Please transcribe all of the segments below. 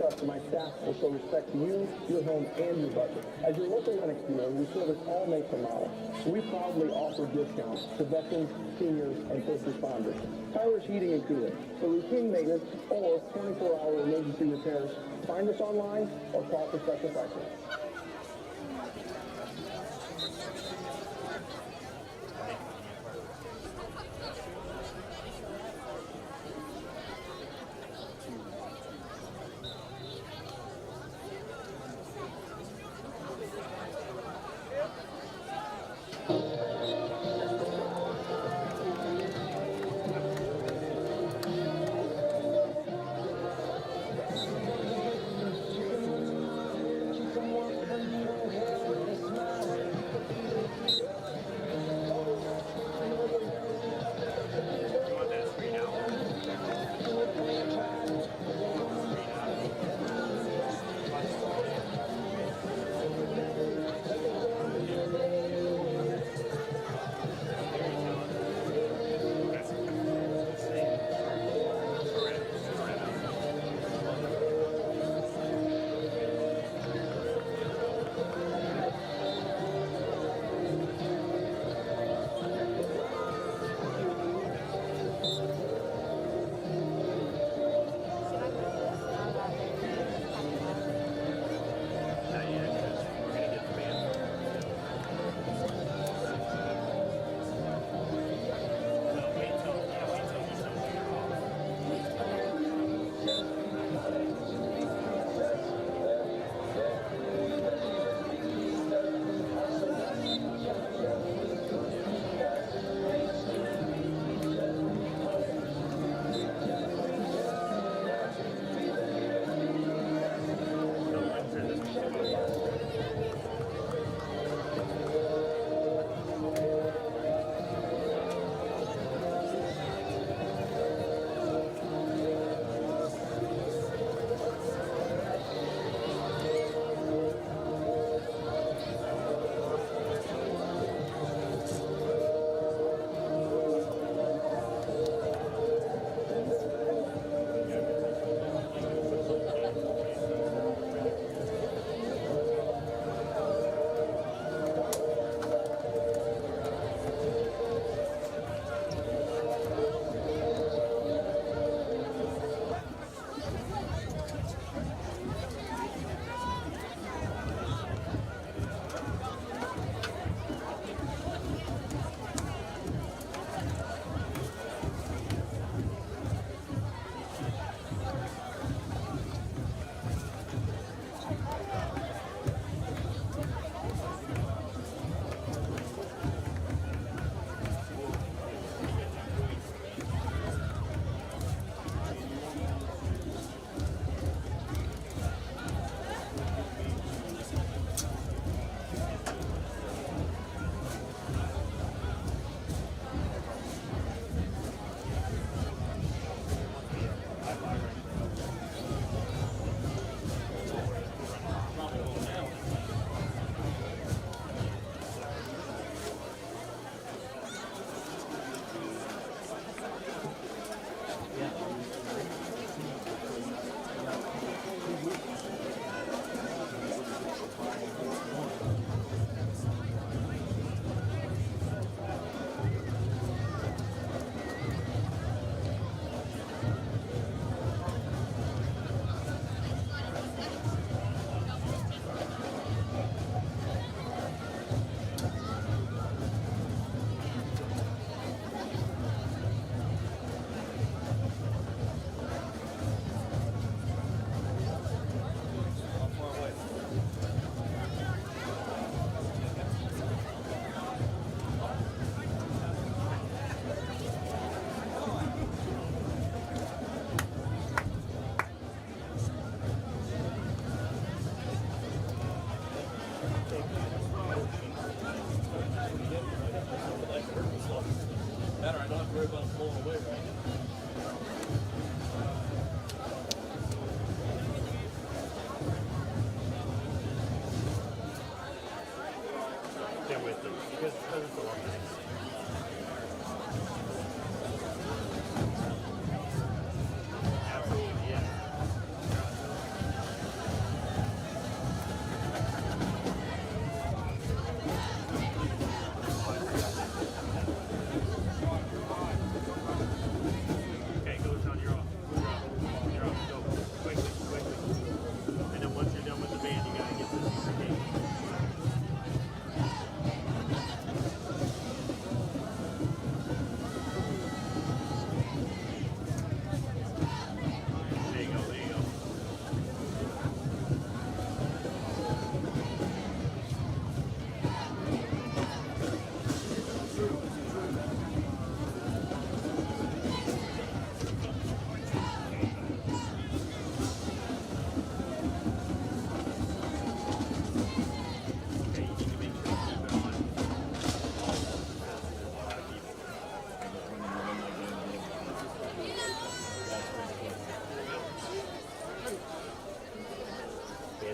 trust that my staff will show respect to you, your home, and your budget. As your local Lennox dealer, we service all makes and models. We proudly offer discounts to veterans, seniors, and first responders. Tyler's Heating and Cooling. For routine maintenance or 24-hour emergency repairs, find us online or call for special pricing. Someone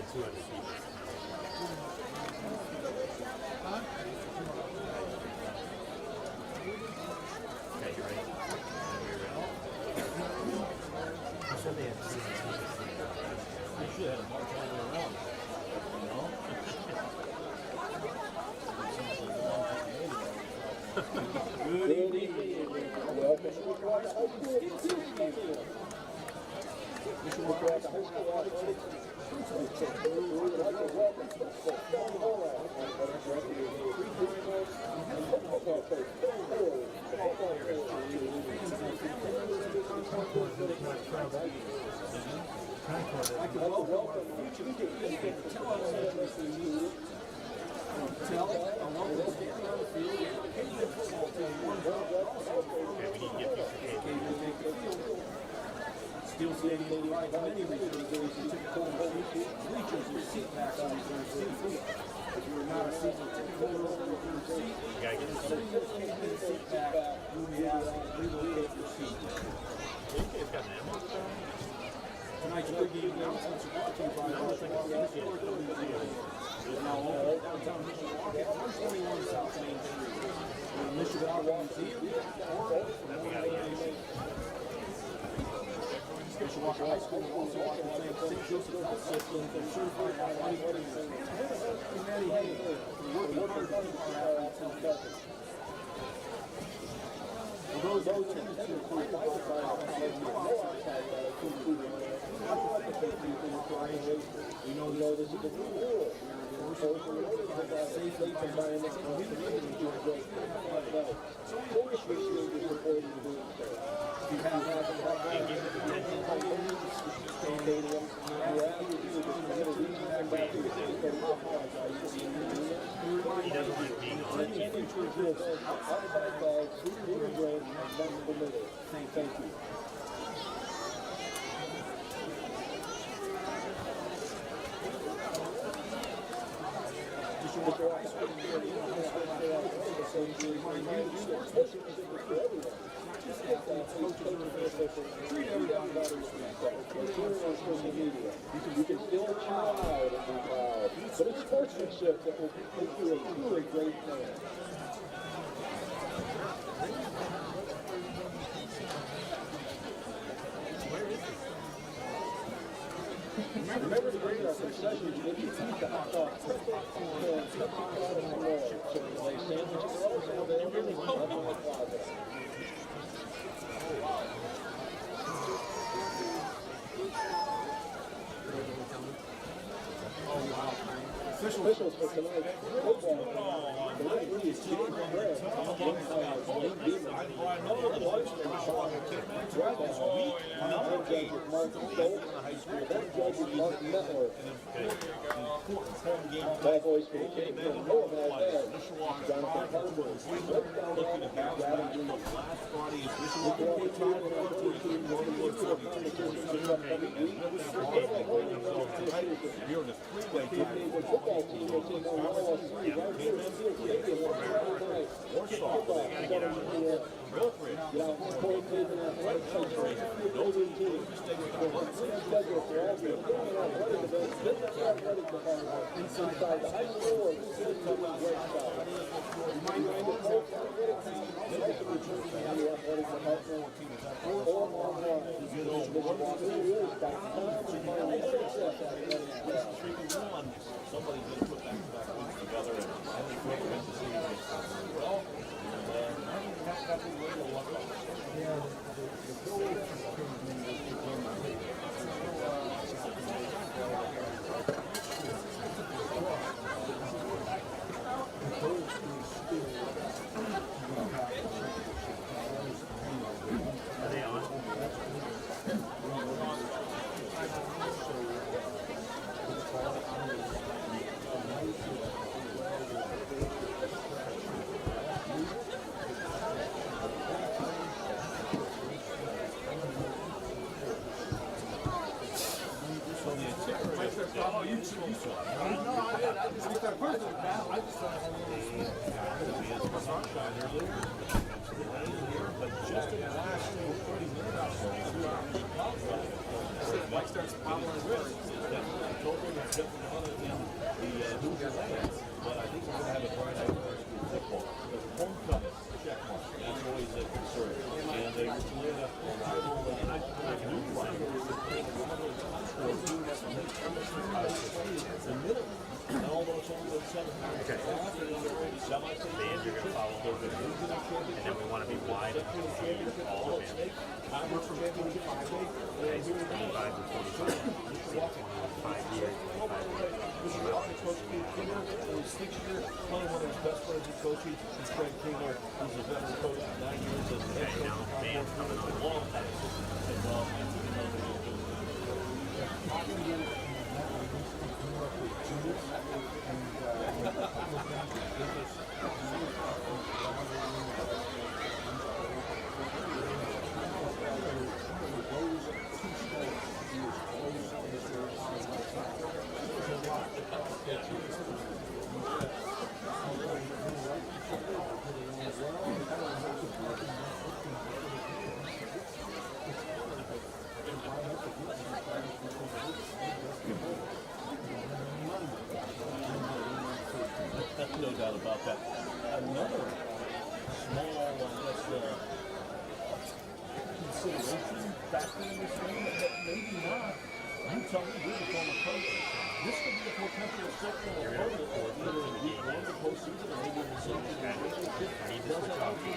Good evening. Welcome to Mishawaka High School. Mishawaka High School athletics. I can welcome each of you to tell us what you tell I want to stand on the field and take the football team one job. Still standing by many reserve games and typical bleachers with seat backs on reserve seats. If you are not a season ticket holder on reserve seat, you got to get a seat back. You may ask to relocate your seat. Tonight's pregame announcements are brought to you by Varsity. Now over downtown Mishawaka, 121 South Main Street. The Mishawaka Museum Mishawaka High School will also like to thank St. Joseph Health System for certified athletic trainers. And Maddie Hay for working hard to keep our athletes healthy. For those who attend to include we know this is a new rule. Safely environment and community to enjoy athletics. So we appreciate you supporting the doing so. If you have stadium, we ask you to consider reaching back to the city for more apologize. He doesn't like being on it. Any future events outside bags, food and drink, and not permitted. Thank you. You can still try out and be proud, but it's sportsmanship that will make you a truly great player. Remember to bring our concessions with you. Officials for tonight's football. The referee is James Brett. Ball boys for the game from Concord. Jonathan Concord. You're in a three-way tie. Football team will take on LSU. Inside the high school somebody's going to put back-to-back weeks together, and I think we're going to see it well. And I think that's a way to luck on. Are they on? Oh, you saw it. No, I didn't. I just got personal. I just thought but just in the last 30 minutes, Mike starts following with. jumping on it in the Hoosier land. But I think we're going to have a bright night for Varsity football. Because homecoming, check mark, that's always a concern. And they were playing a rival new line. The middle. And although it's only been 7 minutes, Okay. Bands are going to follow a little bit, and then we want to be wide and see all of it. we're from 25 Guys, 25 to 45. 5 years, 25 years. Mishawaka coach Steve Kinger, who's 6 years, probably one of his best friends in coaching. And Craig Taylor, who's a veteran coach, 9 years as a head coach. Now, band's coming on. Long time assistant as well. No doubt about that. Another small, consideration factor in this game, but maybe not. You tell me, you're the former coach. This could be a potential sectional opponent either in week 1 of the postseason or maybe in the second championship. I need to switch off the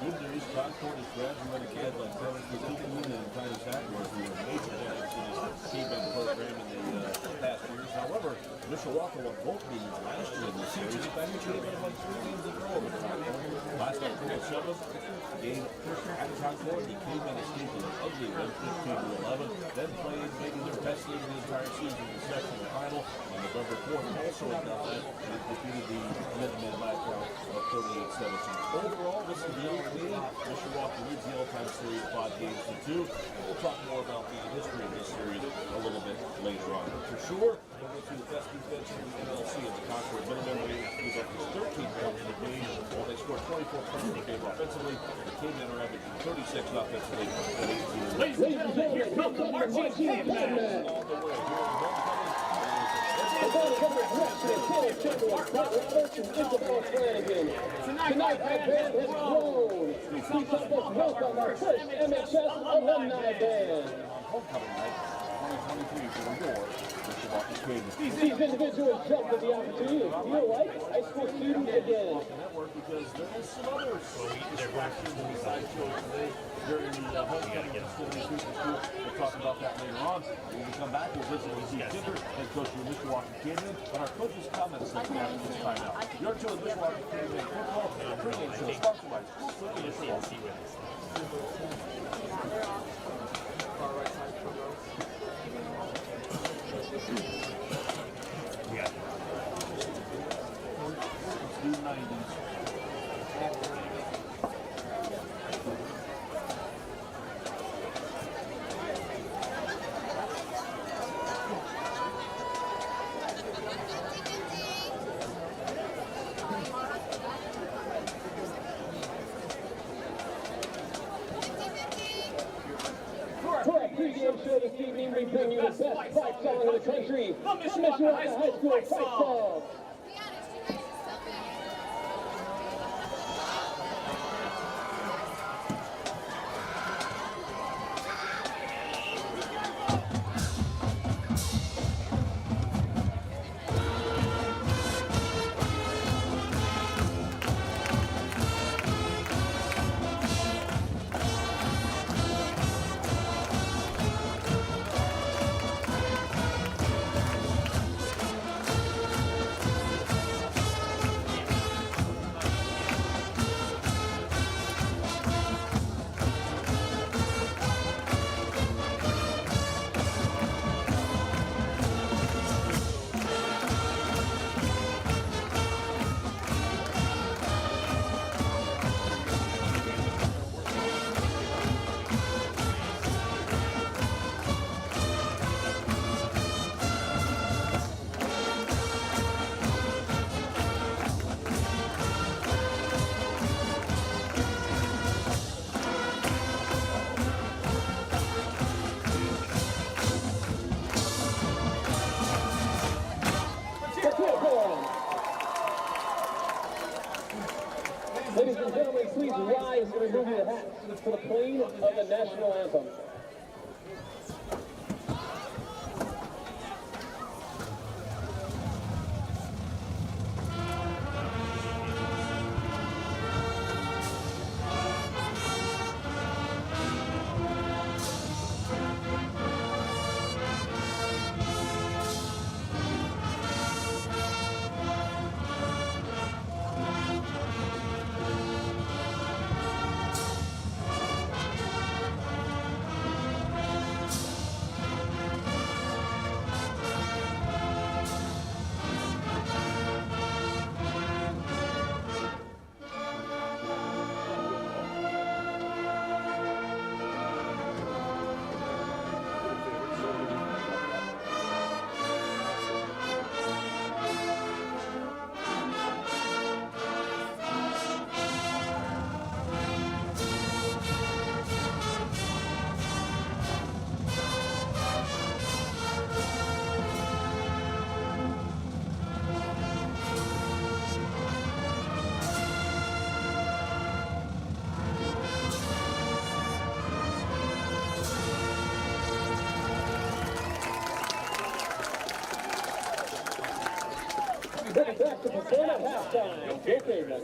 Good news, Concord has graduated kids like Dennis Keegan and Titus Hackworth, who were major heads in this Pregame program in the past years. However, Mishawaka won both games last year in this series. I think they won like 3 games in a row with Concord. Last night, 4-7. Game at Concord, he came in escaped with an ugly 115-11. Then played maybe their best game of the entire season in the sectional final on November 4th. Also in that they defeated the Minutemen Blackhawks of 38-17. Overall, this is the game. Mishawaka leads the all-time series 5 games to 2. And we'll talk more about the history of this series a little bit later on. But for sure, we'll go through the best defense in the NLC in the Concord Minutemen was up to 13 points in the game, while they scored 24 points in the game offensively. The Cavemen are averaging 36 offensively and 18. Ladies and gentlemen, here comes the marching Cavemen. All the way. The ball comes with Weston, Taylor Chamberlain, Scott Roberts, and Isabel Flanagan. Tonight, our band has grown. Please help us welcome our first MHS alumni band. Homecoming night, 2023 for the war. Mishawaka Cavemen. These individuals jumped at the opportunity to feel like high school students again. Network because there is some other actions besides shows today during the homecoming festivities through the school. We'll talk about that later on. When we come back, we'll visit with Steve Kinger, head coach of the Mishawaka Cavemen, and our coach's comments section after this timeout. You're to the Mishawaka Cavemen football and a pregame show sponsored by School City Mishawaka. Yeah. Student 90s. For our pregame show this evening, we bring you the best fight song in the country, the Mishawaka High School Fight Song. bats for the Queen of the National Anthem. Back to perform at halftime. Okay, man.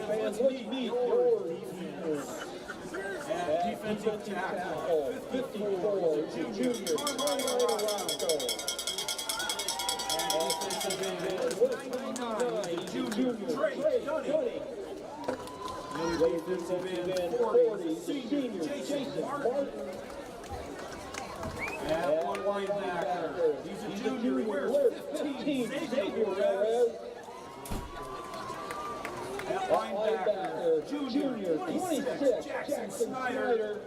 Fans, let's meet your defense. Defensive tackle, 54, junior, Carmelo Roscoe. Offensive end, 99, junior, Trey Dunning. Defensive end, 40, senior, Jason Martin. At one linebacker, he's a junior, he wears 15, Xavier Perez. At linebacker, junior, 26, Jackson Snyder.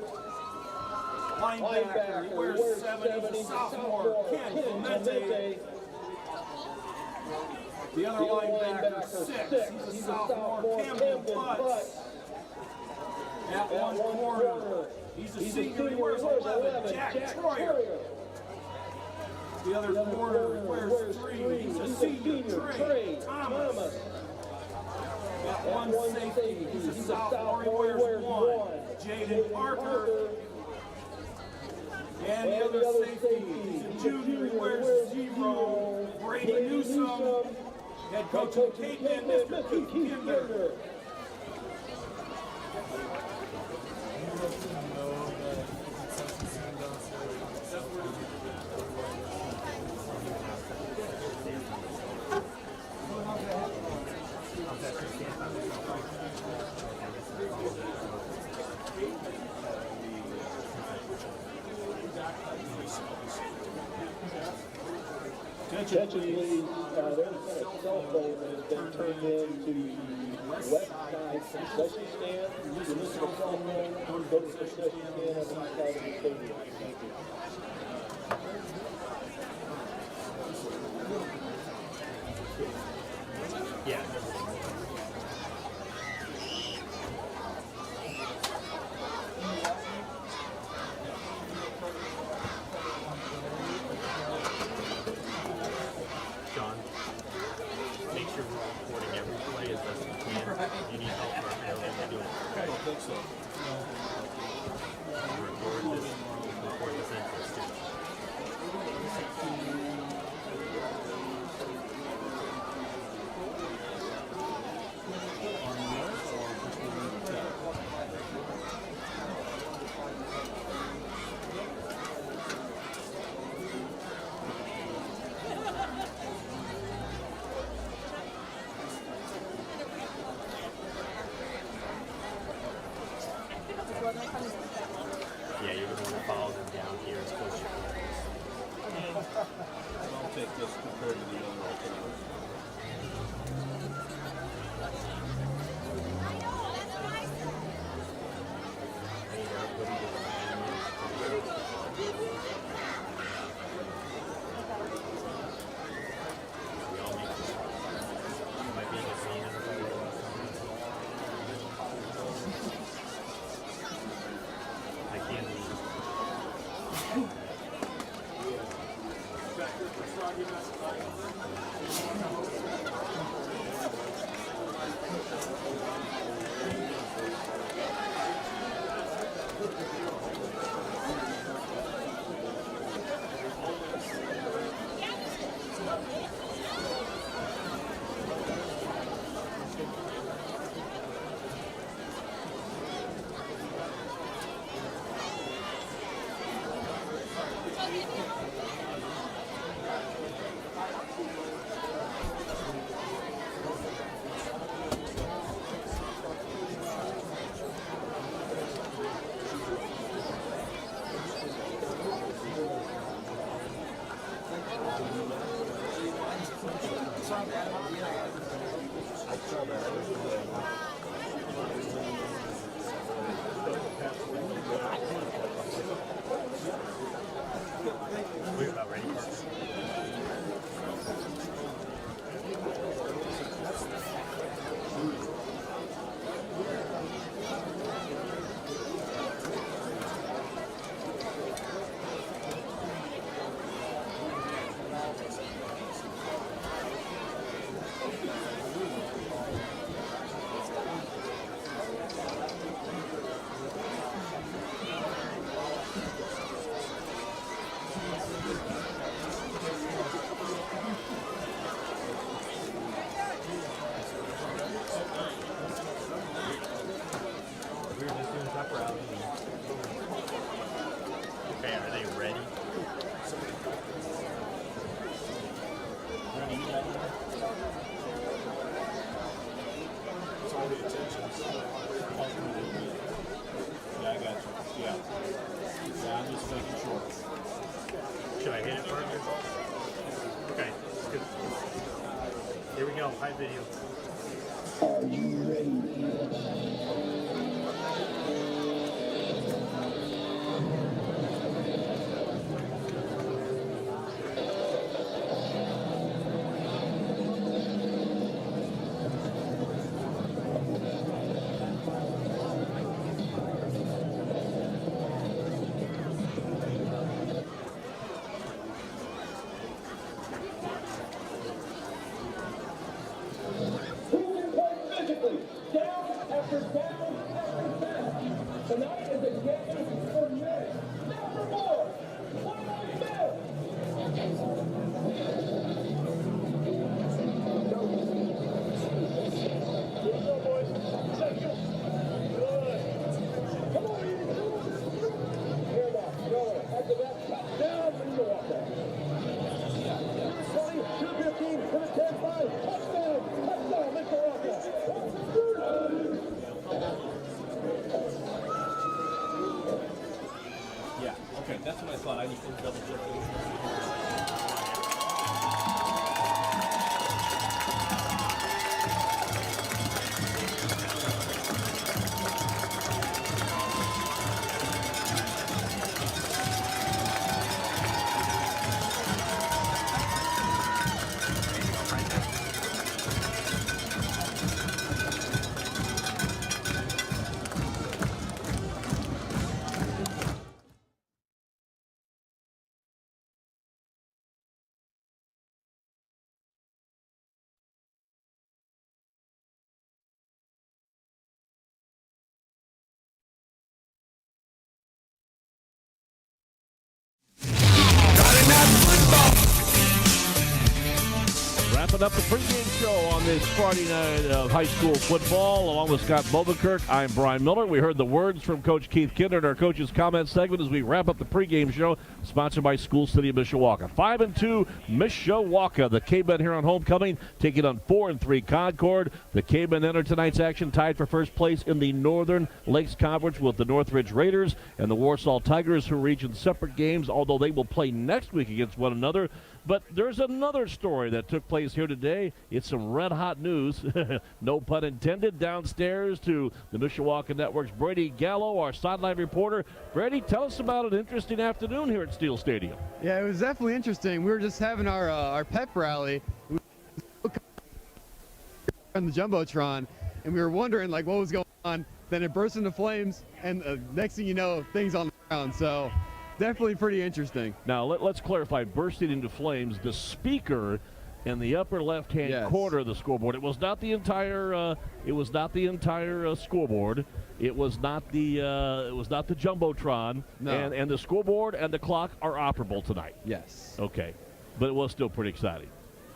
Linebacker, he wears 7, he's a sophomore, Ken Clemente. The other linebacker, 6, he's a sophomore, Camden Butts. At one corner, he's a senior, he wears 11, Jack Troyer. The other corner, he wears 3, he's a senior, Trey Thomas. Got one safety, he's a sophomore, he wears 1, Jaden Parker. And the other safety, he's a junior, he wears 0, Brady Newsom. Head coach of the Cape Man, Mr. Keith Kinder. Attention, please. There's been a cell phone that has been turned into the west side concession stand. You listen to the cell phone, go to the concession stand on the east side of the stadium. Thank you. compared to the other alternatives. We're about ready. We were just doing top round. Okay, are they ready? It's all the attentions. Yeah, I got you. Yeah. Yeah, I'm just making sure. Should I hit it first? Okay, good. Here we go, high video. Are you ready? wrapping up the pregame show on this Friday night of high school football. Along with Scott Bobekirk, I'm Brian Miller. We heard the words from Coach Keith Kinder in our coach's comment segment as we wrap up the pregame show, sponsored by School City of Mishawaka. 5-2 Mishawaka, the K-Men here on homecoming, taking on 4-3 Concord. The K-Men enter tonight's action tied for first place in the Northern Lakes Conference with the Northridge Raiders and the Warsaw Tigers, who are each in separate games, although they will play next week against one another. But there's another story that took place here today. It's some red-hot news, no pun intended, downstairs to the Mishawaka Network's Brady Gallo, our sideline reporter. Brady, tell us about an interesting afternoon here at Steel Stadium. Yeah, it was definitely interesting. We were just having our pep rally on the Jumbotron, and we were wondering, like, what was going on. Then it burst into flames, and next thing you know, things on the ground. So definitely pretty interesting. Now, let's clarify, bursting into flames, the speaker in the upper left-hand corner of the scoreboard. It was not the entire scoreboard. It was not the Jumbotron. No. And the scoreboard and the clock are operable tonight. Yes. Okay. But it was still pretty exciting.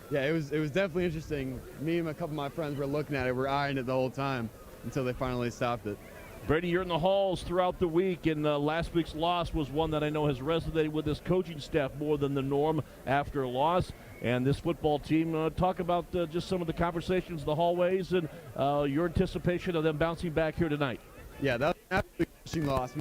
Yeah, it was definitely interesting. Me and a couple of my friends were looking at it. We're eyeing it the whole time until they finally stopped it. Brady, you're in the halls throughout the week, and last week's loss was one that I know has resonated with this coaching staff more than the norm after a loss. And this football team, talk about just some of the conversations in the hallways and your anticipation of them bouncing back here tonight. Yeah, that was an absolutely crushing loss.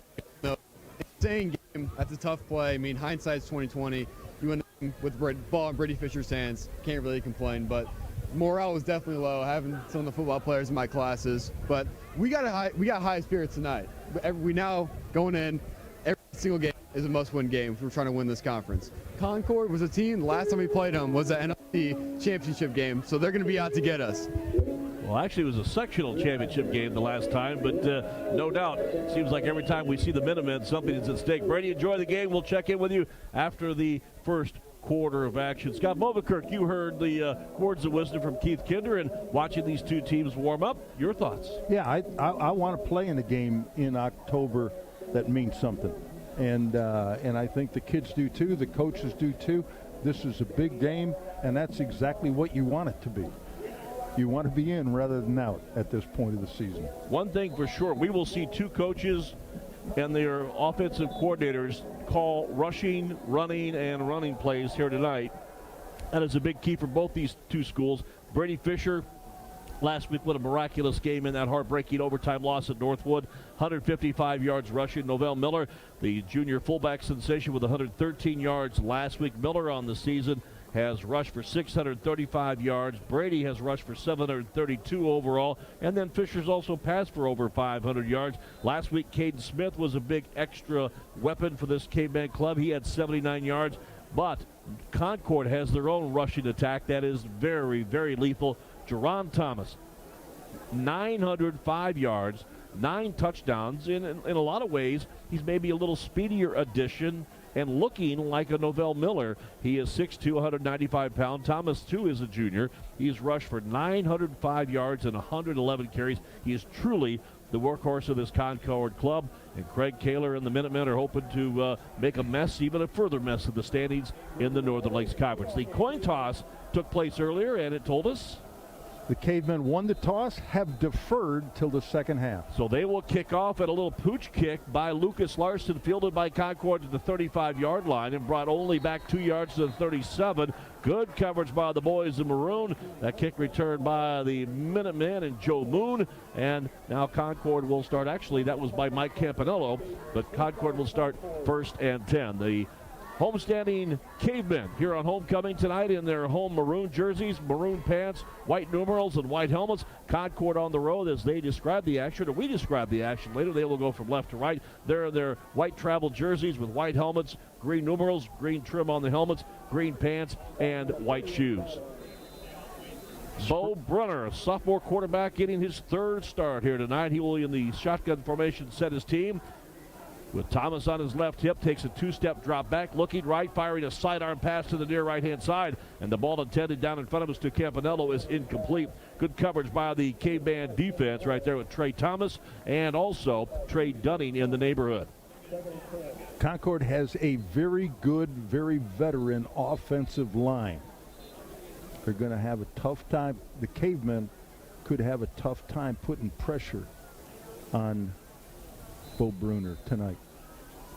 Insane game. That's a tough play. I mean, hindsight's 20/20. You went with ball in Brady Fisher's hands. Can't really complain, but morale was definitely low, having some of the football players in my classes. But we got high spirits tonight. We now going in, every single game is a must-win game if we're trying to win this conference. Concord was a team, the last time we played them was an NFC championship game, so they're going to be out to get us. Well, actually, it was a sectional championship game the last time, but no doubt, it seems like every time we see the Minutemen, something is at stake. Brady, enjoy the game. We'll check in with you after the first quarter of action. Scott Bobekirk, you heard the words of wisdom from Keith Kinder, and watching these two teams warm up, your thoughts? Yeah, I want to play in a game in October that means something, and I think the kids do too, the coaches do too. This is a big game, and that's exactly what you want it to be. You want to be in rather than out at this point of the season. One thing for sure, we will see two coaches and their offensive coordinators call rushing, running plays here tonight. That is a big key for both these two schools. Brady Fisher, last week, what a miraculous game in that heartbreaking overtime loss at Northwood. 155 yards rushing. Novell Miller, the junior fullback sensation, with 113 yards last week. Miller on the season has rushed for 635 yards. Brady has rushed for 732 overall. And then Fisher's also passed for over 500 yards. Last week, Caden Smith was a big extra weapon for this K-Man club. He had 79 yards. But Concord has their own rushing attack that is very, very lethal. Jerron Thomas, 905 yards, 9 touchdowns. In a lot of ways, he's maybe a little speedier addition and looking like a Novell Miller. He is 6'2", 195 pounds. Thomas, too, is a junior. He's rushed for 905 yards and 111 carries. He is truly the workhorse of this Concord club. And Craig Kaler and the Minutemen are hoping to make a mess, even a further mess of the standings in the Northern Lakes Conference. The coin toss took place earlier, and it told us the Cavemen won the toss, have deferred till the second half. So they will kick off at a little pooch kick by Lucas Larson, fielded by Concord to the 35-yard line and brought only back 2 yards to the 37. Good coverage by the boys in maroon. That kick returned by the Minutemen and Joe Moon. And now Concord will start. Actually, that was by Mike Campanello, but Concord will start 1st and 10. The homestanding Cavemen here on homecoming tonight in their home maroon jerseys, maroon pants, white numerals, and white helmets. Concord on the road as they describe the action, or we describe the action later. They will go from left to right. They're in their white travel jerseys with white helmets, green numerals, green trim on the helmets, green pants, and white shoes. Bo Brunner, a sophomore quarterback, getting his 3rd start here tonight. He will, in the shotgun formation, set his team. With Thomas on his left hip, takes a 2-step drop back, looking right, firing a sidearm pass to the near right-hand side, and the ball intended down in front of us to Campanello is incomplete. Good coverage by the K-Band defense right there with Trey Thomas and also Trey Dunning in the neighborhood. Concord has a very good, very veteran offensive line. are going to have a tough time. The Cavemen could have a tough time putting pressure on Bo Bruner tonight.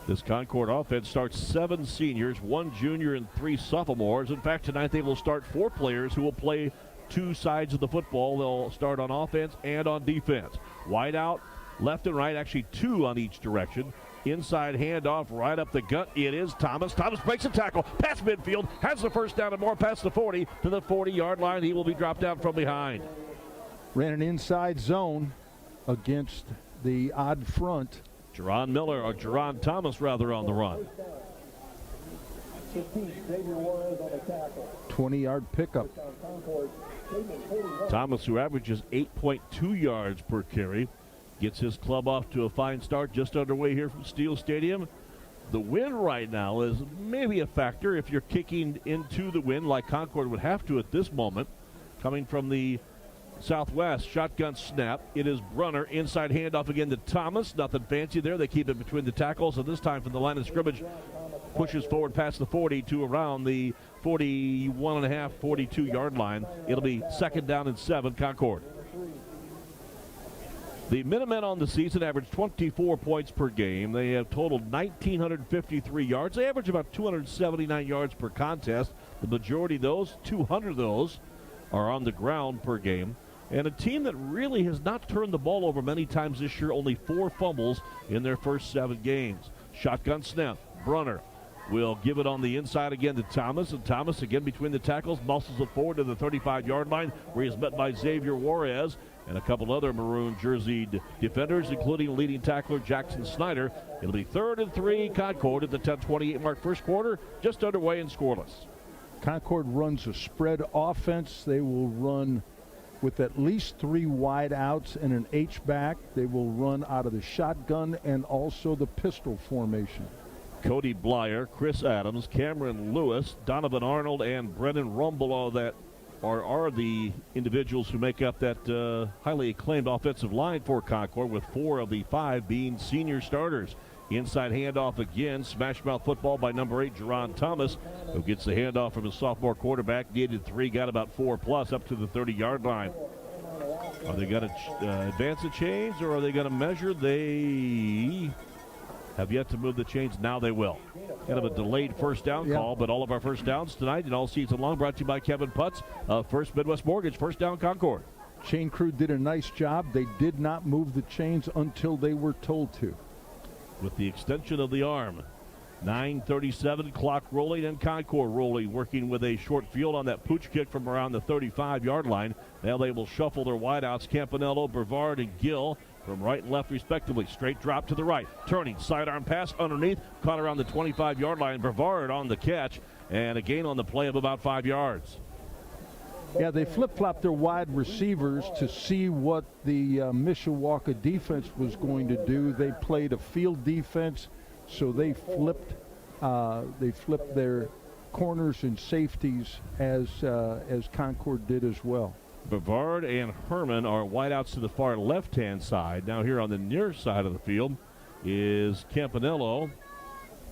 This Concord offense starts 7 seniors, 1 junior, and 3 sophomores. In fact, tonight they will start 4 players who will play 2 sides of the football. They'll start on offense and on defense. Wide out, left and right, actually 2 on each direction. Inside handoff, right up the gut. It is Thomas. Thomas breaks a tackle, past midfield, has the first down and more, past the 40 to the 40-yard line. He will be dropped down from behind. Ran an inside zone against the odd front. Jerron Thomas rather on the run. 20-yard pickup. Thomas, who averages 8.2 yards per carry, gets his club off to a fine start just underway here from Steel Stadium. The wind right now is maybe a factor if you're kicking into the wind like Concord would have to at this moment. Coming from the southwest, shotgun snap. It is Brunner, inside handoff again to Thomas. Nothing fancy there. They keep it between the tackles, and this time from the line of scrimmage, pushes forward past the 40 to around the 41.5, 42-yard line. It'll be 2nd down and 7, Concord. The Minutemen on the season average 24 points per game. They have totaled 1,953 yards. They average about 279 yards per contest. The majority of those, 200 of those, are on the ground per game. And a team that really has not turned the ball over many times this year, only 4 fumbles in their first 7 games. Shotgun snap. Brunner will give it on the inside again to Thomas, and Thomas again between the tackles, muscles it forward to the 35-yard line, where he is met by Xavier Juarez and a couple other maroon jerseyed defenders, including leading tackler Jackson Snyder. It'll be 3rd and 3, Concord at the 10:28 mark. First quarter just underway and scoreless. Concord runs a spread offense. They will run with at least 3 wide outs and an H-back. They will run out of the shotgun and also the pistol formation. Cody Blyer, Chris Adams, Cameron Lewis, Donovan Arnold, and Brennan Rumble, all that are the individuals who make up that highly acclaimed offensive line for Concord, with 4 of the 5 being senior starters. Inside handoff again, smash mouth football by number 8, Jerron Thomas, who gets the handoff from his sophomore quarterback. Needed 3, got about 4+ up to the 30-yard line. Are they going to advance the chains, or are they going to measure? They have yet to move the chains. Now they will. Kind of a delayed first down call, but all of our first downs tonight and all season long brought to you by Kevin Putz of First Midwest Mortgage. First down, Concord. Chain crew did a nice job. They did not move the chains until they were told to. With the extension of the arm. 9:37, clock rolling, and Concord rolling, working with a short field on that pooch kick from around the 35-yard line. Now they will shuffle their wideouts, Campanello, Brevard, and Gill, from right and left respectively. Straight drop to the right. Turning, sidearm pass underneath, caught around the 25-yard line. Brevard on the catch, and a gain on the play of about 5 yards. Yeah, they flip-flopped their wide receivers to see what the Mishawaka defense was going to do. They played a field defense, so they flipped their corners and safeties as Concord did as well. Brevard and Herman are wideouts to the far left-hand side. Now here on the near side of the field is Campanello.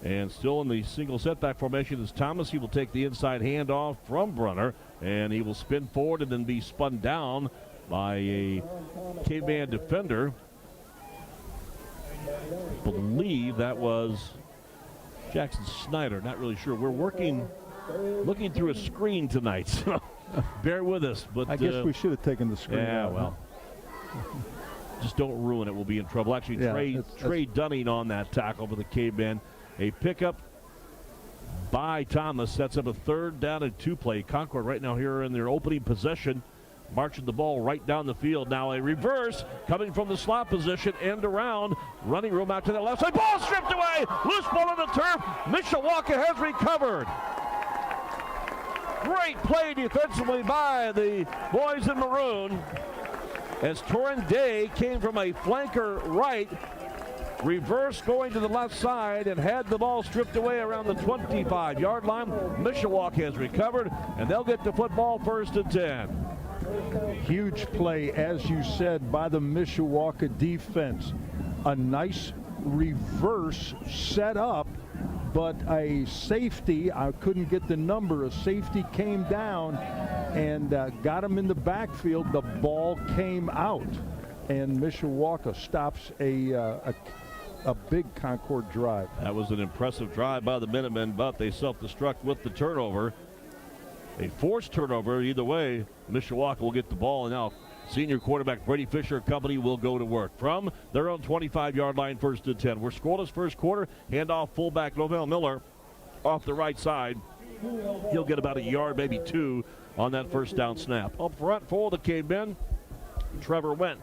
And still in the single setback formation is Thomas. He will take the inside handoff from Brunner, and he will spin forward and then be spun down by a caveman defender. I believe that was Jackson Snyder. Not really sure. We're looking through a screen tonight, so bear with us. But I guess we should have taken the screen out. Well. Just don't ruin it. We'll be in trouble. Actually, Trey Dunning on that tackle for the caveman. A pickup by Thomas sets up a 3rd down and 2 play. Concord right now here in their opening possession, marching the ball right down the field. Now a reverse coming from the slot position, end around, running room out to the left side. Ball stripped away, loose ball on the turf. Mishawaka has recovered. Great play defensively by the boys in maroon, as Torrin Day came from a flanker right, reverse going to the left side, and had the ball stripped away around the 25-yard line. Mishawaka has recovered, and they'll get the football 1st and 10. Huge play, as you said, by the Mishawaka defense. A nice reverse set up but a safety, I couldn't get the number, a safety came down and got him in the backfield. The ball came out, and Mishawaka stops a big Concord drive. That was an impressive drive by the Minutemen, but they self-destruct with the turnover. A forced turnover. Either way, Mishawaka will get the ball, and now senior quarterback Brady Fisher and company will go to work from their own 25-yard line, 1st and 10. We're scoreless first quarter. Handoff fullback Novell Miller off the right side. He'll get about a yard, maybe 2 on that first down snap. Up front for the Cavemen, Trevor Went.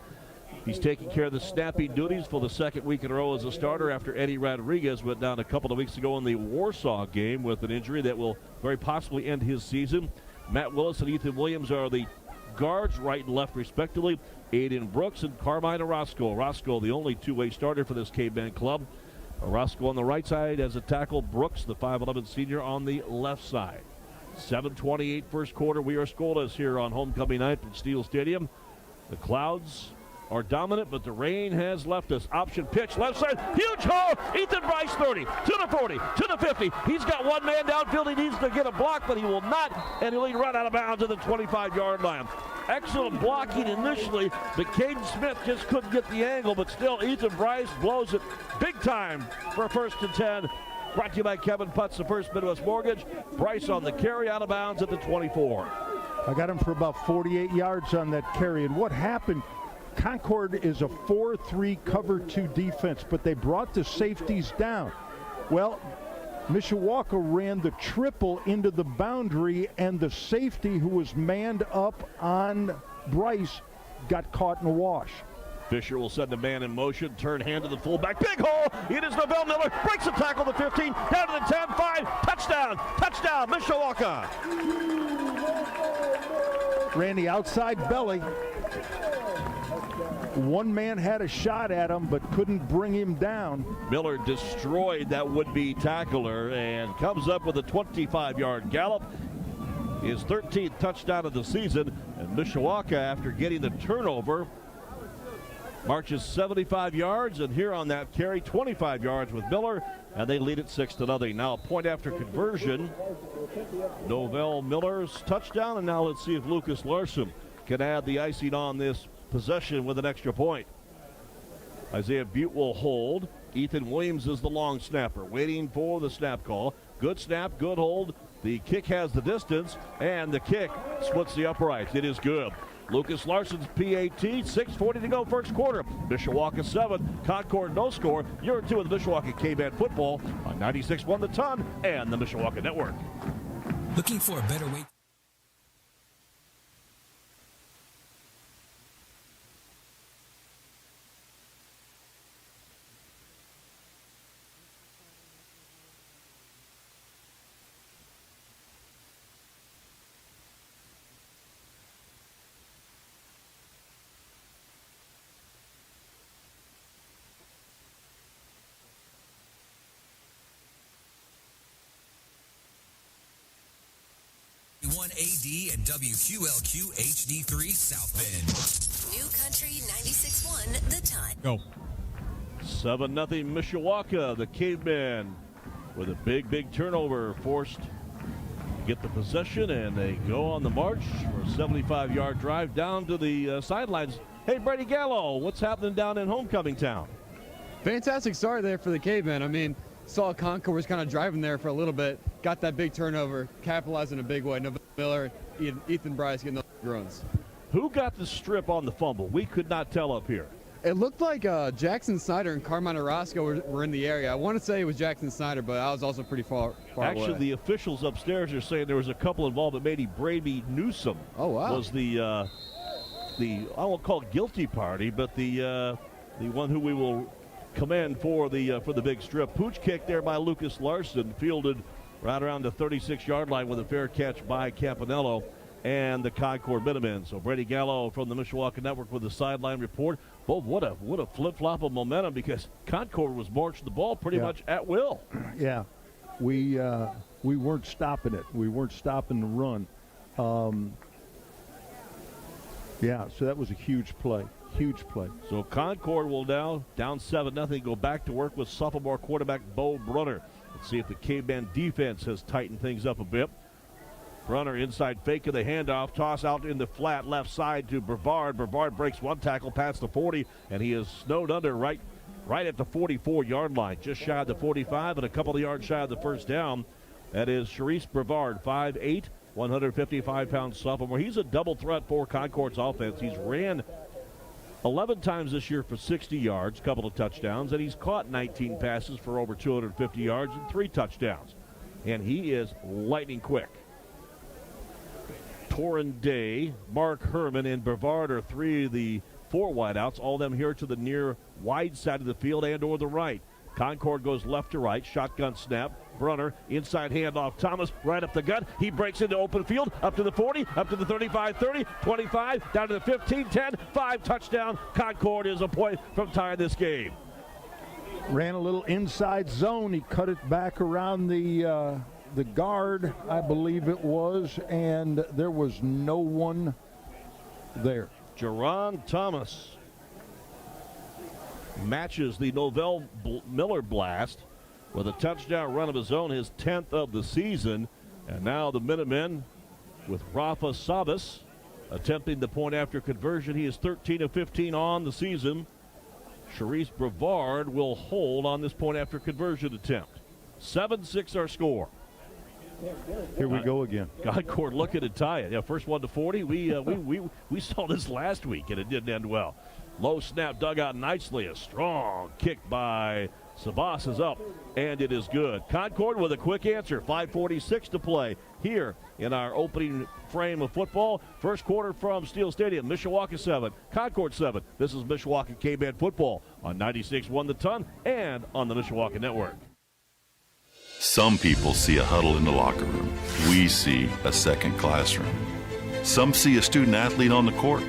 He's taking care of the snapping duties for the second week in a row as a starter after Eddie Rodriguez went down a couple of weeks ago in the Warsaw game with an injury that will very possibly end his season. Matt Willis and Ethan Williams are the guards, right and left respectively. Aiden Brooks and Carmine Orozco. Orozco, the only two-way starter for this Caveman club. Orozco on the right side as a tackle. Brooks, the 5'11 senior, on the left side. 7:28 first quarter. We are scoreless here on homecoming night from Steel Stadium. The clouds are dominant, but the rain has left us. Option pitch, left side, huge hole. Ethan Bryce, 30, to the 40, to the 50. He's got one man downfield. He needs to get a block, but he will not, and he'll run out of bounds at the 25-yard line. Excellent blocking initially, but Caden Smith just couldn't get the angle, but still Ethan Bryce blows it big time for 1st and 10. Brought to you by Kevin Putz, the First Midwest Mortgage. Bryce on the carry, out of bounds at the 24. I got him for about 48 yards on that carry, and what happened, Concord is a 4-3 cover 2 defense, but they brought the safeties down. Well, Mishawaka ran the triple into the boundary, and the safety who was manned up on Bryce got caught in a wash. Fisher will send a man in motion, turn hand to the fullback, big hole. It is Novell Miller, breaks the tackle, the 15, down to the 10, 5, touchdown, Mishawaka. Ran the outside belly. One man had a shot at him but couldn't bring him down. Miller destroyed that would-be tackler and comes up with a 25-yard gallop. His 13th touchdown of the season. And Mishawaka, after getting the turnover, marches 75 yards, and here on that carry, 25 yards with Miller, and they lead it 6-0. Now a point after conversion. Novell Miller's touchdown, and now let's see if Lucas Larson can add the icing on this possession with an extra point. Isaiah Butte will hold. Ethan Williams is the long snapper, waiting for the snap call. Good snap, good hold. The kick has the distance, and the kick splits the uprights. It is good. Lucas Larson's PAT, 6:40 to go first quarter. Mishawaka 7, Concord no score. You're in 2 with Mishawaka K-Man football on 96.1 The Ton and the Mishawaka Network. Looking for a better way? AD and WQLQ HD3 South Bend. New Country 96.1 The Ton. Go. 7-0 Mishawaka. The Cavemen with a big turnover, forced to get the possession, and they go on the march for a 75-yard drive down to the sidelines. Hey, Brady Gallo, what's happening down in homecoming town? Fantastic start there for the Cavemen. I mean, saw Concord was kind of driving there for a little bit, got that big turnover, capitalized in a big way. Novell Miller, Ethan Bryce getting those runs. Who got the strip on the fumble? We could not tell up here. It looked like Jackson Snyder and Carmine Orozco were in the area. I want to say it was Jackson Snyder, but I was also pretty far Actually, away. the officials upstairs are saying there was a couple involved, but maybe Brady Newsom was the I won't call it guilty party, but the one who we will commend for the big strip. Pooch kick there by Lucas Larson, fielded right around the 36-yard line with a fair catch by Campanello and the Concord Minutemen. So Brady Gallo from the Mishawaka Network with the sideline report. Both what a flip-flop of momentum, because Concord was marching the ball pretty much at will. Yeah, we weren't stopping it. We weren't stopping the run. Yeah, so that was a huge play. Huge play. So Concord will now, down 7-0, go back to work with sophomore quarterback Bo Brunner. Let's see if the Caveman defense has tightened things up a bit. Brunner inside fake of the handoff. Toss out in the flat left side to Brevard. Brevard breaks one tackle past the 40, and he is snowed under right at the 44-yard line. Just shy of the 45 and a couple of yards shy of the first down. That is Sharice Brevard, 5'8", 155-pound sophomore. He's a double threat for Concord's offense. He's ran 11 times this year for 60 yards, a couple of touchdowns, and he's caught 19 passes for over 250 yards and 3 touchdowns. And he is lightning quick. Torrin Day, Mark Herman, and Brevard are 3 of the 4 wideouts, all of them here to the near wide side of the field and or the right. Concord goes left to right, shotgun snap. Brunner, inside handoff. Thomas right up the gut. He breaks into open field, up to the 40, up to the 35, 30, 25, down to the 15, 10, 5 touchdown. Concord is a point from tying this game. Ran a little inside zone. He cut it back around the guard, I believe it was, and there was no one there. Jerron Thomas matches the Novell Miller blast with a touchdown run of his own, his 10th of the season. And now the Minutemen with Rafa Sabas attempting the point after conversion. He is 13 of 15 on the season. Sharice Brevard will hold on this point after conversion attempt. 7-6 our score. Here we go again. Concord looking to tie it. Yeah, first one to 40. We saw this last week, and it didn't end well. Low snap dug out nicely. A strong kick by Sabas is up, and it is good. Concord with a quick answer. 5:46 to play here in our opening frame of football. First quarter from Steel Stadium. Mishawaka 7, Concord 7. This is Mishawaka K-Band football on 96.1 The Ton and on the Mishawaka Network. Some people see a huddle in the locker room. We see a second classroom. Some see a student athlete on the court.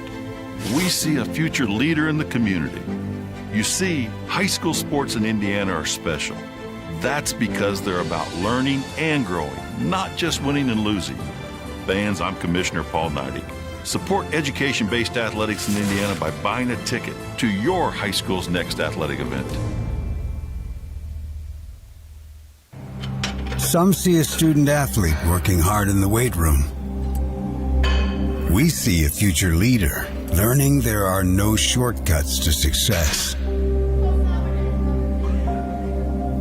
We see a future leader in the community. You see, high school sports in Indiana are special. That's because they're about learning and growing, not just winning and losing. Fans, I'm Commissioner Paul Neidig. Support education-based athletics in Indiana by buying a ticket to your high school's next athletic event. Some see a student athlete working hard in the weight room. We see a future leader learning there are no shortcuts to success.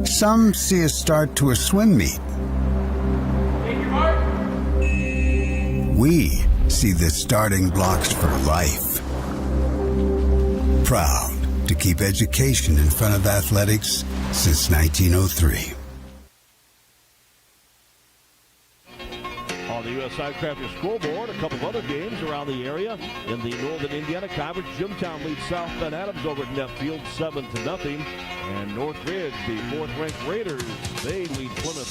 Some see a start to a swim meet. We see the starting blocks for life. Proud to keep education in front of athletics since 1903. On the U.S. Sidecrafters scoreboard, a couple of other games around the area. In the Northern Indiana Conference, Jimtown leads South Bend Adams over at Netfield 7-0. And Northridge, the 4th-ranked Raiders, they lead Plymouth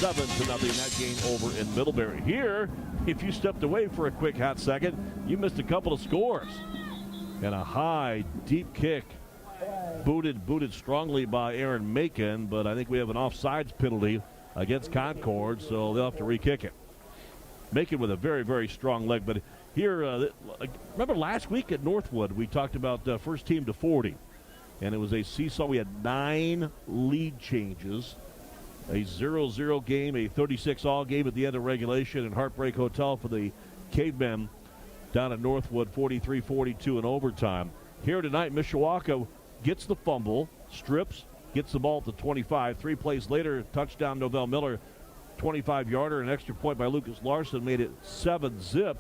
7-0. That game over in Middlebury. Here, if you stepped away for a quick hot second, you missed a couple of scores. And a high, deep kick, booted strongly by Aaron Macon, but I think we have an offsides penalty against Concord, so they'll have to re-kick it. Macon with a very, very strong leg. But here, remember last week at Northwood, we talked about first team to 40. And it was a seesaw. We had 9 lead changes, a 0-0 game, a 36-all game at the end of regulation, and Heartbreak Hotel for the Cavemen down at Northwood, 43-42 in overtime. Here tonight, Mishawaka gets the fumble, strips, gets the ball at the 25. 3 plays later, touchdown Novell Miller, 25-yarder, an extra point by Lucas Larson made it 7-0.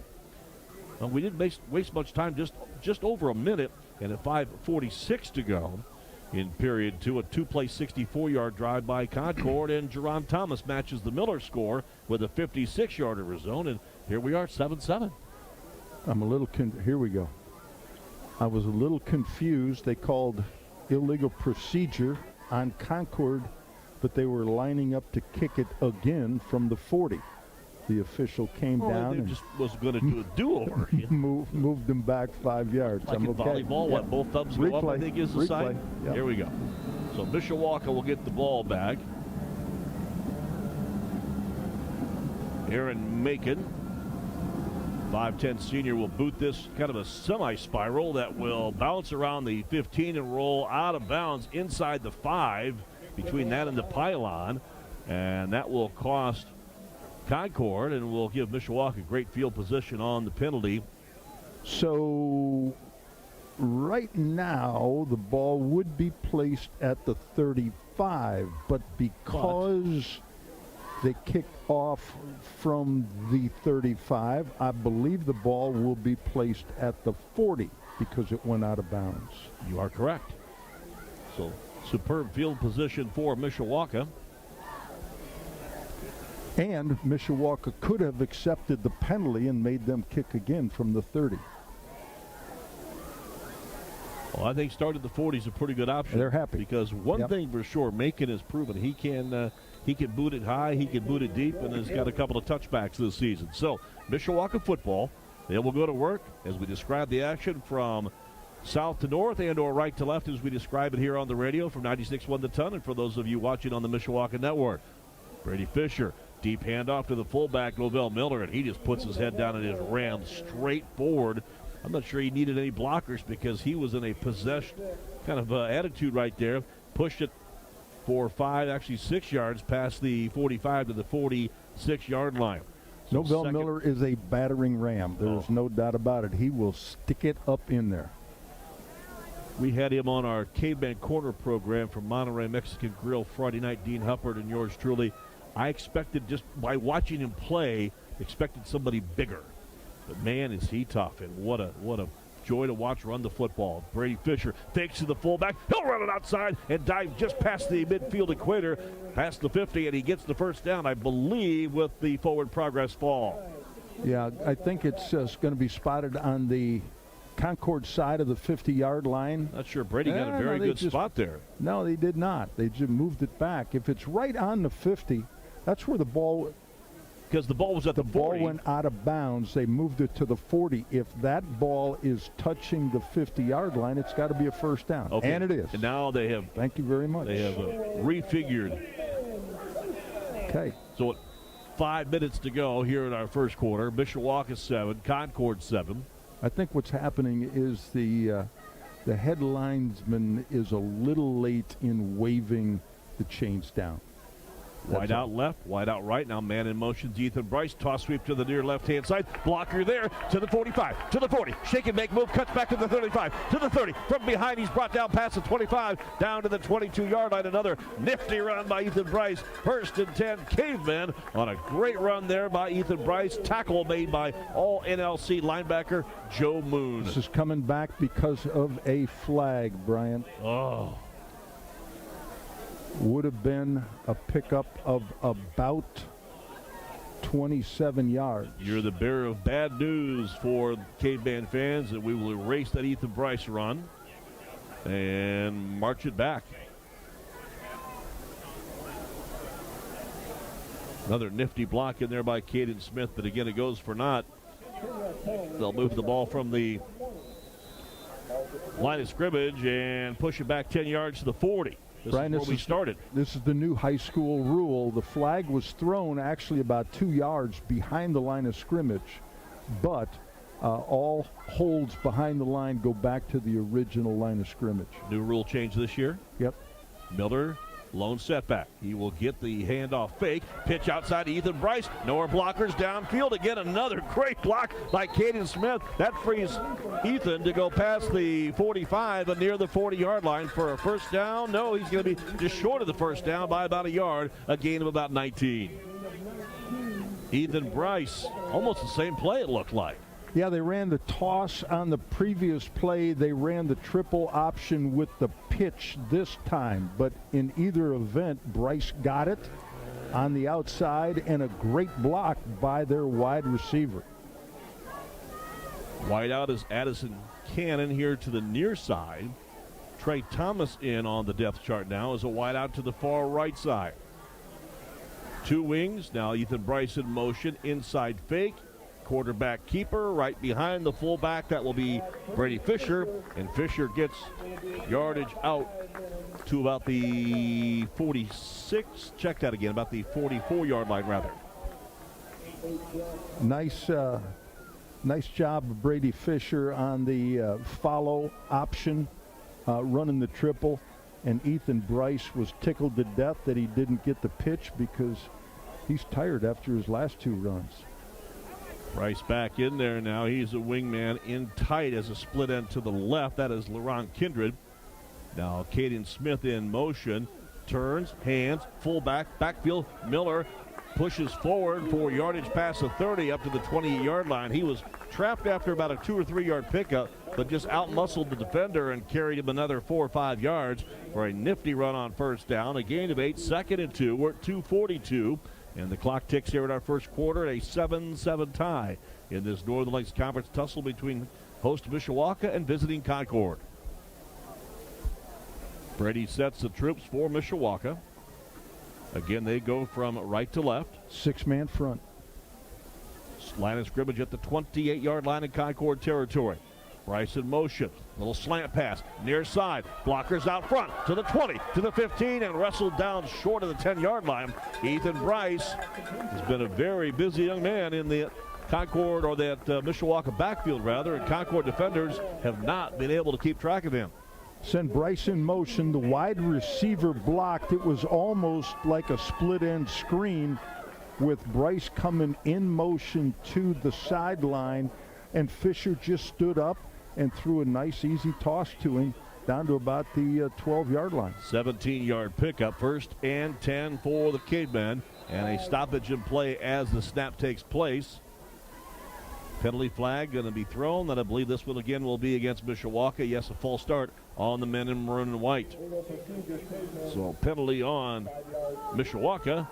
We didn't waste much time, just over a minute, and at 5:46 to go in period 2, a 2-play 64-yard drive by Concord, and Jerron Thomas matches the Miller score with a 56-yarder of his own, and here we are, 7-7. Here we go. I was a little confused. They called illegal procedure on Concord, but they were lining up to kick it again from the 40. The official came down and just was going to do a do-over. moved them back 5 yards. Like in volleyball, what both thumbs go up, I think is the sign. Yep. Here we go. So Mishawaka will get the ball back. Aaron Macon, 5'10 senior, will boot this kind of a semi-spiral that will bounce around the 15 and roll out of bounds inside the 5. Between that and the pylon, And that will cost Concord and will give Mishawaka great field position on the penalty. So right now the ball would be placed at the 35, but because they kicked off from the 35, I believe the ball will be placed at the 40 because it went out of bounds. You are correct. So superb field position for Mishawaka. And Mishawaka could have accepted the penalty and made them kick again from the 30. Well, I think starting the 40 is a pretty good option. They're happy. Because one thing for sure, Macon has proven he can boot it high, he can boot it deep, and has got a couple of touchbacks this season. So Mishawaka football, they will go to work as we describe the action from south to north and or right to left as we describe it here on the radio from 96.1 The Ton, and for those of you watching on the Mishawaka Network. Brady Fisher, deep handoff to the fullback, Lovell Miller, and he just puts his head down and is rammed straight forward. I'm not sure he needed any blockers because he was in a possessed kind of attitude right there. Pushed it for 5, actually 6 yards past the 45 to the 46-yard line. So Lovell Miller is a battering ram. There's no doubt about it. He will stick it up in there. We had him on our Caveman Corner program from Monterey Mexican Grill Friday night. Dean Huppert and yours truly. I expected, just by watching him play, expected somebody bigger. But man, is he tough, and what a joy to watch run the football. Brady Fisher fakes to the fullback. He'll run it outside and dive just past the midfield equator, past the 50, and he gets the first down, I believe, with the forward progress fall. Yeah, I think it's going to be spotted on the Concord side of the 50-yard line. Not sure Brady got a very good spot there. No, they did not. They just moved it back. If it's right on the 50, that's where the ball... Because the ball was at the 40. The ball went out of bounds. They moved it to the 40. If that ball is touching the 50-yard line, it's got to be a first down. Okay. And it is. And now they have... Thank you very much. They have refigured. Okay. So 5 minutes to go here in our first quarter. Mishawaka 7, Concord 7. I think what's happening is the head linesman is a little late in waving the chains down. Wide out left, wide out right. Now man in motion, Ethan Bryce. Toss sweep to the near left-hand side. Blocker there to the 45, to the 40. Shake and make move, cuts back to the 35, to the 30. From behind, he's brought down past the 25, down to the 22-yard line. Another nifty run by Ethan Bryce. First and 10, Cavemen on a great run there by Ethan Bryce. Tackle made by all NLC linebacker Joe Moon. This is coming back because of a flag, Brian. Oh. Would have been a pickup of about 27 yards. You're the bearer of bad news for Caveman fans, and we will erase that Ethan Bryce run and march it back. Another nifty block in there by Caden Smith, but again, it goes for naught. They'll move the ball from the line of scrimmage and push it back 10 yards to the 40. Brian, is where we started. This is the new high school rule. The flag was thrown actually about 2 yards behind the line of scrimmage, but all holds behind the line go back to the original line of scrimmage. New rule change this year? Yep. Miller, lone setback. He will get the handoff fake. Pitch outside to Ethan Bryce. No more blockers downfield. Again, another great block by Caden Smith. That frees Ethan to go past the 45 and near the 40-yard line for a first down. No, he's going to be just short of the first down by about a yard. A gain of about 19. Ethan Bryce, almost the same play it looked like. Yeah, they ran the toss on the previous play. They ran the triple option with the pitch this time. But in either event, Bryce got it on the outside and a great block by their wide receiver. Wide out is Addison Cannon here to the near side. Trey Thomas in on the depth chart now as a wide out to the far right side. Two wings. Now Ethan Bryce in motion. Inside fake. Quarterback keeper right behind the fullback. That will be Brady Fisher. And Fisher gets yardage out to about the 46. Check that again. About the 44-yard line, rather. Nice job of Brady Fisher on the follow option, running the triple. And Ethan Bryce was tickled to death that he didn't get the pitch because he's tired after his last 2 runs. Bryce back in there now. He's a wingman in tight as a split end to the left. That is LaRon Kindred. Now Caden Smith in motion. Turns, hands, fullback, backfield. Miller pushes forward for yardage past the 30 up to the 28-yard line. He was trapped after about a 2 or 3 yard pickup, but just out-muscled the defender and carried him another 4 or 5 yards for a nifty run on first down. A gain of 8, 2nd and 2. We're at 2:42, and the clock ticks here in our first quarter at a 7-7 tie in this Northern Lakes Conference tussle between host Mishawaka and visiting Concord. Brady sets the troops for Mishawaka. Again, they go from right to left. 6-man front. Line of scrimmage at the 28-yard line in Concord territory. Bryce in motion. Little slant pass. Near side. Blockers out front to the 20, to the 15, and wrestled down short of the 10-yard line. Ethan Bryce has been a very busy young man in the Concord, or that Mishawaka backfield, rather, and Concord defenders have not been able to keep track of him. Send Bryce in motion. The wide receiver blocked. It was almost like a split-end screen with Bryce coming in motion to the sideline, and Fisher just stood up and threw a nice, easy toss to him down to about the 12-yard line. 17-yard pickup, 1st and 10 for the Cavemen, and a stoppage in play as the snap takes place. Penalty flag going to be thrown, and I believe this one again will be against Mishawaka. Yes, a false start on the men in maroon and white. So penalty on Mishawaka,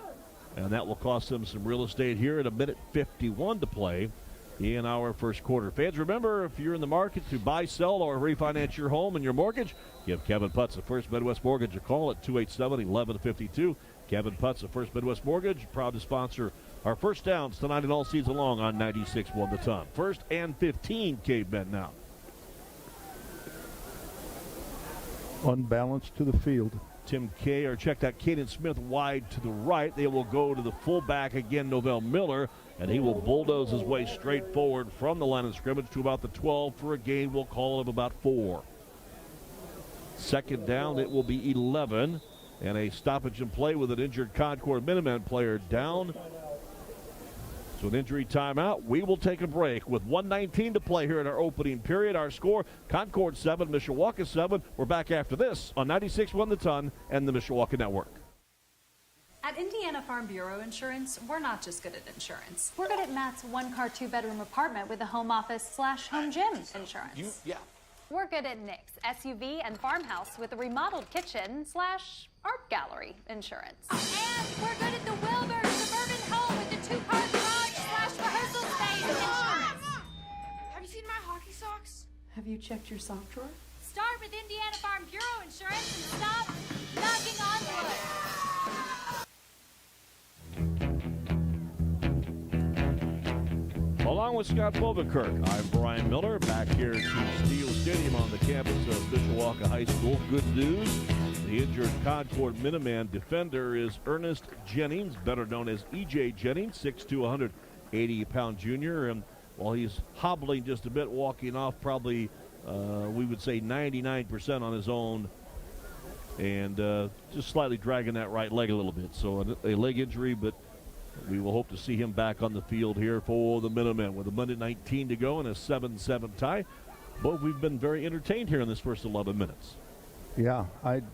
and that will cost them some real estate here at 1:51 to play in our first quarter. Fans, remember, if you're in the market to buy, sell, or refinance your home and your mortgage, give Kevin Putz of First Midwest Mortgage a call at 287-1152. Kevin Putz of First Midwest Mortgage, proud to sponsor our first downs tonight and all season long on 96.1 The Ton. 1st and 15, Cavemen now. Unbalanced to the field. Tim Kay, or check that, Caden Smith wide to the right. They will go to the fullback again, Novell Miller, and he will bulldoze his way straight forward from the line of scrimmage to about the 12 for a gain. We'll call it of about 4. 2nd down, it will be 11, and a stoppage in play with an injured Concord Minutemen player down. So an injury timeout. We will take a break with 1:19 to play here in our opening period. Our score, Concord 7, Mishawaka 7. We're back after this on 96.1 The Ton and the Mishawaka Network. At Indiana Farm Bureau Insurance, we're not just good at insurance. We're good at Matt's 1-car, 2-bedroom apartment with a home office/home gym insurance. We're good at Nick's SUV and farmhouse with a remodeled kitchen/art gallery insurance. And we're good at the Wilbur suburban home with the 2-car garage/rehearsal space insurance. Have you seen my hockey socks? Have you checked your sock drawer? Start with Indiana Farm Bureau Insurance and stop knocking on wood. Along with Scott Bovenkirk, I'm Brian Miller, back here at Steel Stadium on the campus of Mishawaka High School. Good news, the injured Concord Minuteman defender is Ernest Jennings, better known as E.J. Jennings, 6'2", 180-pound junior. And while he's hobbling just a bit, walking off probably, we would say 99% on his own, and just slightly dragging that right leg a little bit. So a leg injury, but we will hope to see him back on the field here for the Minutemen with a minute 19 to go and a 7-7 tie. But we've been very entertained here in this first 11 minutes. Yeah, I'd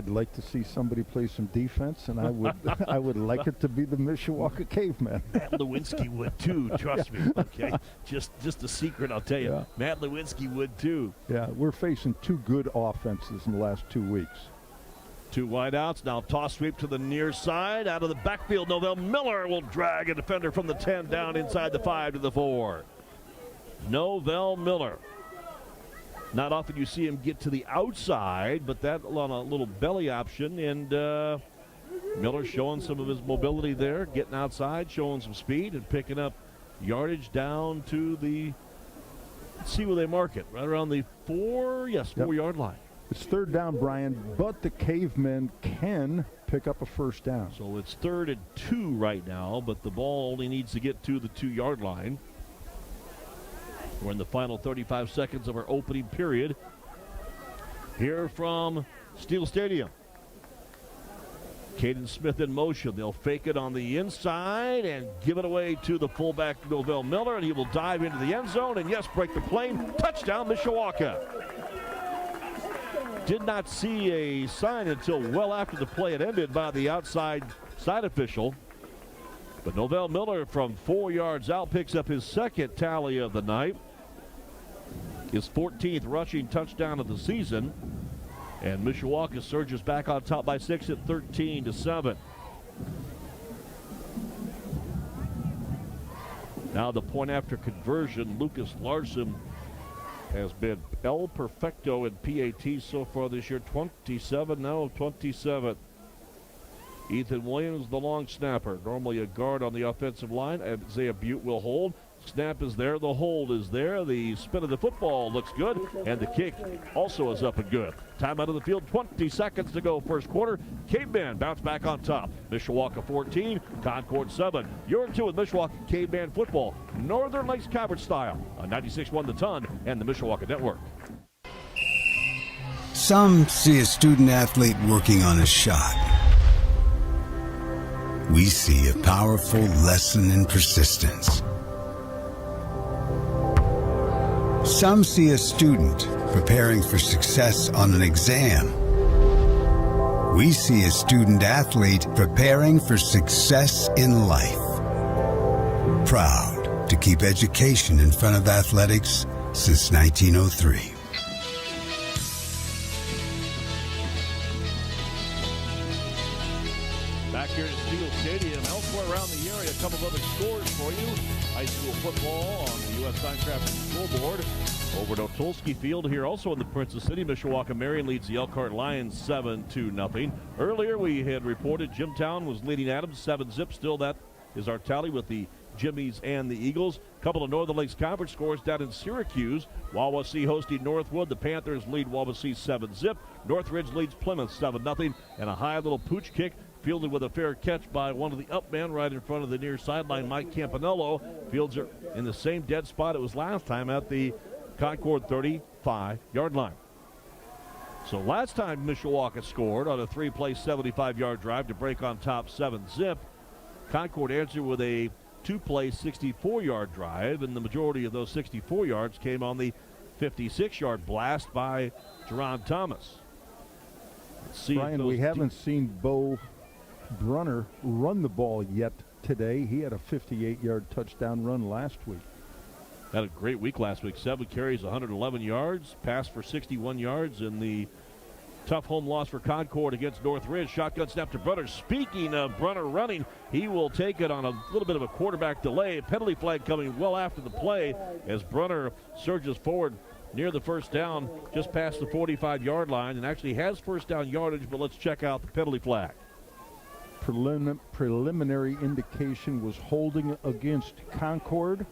like to see somebody play some defense, and I would I would like it to be the Mishawaka Cavemen. Matt Lewinsky would too, trust me. Okay, just a secret, I'll tell you. Yeah. Matt Lewinsky would too. Yeah, we're facing 2 good offenses in the last 2 weeks. 2 wideouts. Now toss sweep to the near side. Out of the backfield, Novell Miller will drag a defender from the 10 down inside the 5 to the 4. Novell Miller. Not often you see him get to the outside, but that on a little belly option. And Miller showing some of his mobility there, getting outside, showing some speed, and picking up yardage down to the, let's see where they mark it, right around the 4-yard line. It's 3rd down, Brian, but the Cavemen can pick up a 1st down. So it's 3rd and 2 right now, but the ball only needs to get to the 2-yard line. We're in the final 35 seconds of our opening period. here from Steel Stadium. Caden Smith in motion. They'll fake it on the inside and give it away to the fullback, Novell Miller, and he will dive into the end zone and, yes, break the plane. Touchdown, Mishawaka. Did not see a sign until well after the play had ended by the outside side official. But Novell Miller from 4 yards out picks up his second tally of the night. His 14th rushing touchdown of the season. And Mishawaka surges back on top by 6 at 13-7. Now the point after conversion, Lucas Larson has been El Perfecto in PAT so far this year. 27, now 27. Ethan Williams, the long snapper. Normally a guard on the offensive line. Isaiah Butte will hold. Snap is there. The hold is there. The spin of the football looks good. And the kick also is up and good. Time out of the field. 20 seconds to go first quarter. Caveman bounce back on top. Mishawaka 14, Concord 7. You're in two with Mishawaka Caveman football. Northern Lakes Conference style. On 96.1 The Ton and the Mishawaka Network. Some see a student athlete working on a shot. We see a powerful lesson in persistence. Some see a student preparing for success on an exam. We see a student athlete preparing for success in life. Proud to keep education in front of athletics since 1903. Back here at Steel Stadium, elsewhere around the area, a couple of other scores for you. High school football on the U.S. Signcraft scoreboard. Over at Otulski Field here, also in the Princess City, Mishawaka Marion leads the Elkhart Lions 7-0. Earlier, we had reported Jimtown was leading Adams 7-zip. Still, that is our tally with the Jimmies and the Eagles. A couple of Northern Lakes Conference scores down in Syracuse. Wawasee hosting Northwood. The Panthers lead Wawasee 7-zip. Northridge leads Plymouth 7-0. And a high little pooch kick fielded with a fair catch by one of the up men right in front of the near sideline, Mike Campanello. Fields are in the same dead spot it was last time at the Concord 35-yard line. So last time Mishawaka scored on a three-play 75-yard drive to break on top 7-zip. Concord answered with a two-play 64-yard drive, and the majority of those 64 yards came on the 56-yard blast by Jerron Thomas. Brian, we haven't seen Bo Brunner run the ball yet today. He had a 58-yard touchdown run last week. Had a great week last week. 7 carries, 111 yards, passed for 61 yards in the tough home loss for Concord against Northridge. Shotgun snap to Brunner. Speaking of Brunner running, he will take it on a little bit of a quarterback delay. Penalty flag coming well after the play as Brunner surges forward near the first down, just past the 45-yard line, and actually has first down yardage, but let's check out the penalty flag. Preliminary indication was holding against Concord.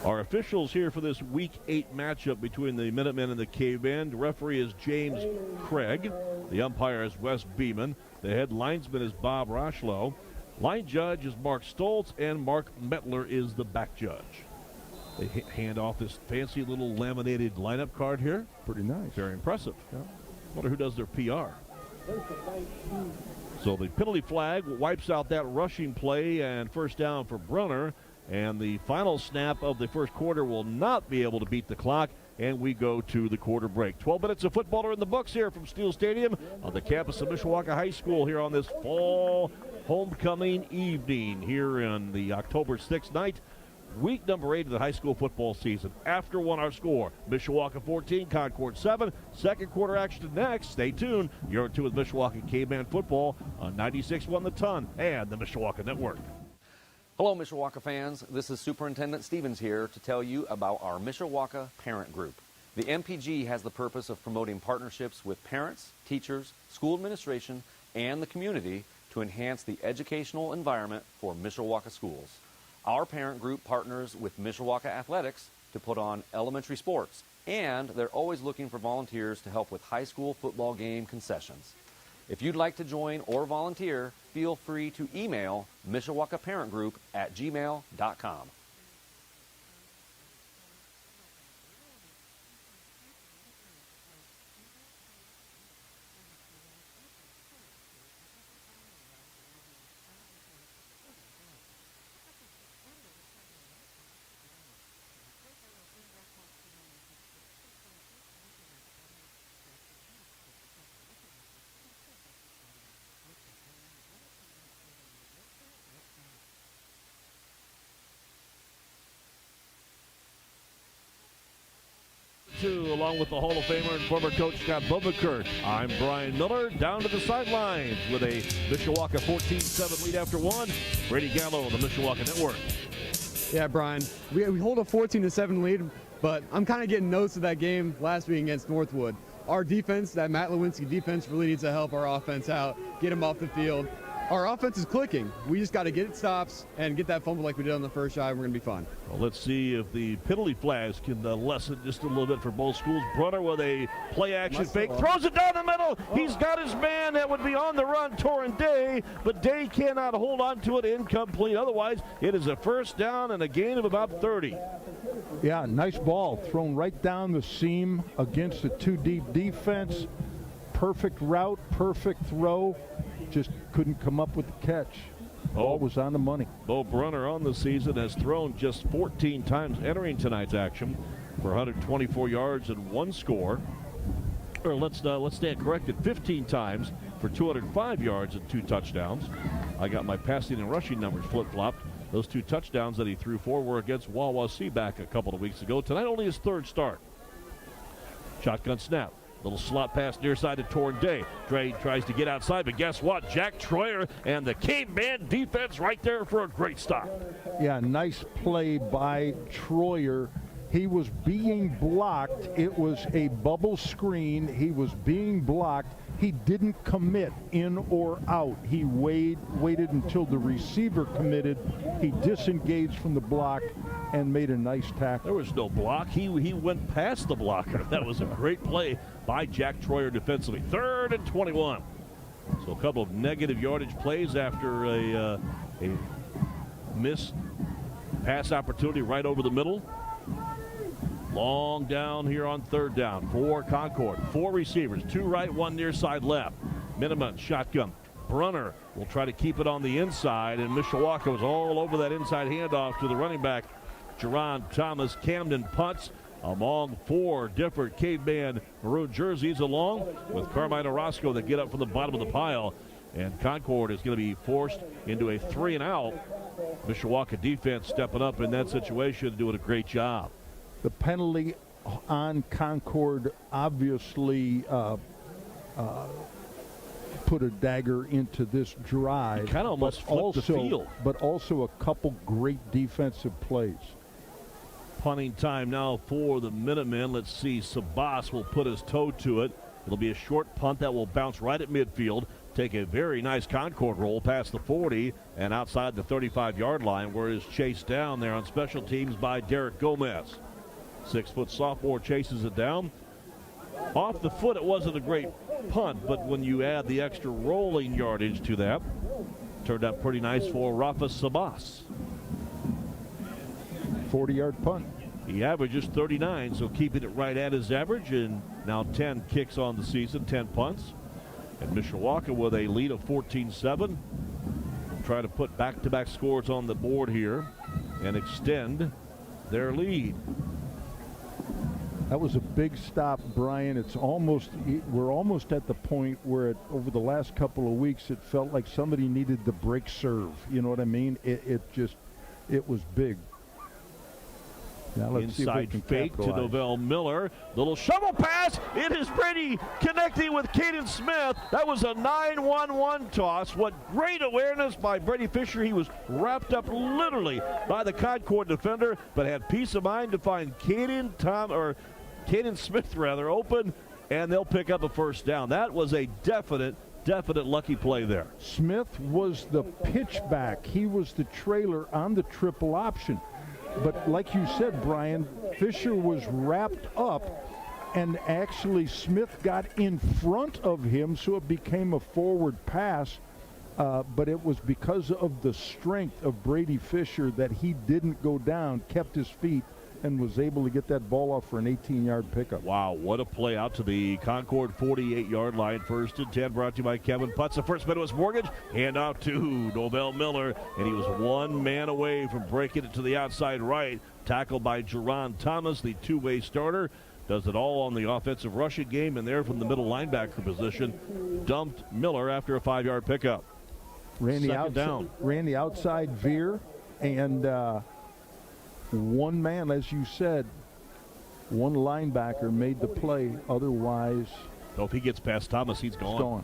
Our officials here for this Week 8 matchup between the Minutemen and the Cavemen. The referee is James Craig. The umpire is Wes Beeman. The head linesman is Bob Rochlow. Line judge is Mark Stoltz, and Mark Metler is the back judge. They hand off this fancy little laminated lineup card here. Pretty nice. Very impressive. Yeah. Wonder who does their PR. So the penalty flag wipes out that rushing play and first down for Brunner. And the final snap of the first quarter will not be able to beat the clock, and we go to the quarter break. 12 minutes of football are in the books here from Steel Stadium on the campus of Mishawaka High School here on this fall homecoming evening here on the October 6th night. Week number 8 of the high school football season. After one, our score, Mishawaka 14, Concord 7. Second quarter action next. Stay tuned. You're in 2 with Mishawaka Caveman football on 96.1 The Ton and the Mishawaka Network. Hello, Mishawaka fans. This is Superintendent Stevens here to tell you about our Mishawaka Parent Group. The MPG has the purpose of promoting partnerships with parents, teachers, school administration, and the community to enhance the educational environment for Mishawaka schools. Our parent group partners with Mishawaka Athletics to put on elementary sports, and they're always looking for volunteers to help with high school football game concessions. If you'd like to join or volunteer, feel free to email mishawakaparentgroup@gmail.com. along with the Hall of Famer and former coach Scott Bubakert. I'm Brian Miller, down to the sidelines with a Mishawaka 14-7 lead after one. Brady Gallo, the Mishawaka Network. Yeah, Brian, we hold a 14-7 lead, but I'm kind of getting notes of that game last week against Northwood. Our defense, that Matt Lewinsky defense, really needs to help our offense out, get him off the field. Our offense is clicking. We just got to get it stops and get that fumble like we did on the first drive. We're going to be fine. Well, let's see if the penalty flags can lessen just a little bit for both schools. Brunner with a play-action fake. Throws it down the middle. He's got his man that would be on the run, Torrin Day, but Day cannot hold on to it. Incomplete. Otherwise, it is a first down and a gain of about 30. Yeah, nice ball thrown right down the seam against a two-deep defense. Perfect route, perfect throw. Just couldn't come up with the catch. Ball was on the money. Bo Brunner on the season has thrown just 14 times entering tonight's action for 124 yards and one score. Or let's stand corrected, 15 times for 205 yards and 2 touchdowns. I got my passing and rushing numbers flip-flopped. Those 2 touchdowns that he threw for were against Wawasee back a couple of weeks ago. Tonight only his 3rd start. Shotgun snap. Little slot pass near side to Torrin Day. Dre tries to get outside, but guess what? Jack Troyer and the Caveman defense right there for a great stop. Yeah, nice play by Troyer. He was being blocked. It was a bubble screen. He was being blocked. He didn't commit in or out. He waited until the receiver committed. He disengaged from the block and made a nice tackle. There was no block. He went past the blocker. That was a great play by Jack Troyer defensively. 3rd and 21. So a couple of negative yardage plays after a missed pass opportunity right over the middle. Long down here on 3rd down for Concord. 4 receivers, 2 right, 1 near side left. Miniman shotgun. Brunner will try to keep it on the inside, and Mishawaka was all over that inside handoff to the running back, Jerron Thomas. Camden punts among 4 different Caveman maroon jerseys, along with Carmine Orozco that get up from the bottom of the pile. And Concord is going to be forced into a 3-and-out. Mishawaka defense stepping up in that situation, doing a great job. The penalty on Concord obviously put a dagger into this drive. Kind of almost flipped the field. But also a couple great defensive plays. Punting time now for the Minutemen. Let's see, Sabas will put his toe to it. It'll be a short punt that will bounce right at midfield. Take a very nice Concord roll past the 40 and outside the 35-yard line, where it is chased down there on special teams by Derek Gomez. 6-foot sophomore chases it down. Off the foot, it wasn't a great punt, but when you add the extra rolling yardage to that, turned out pretty nice for Rafa Sabas. 40-yard punt. He averages 39, so keeping it right at his average, and now 10 kicks on the season, 10 punts. And Mishawaka with a lead of 14-7. Try to put back-to-back scores on the board here and extend their lead. That was a big stop, Brian. We're almost at the point where over the last couple of weeks it felt like somebody needed the break serve. You know what I mean? It was big. Now let's inside fake to Novell Miller. Little shovel pass. It is Brady connecting with Caden Smith. That was a 9-1-1 toss. What great awareness by Brady Fisher. He was wrapped up literally by the Concord defender, but had peace of mind to find Caden Smith open, and they'll pick up a first down. That was a definite lucky play there. Smith was the pitchback. He was the trailer on the triple option. But like you said, Brian, Fisher was wrapped up, and actually Smith got in front of him, so it became a forward pass. But it was because of the strength of Brady Fisher that he didn't go down, kept his feet, and was able to get that ball off for an 18-yard pickup. Wow, what a play out to the Concord 48-yard line. 1st and 10, brought to you by Kevin Putz. The first minute was Mortgage. Hand out to Novell Miller, and he was one man away from breaking it to the outside right. Tackled by Jerron Thomas, the two-way starter. Does it all on the offensive rushing game, and there from the middle linebacker position, dumped Miller after a 5-yard pickup. Ran the outside veer, and one man, as you said, One linebacker made the play. Otherwise, So if he gets past Thomas, he's gone. it's gone.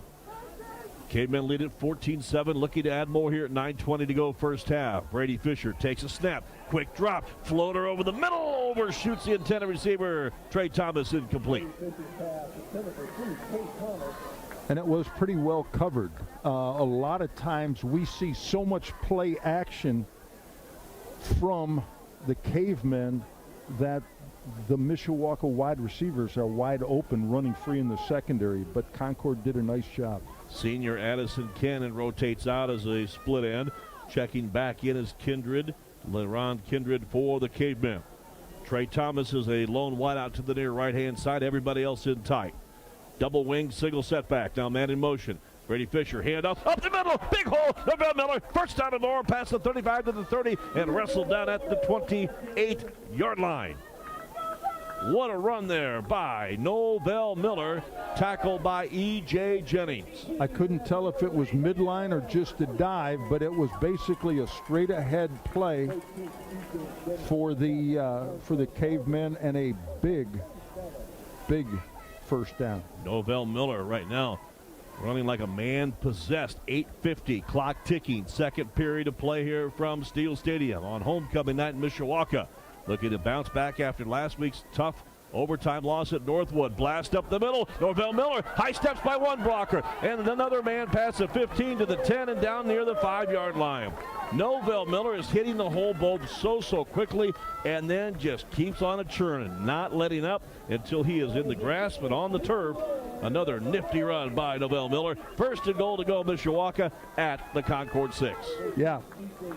Cavemen lead at 14-7, looking to add more here at 9:20 to go first half. Brady Fisher takes a snap, quick drop, floater over the middle, overshoots the intended receiver. Trey Thomas incomplete. And it was pretty well covered. A lot of times we see so much play action from the Cavemen that the Mishawaka wide receivers are wide open, running free in the secondary, but Concord did a nice job. Senior Addison Cannon rotates out as a split end. Checking back in is Kindred. LeRon Kindred for the Cavemen. Trey Thomas is a lone wideout to the near right-hand side. Everybody else in tight. Double wing, single setback. Now man in motion. Brady Fisher, handoff, up the middle, big hole, Novell Miller, first down and more, past the 35 to the 30, and wrestled down at the 28-yard line. What a run there by Novell Miller, tackled by E.J. Jennings. I couldn't tell if it was midline or just a dive, but it was basically a straight-ahead play for the Cavemen and a big first down. Novell Miller right now running like a man possessed. 8:50, clock ticking. Second period of play here from Steel Stadium on homecoming night in Mishawaka. Looking to bounce back after last week's tough overtime loss at Northwood. Blast up the middle. Novell Miller, high steps by one blocker. And another man past the 15 to the 10 and down near the 5-yard line. Novell Miller is hitting the hole both so quickly and then just keeps on a churning, not letting up until he is in the grass but on the turf. Another nifty run by Novell Miller. First and goal to go Mishawaka at the Concord 6. Yeah,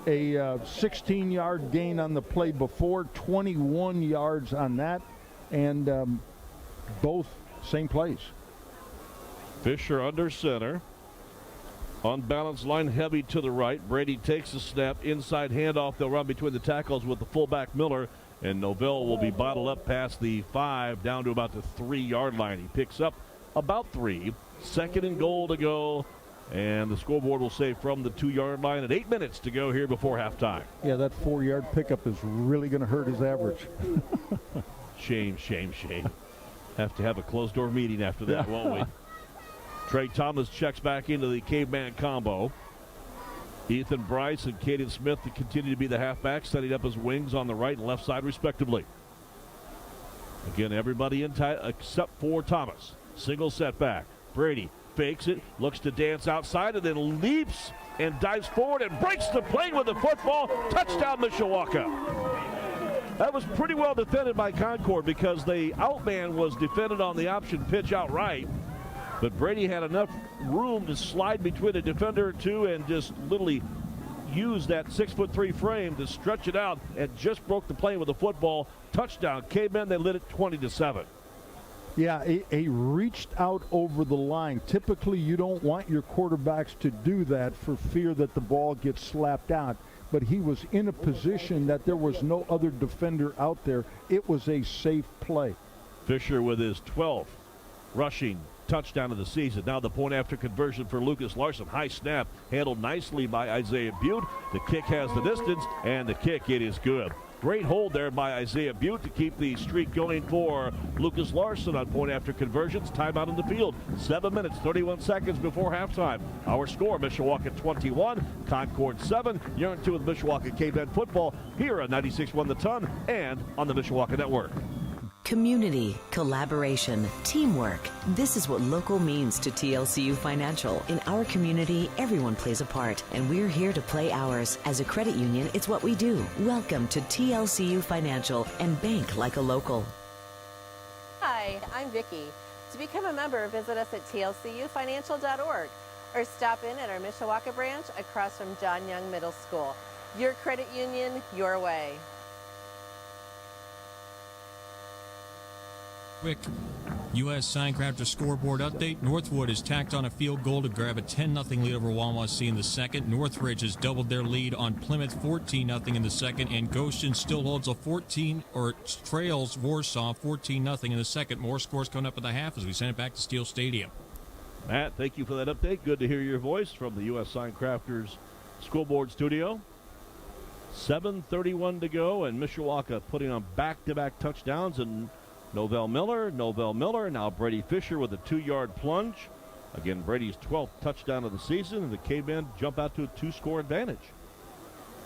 a 16-yard gain on the play before, 21 yards on that, and both same plays. Fisher under center. Unbalanced line heavy to the right. Brady takes the snap. Inside handoff. They'll run between the tackles with the fullback Miller. And Novell will be bottled up past the 5 down to about the 3-yard line. He picks up about 3. Second and goal to go. And the scoreboard will say from the 2-yard line at 8 minutes to go here before halftime. Yeah, that 4-yard pickup is really going to hurt his average. Shame. Have to have a closed-door meeting after that, won't we? Trey Thomas checks back into the Caveman combo. Ethan Bryce and Caden Smith to continue to be the halfbacks, setting up as wings on the right and left side, respectively. Again, everybody in tight except for Thomas. Single setback. Brady fakes it, looks to dance outside, and then leaps and dives forward and breaks the plane with the football. Touchdown, Mishawaka. That was pretty well defended by Concord because the outman was defended on the option pitch outright. But Brady had enough room to slide between a defender or two and just literally use that 6'3" frame to stretch it out and just broke the plane with the football. Touchdown. Cavemen, they lit it 20-7. Yeah, he reached out over the line. Typically, you don't want your quarterbacks to do that for fear that the ball gets slapped out. But he was in a position that there was no other defender out there. It was a safe play. Fisher with his 12th rushing touchdown of the season. Now the point after conversion for Lucas Larson. High snap handled nicely by Isaiah Butte. The kick has the distance, and the kick, it is good. Great hold there by Isaiah Butte to keep the streak going for Lucas Larson on point after conversions. Timeout in the field. 7 minutes, 31 seconds before halftime. Our score, Mishawaka 21, Concord 7. You're in 2 with Mishawaka Cavemen football here on 96.1 The Ton and on the Mishawaka Network. Community, collaboration, teamwork. This is what local means to TLCU Financial. In our community, everyone plays a part, and we're here to play ours. As a credit union, it's what we do. Welcome to TLCU Financial and bank like a local. Hi, I'm Vicki. To become a member, visit us at tlcufinancial.org or stop in at our Mishawaka branch across from John Young Middle School. Your credit union, your way. Quick U.S. Signcrafter scoreboard update. Northwood has tacked on a field goal to grab a 10-0 lead over Wawasee in the second. Northridge has doubled their lead on Plymouth 14-0 in the second. And Goshen still holds a trails Warsaw 14-0 in the second. More scores coming up at the half as we send it back to Steel Stadium. Matt, thank you for that update. Good to hear your voice from the U.S. Signcrafters scoreboard studio. 7:31 to go, and Mishawaka putting on back-to-back touchdowns and Novell Miller. Now Brady Fisher with a 2-yard plunge. Again, Brady's 12th touchdown of the season, and the Cavemen jump out to a 2-score advantage.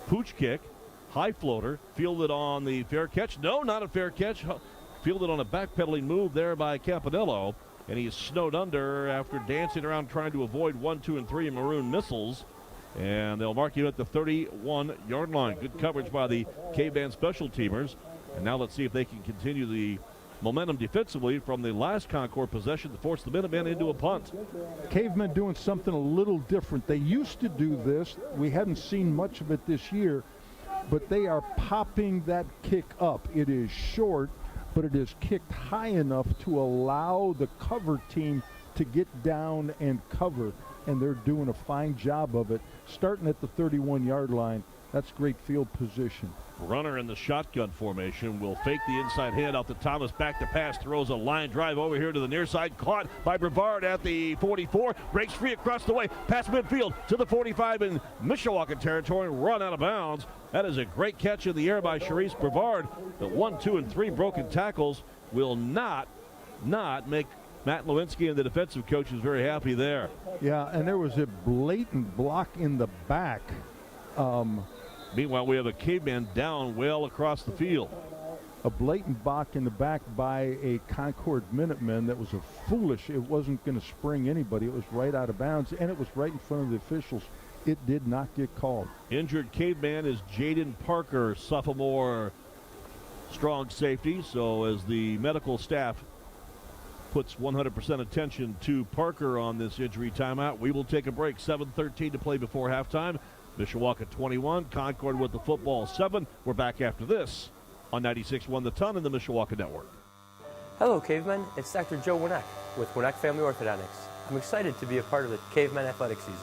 Pooch kick, high floater, fielded on the fair catch. No, not a fair catch. Fielded on a backpedaling move there by Campanello, and he's snowed under after dancing around trying to avoid 1, 2, and 3 maroon missiles. And they'll mark him at the 31-yard line. Good coverage by the Caveman special teamers. And now let's see if they can continue the momentum defensively from the last Concord possession to force the Minutemen into a punt. Cavemen doing something a little different. They used to do this. We hadn't seen much of it this year, but they are popping that kick up. It is short, but it is kicked high enough to allow the cover team to get down and cover, and they're doing a fine job of it. Starting at the 31-yard line, that's great field position. Runner in the shotgun formation will fake the inside handoff to Thomas. Back to pass, throws a line drive over here to the near side. Caught by Brevard at the 44. Breaks free across the way. Past midfield to the 45 in Mishawaka territory. Run out of bounds. That is a great catch in the air by Charisse Brevard. The 1, 2, and 3 broken tackles will not make Matt Lewinsky and the defensive coaches very happy there. Yeah, and there was a blatant block in the back. Meanwhile, we have a Caveman down well across the field. A blatant block in the back by a Concord Minutemen that was it wasn't going to spring anybody. It was right out of bounds, and it was right in front of the officials. It did not get called. Injured Caveman is Jaden Parker, sophomore strong safety. So as the medical staff puts 100% attention to Parker on this injury timeout, we will take a break. 7:13 to play before halftime. Mishawaka 21, Concord with the football 7. We're back after this on 96.1 The Ton and the Mishawaka Network. Hello, Cavemen. It's Dr. Joe Winek with Winek Family Orthodontics. I'm excited to be a part of the Cavemen athletic season.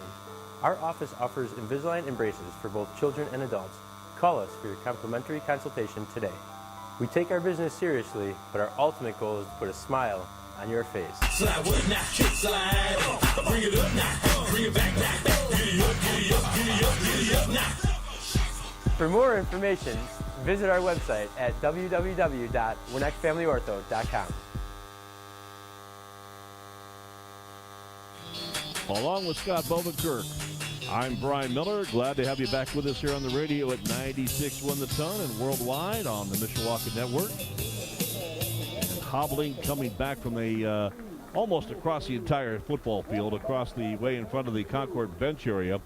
Our office offers Invisalign and braces for both children and adults. Call us for your complimentary consultation today. We take our business seriously, but our ultimate goal is to put a smile on your face. Slide what now? Kick slide. Bring it up now. Bring it back now. Giddy up, giddy up, giddy up, giddy up now. For more information, visit our website at www.winekfamilyortho.com. Along with Scott Bovenkirk, I'm Brian Miller. Glad to have you back with us here on the radio at 96.1 The Ton and worldwide on the Mishawaka Network. And hobbling, coming back from a almost across the entire football field, across the way in front of the Concord bench area,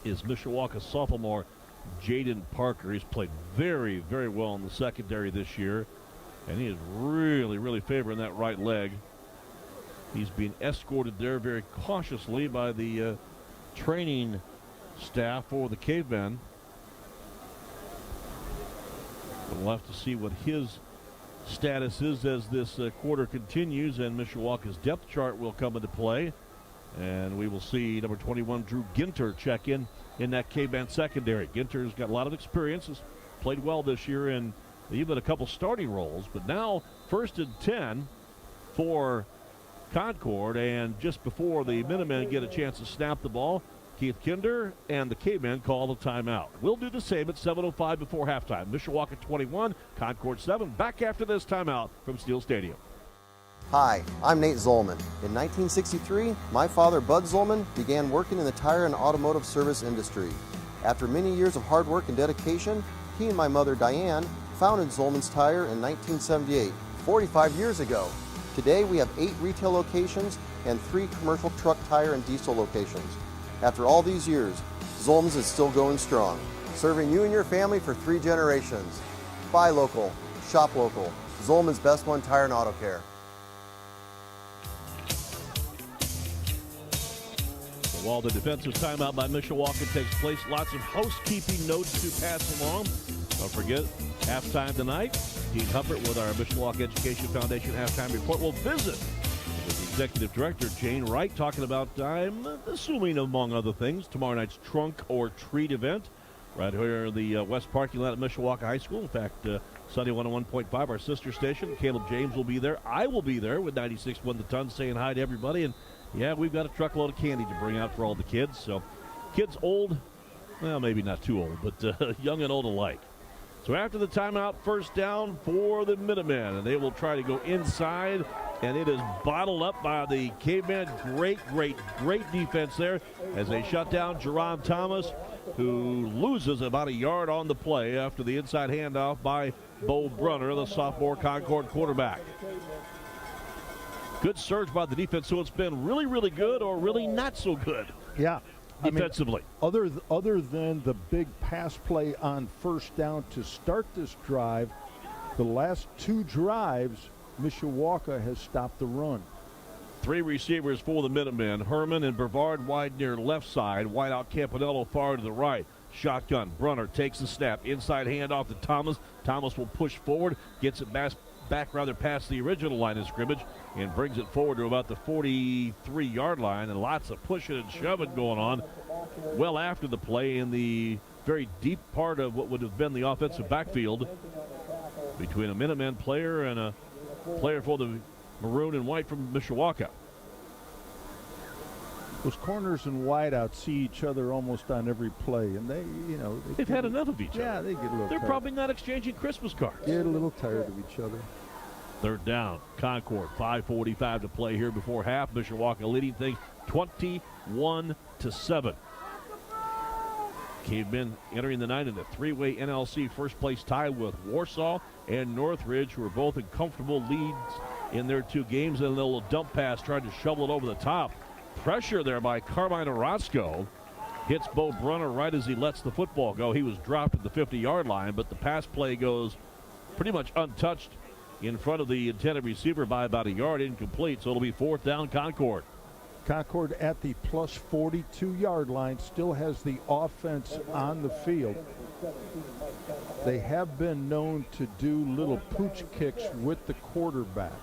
is Mishawaka sophomore Jaden Parker. He's played very, very well in the secondary this year, and he is really, really favoring that right leg. He's being escorted there very cautiously by the training staff for the Cavemen. We'll have to see what his status is as this quarter continues, and Mishawaka's depth chart will come into play. And we will see number 21, Drew Ginter, check in that Caveman secondary. Ginter's got a lot of experience, has played well this year in even a couple starting roles, but now 1st and 10 for Concord, and just before the Minutemen get a chance to snap the ball, Keith Kinder and the Cavemen call the timeout. We'll do the same at 7:05 before halftime. Mishawaka 21, Concord 7. Back after this timeout from Steel Stadium. Hi, I'm Nate Zolman. In 1963, my father, Bud Zolman, began working in the tire and automotive service industry. After many years of hard work and dedication, he and my mother, Diane, founded Zolman's Tire in 1978, 45 years ago. Today, we have 8 retail locations and 3 commercial truck, tire, and diesel locations. After all these years, Zolman's is still going strong, serving you and your family for 3 generations. Buy local, shop local. Zolman's Best One Tire and Auto Care. While the defensive timeout by Mishawaka takes place, lots of housekeeping notes to pass along. Don't forget, halftime tonight, Dean Hubbard with our Mishawaka Education Foundation halftime report will visit with the executive director, Jane Wright, talking about, I'm assuming among other things, tomorrow night's trunk or treat event right here in the west parking lot at Mishawaka High School. In fact, Sunday 101.5, our sister station, Caleb James will be there. I will be there with 96.1 The Ton saying hi to everybody. And yeah, we've got a truckload of candy to bring out for all the kids. So kids old, well, maybe not too old, but young and old alike. So after the timeout, first down for the Minutemen, and they will try to go inside, and it is bottled up by the Cavemen. Great defense there as they shut down Jerron Thomas, who loses about a yard on the play after the inside handoff by Bo Brunner, the sophomore Concord quarterback. Good surge by the defense, so it's been really good or really not so good. Yeah. Defensively. Other than the big pass play on first down to start this drive, the last 2 drives, Mishawaka has stopped the run. 3 receivers for the Minutemen. Herman and Brevard wide near left side. Wide out Campanello far to the right. Shotgun. Brunner takes the snap. Inside handoff to Thomas. Thomas will push forward. Gets it back past the original line of scrimmage and brings it forward to about the 43-yard line. And lots of pushing and shoving going on well after the play in the very deep part of what would have been the offensive backfield between a Minutemen player and a player for the maroon and white from Mishawaka. Those corners and wideouts see each other almost on every play, and they've had enough of each other. Yeah, they get a little They're tired. probably not exchanging Christmas cards. Get a little tired of each other. Third down, Concord, 5:45 to play here before half. Mishawaka leading things 21-7. Cavemen entering the night in a 3-way NLC first place tie with Warsaw and Northridge, who are both in comfortable leads in their 2 games. And a little dump pass tried to shovel it over the top. Pressure there by Carmine Orozco. Hits Bo Brunner right as he lets the football go. He was dropped at the 50-yard line, but the pass play goes pretty much untouched in front of the intended receiver by about a yard, incomplete. So it'll be 4th down, Concord. Concord at the plus 42-yard line still has the offense on the field. They have been known to do little pooch kicks with the quarterback.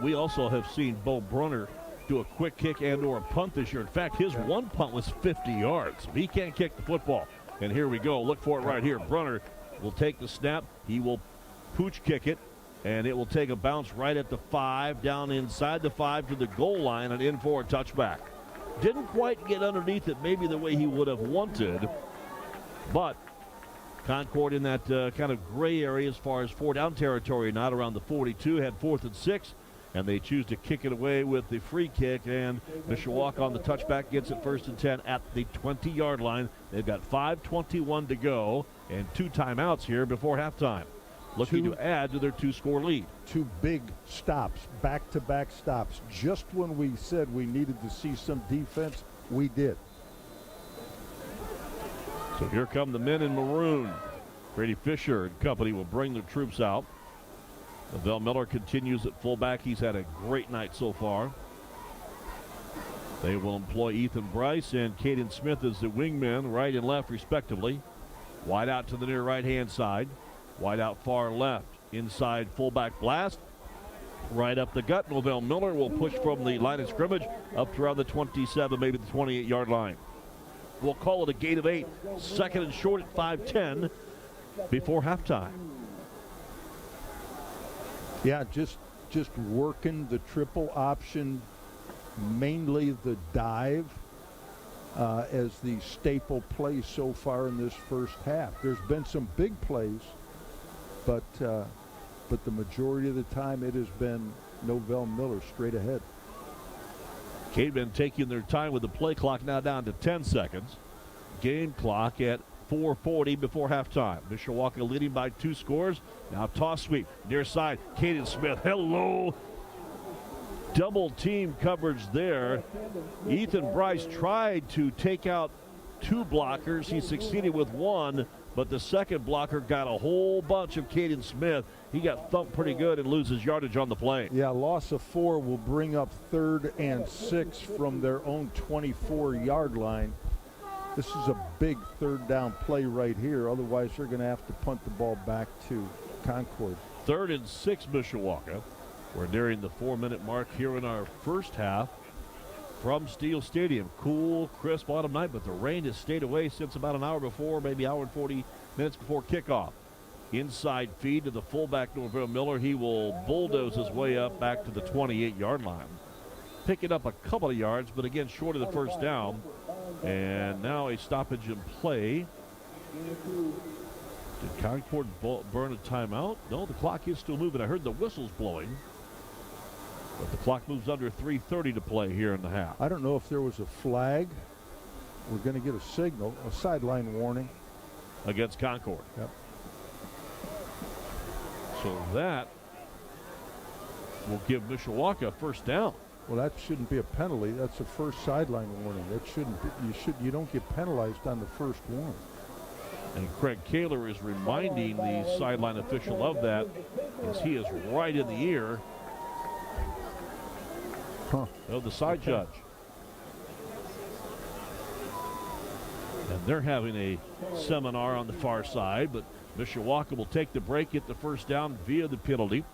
We also have seen Bo Brunner do a quick kick and or a punt this year. In fact, his one punt was 50 yards. He can't kick the football. And here we go. Look for it right here. Brunner will take the snap. He will pooch kick it, and it will take a bounce right at the 5, down inside the 5 to the goal line and in for a touchback. Didn't quite get underneath it maybe the way he would have wanted, but Concord in that kind of gray area as far as 4-down territory, not around the 42, had 4th and 6, and they choose to kick it away with the free kick, and Mishawaka on the touchback gets it 1st and 10 at the 20-yard line. They've got 5:21 to go and 2 timeouts here before halftime, looking to add to their 2-score lead. 2 big stops, back-to-back stops. Just when we said we needed to see some defense, we did. So here come the men in maroon. Grady Fisher and company will bring the troops out. Lavelle Miller continues at fullback. He's had a great night so far. They will employ Ethan Bryce and Caden Smith as the wingmen, right and left respectively. Wide out to the near right-hand side. Wide out far left. Inside fullback blast. Right up the gut. Lavelle Miller will push from the line of scrimmage up to around the 27, maybe the 28-yard line. We'll call it a gain of 8. 2nd and short at 5:10 before halftime. Yeah, just working the triple option, mainly the dive, as the staple play so far in this first half. There's been some big plays, but the majority of the time it has been Novell Miller straight ahead. Cavemen taking their time with the play clock now down to 10 seconds. Game clock at 4:40 before halftime. Mishawaka leading by 2 scores. Now toss sweep near side. Caden Smith. Hello. Double team coverage there. Ethan Bryce tried to take out 2 blockers. He succeeded with 1, but the second blocker got a whole bunch of Caden Smith. He got thumped pretty good and loses yardage on the play. Yeah, loss of 4 will bring up 3rd and 6 from their own 24-yard line. This is a big 3rd down play right here. Otherwise, they're going to have to punt the ball back to Concord. 3rd and 6 Mishawaka. We're nearing the 4-minute mark here in our first half from Steel Stadium. Cool, crisp autumn night, but the rain has stayed away since about an hour before, maybe hour and 40 minutes before kickoff. Inside feed to the fullback, Norvell Miller. He will bulldoze his way up back to the 28-yard line. Picking up a couple of yards, but again, short of the first down. And now a stoppage in play. Did Concord burn a timeout? No, the clock is still moving. I heard the whistles blowing. But the clock moves under 3:30 to play here in the half. I don't know if there was a flag. We're going to get a signal, a sideline warning. Against Concord. Yep. So that will give Mishawaka a first down. Well, that shouldn't be a penalty. That's a first sideline warning. That shouldn't be, you don't get penalized on the first warning. And Craig Kaler is reminding the sideline official of that as he is right in the ear of the side judge. And they're having a seminar on the far side, but Mishawaka will take the break, get the first down via the penalty.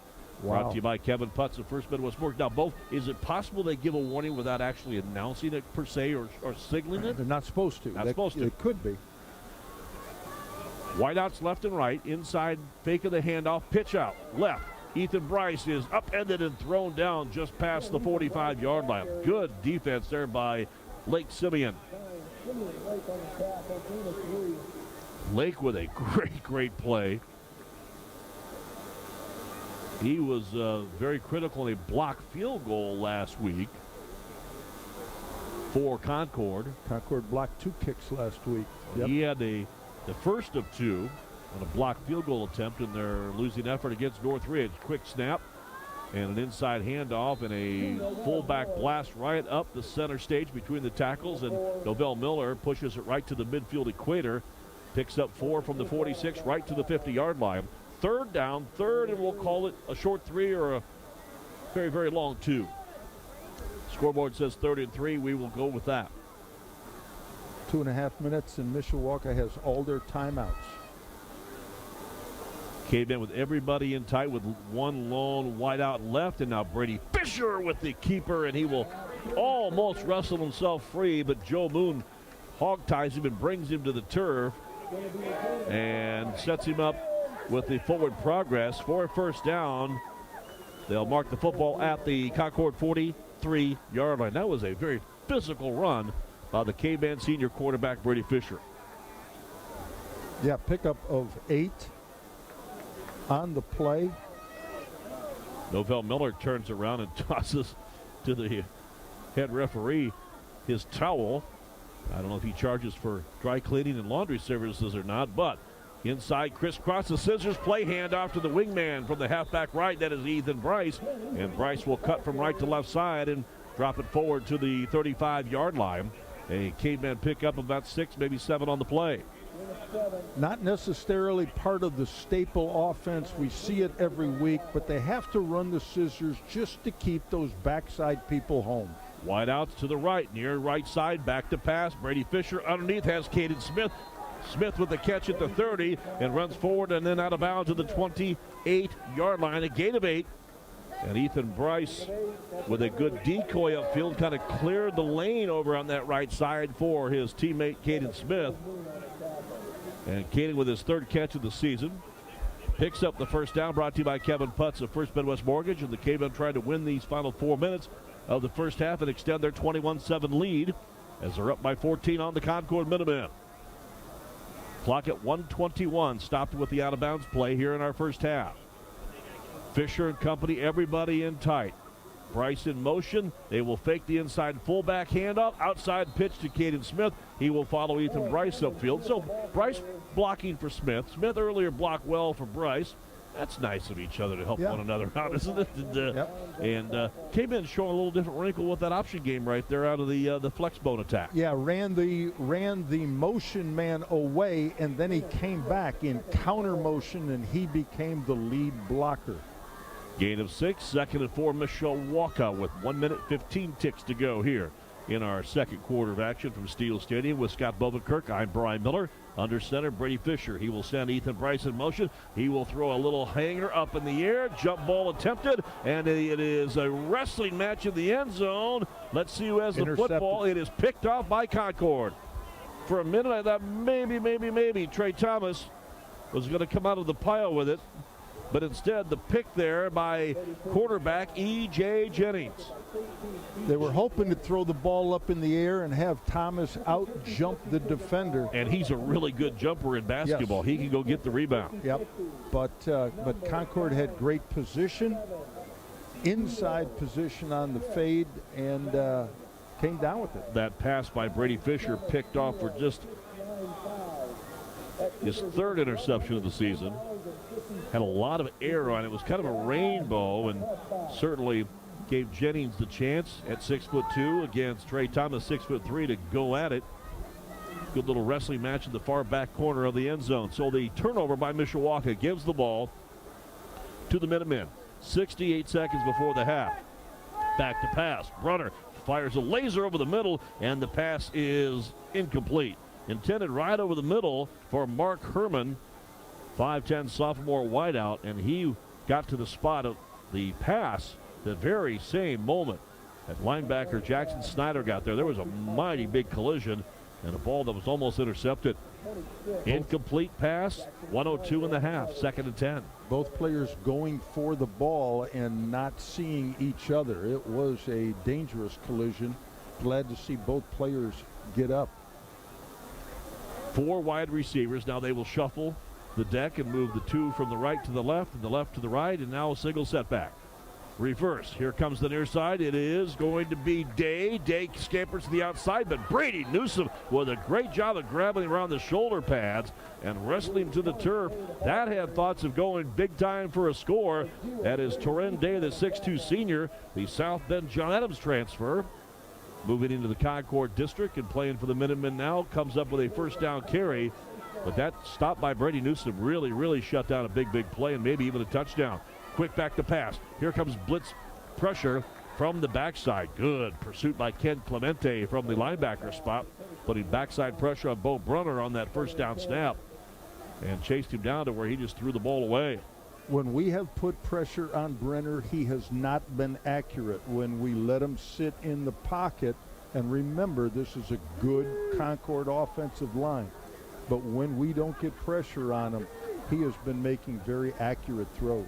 Wow. Brought to you by Kevin Putz of First Midwest Mortgage. Now, both, is it possible they give a warning without actually announcing it per se or signaling it? They're not supposed to. Not supposed to. It could be. Wideouts left and right. Inside, fake of the handoff, pitch out. Left. Ethan Bryce is upended and thrown down just past the 45-yard line. Good defense there by Lake Simeon. Lake with a great play. He was very critical in a blocked field goal last week for Concord. Concord blocked 2 kicks last week. Yep. He had the first of 2 on a blocked field goal attempt in their losing effort against Northridge. Quick snap and an inside handoff and a fullback blast right up the center stage between the tackles, and Novell Miller pushes it right to the midfield equator. Picks up 4 from the 46 right to the 50-yard line. Third down, and we'll call it a short 3 or a very long 2. Scoreboard says 3rd and 3. We will go with that. 2.5 minutes, and Mishawaka has all their timeouts. Caveman with everybody in tight with one lone wideout left, and now Brady Fisher with the keeper, and he will almost wrestle himself free, but Joe Moon hog ties him and brings him to the turf and sets him up with the forward progress for a first down. They'll mark the football at the Concord 43-yard line. That was a very physical run by the Caveman senior quarterback Brady Fisher. Yeah, pickup of 8 on the play. Novell Miller turns around and tosses to the head referee his towel. I don't know if he charges for dry cleaning and laundry services or not, but inside, crisscross the scissors, play handoff to the wingman from the halfback right. That is Ethan Bryce, and Bryce will cut from right to left side and drop it forward to the 35-yard line. A Caveman pickup about 6, maybe 7 on the play. Not necessarily part of the staple offense. We see it every week, but they have to run the scissors just to keep those backside people home. Wideouts to the right, near right side, back to pass. Brady Fisher underneath has Caden Smith. Smith with the catch at the 30 and runs forward and then out of bounds to the 28-yard line, a gain of 8. And Ethan Bryce with a good decoy upfield kind of cleared the lane over on that right side for his teammate Caden Smith. And Caden with his 3rd catch of the season picks up the first down, brought to you by Kevin Putz of First Midwest Mortgage. And the Cavemen trying to win these final 4 minutes of the first half and extend their 21-7 lead as they're up by 14 on the Concord Minutemen. Clock at 1:21, stopped with the out-of-bounds play here in our first half. Fisher and company, everybody in tight. Bryce in motion. They will fake the inside fullback handoff. Outside pitch to Caden Smith. He will follow Ethan Bryce upfield. So Bryce blocking for Smith. Smith earlier blocked well for Bryce. That's nice of each other to help one another out, isn't it? And Caveman showing a little different wrinkle with that option game right there out of the flex bone attack. Yeah, ran the motion man away, and then he came back in counter motion, and he became the lead blocker. Gain of 6, 2nd and 4, Mishawaka with 1 minute 15 ticks to go here in our second quarter of action from Steel Stadium with Scott Bovenkirk. I'm Brian Miller. Under center, Brady Fisher. He will send Ethan Bryce in motion. He will throw a little hanger up in the air. Jump ball attempted, and it is a wrestling match in the end zone. Let's see who has the football. It is picked off by Concord. For a minute, I thought maybe Trey Thomas was going to come out of the pile with it. but instead the pick there by quarterback E.J. Jennings. They were hoping to throw the ball up in the air and have Thomas out-jump the defender. And he's a really good jumper in basketball. Yes. He can go get the rebound. Yep, but Concord had great position, inside position on the fade, and came down with it. That pass by Brady Fisher picked off for just his third interception of the season. Had a lot of air on it. It was kind of a rainbow, and certainly gave Jennings the chance at 6'2" against Trey Thomas, 6'3", to go at it. Good little wrestling match in the far back corner of the end zone. So the turnover by Mishawaka gives the ball to the Minutemen. 68 seconds before the half. Back to pass. Brunner fires a laser over the middle, and the pass is incomplete. Intended right over the middle for Mark Herman, 5'10" sophomore wideout, and he got to the spot of the pass the very same moment that linebacker Jackson Snyder got there. There was a mighty big collision and a ball that was almost intercepted. Incomplete pass, 1:02 in the half, 2nd and 10. Both players going for the ball and not seeing each other. It was a dangerous collision. Glad to see both players get up. 4 wide receivers. Now they will shuffle the deck and move the 2 from the right to the left and the left to the right, and now a single setback. Reverse. Here comes the near side. It is going to be Day. Day scampers to the outside, but Brady Newsom with a great job of grabbing around the shoulder pads and wrestling to the turf. That had thoughts of going big time for a score. That is Torren Day, the 6'2" senior, the South Bend John Adams transfer. Moving into the Concord district and playing for the Minutemen now. Comes up with a first down carry. But that stop by Brady Newsom really shut down a big play and maybe even a touchdown. Quick back to pass. Here comes blitz pressure from the backside. Good pursuit by Ken Clemente from the linebacker spot, putting backside pressure on Bo Brunner on that first down snap and chased him down to where he just threw the ball away. When we have put pressure on Brenner, he has not been accurate. When we let him sit in the pocket, and remember, this is a good Concord offensive line, but when we don't get pressure on him, he has been making very accurate throws.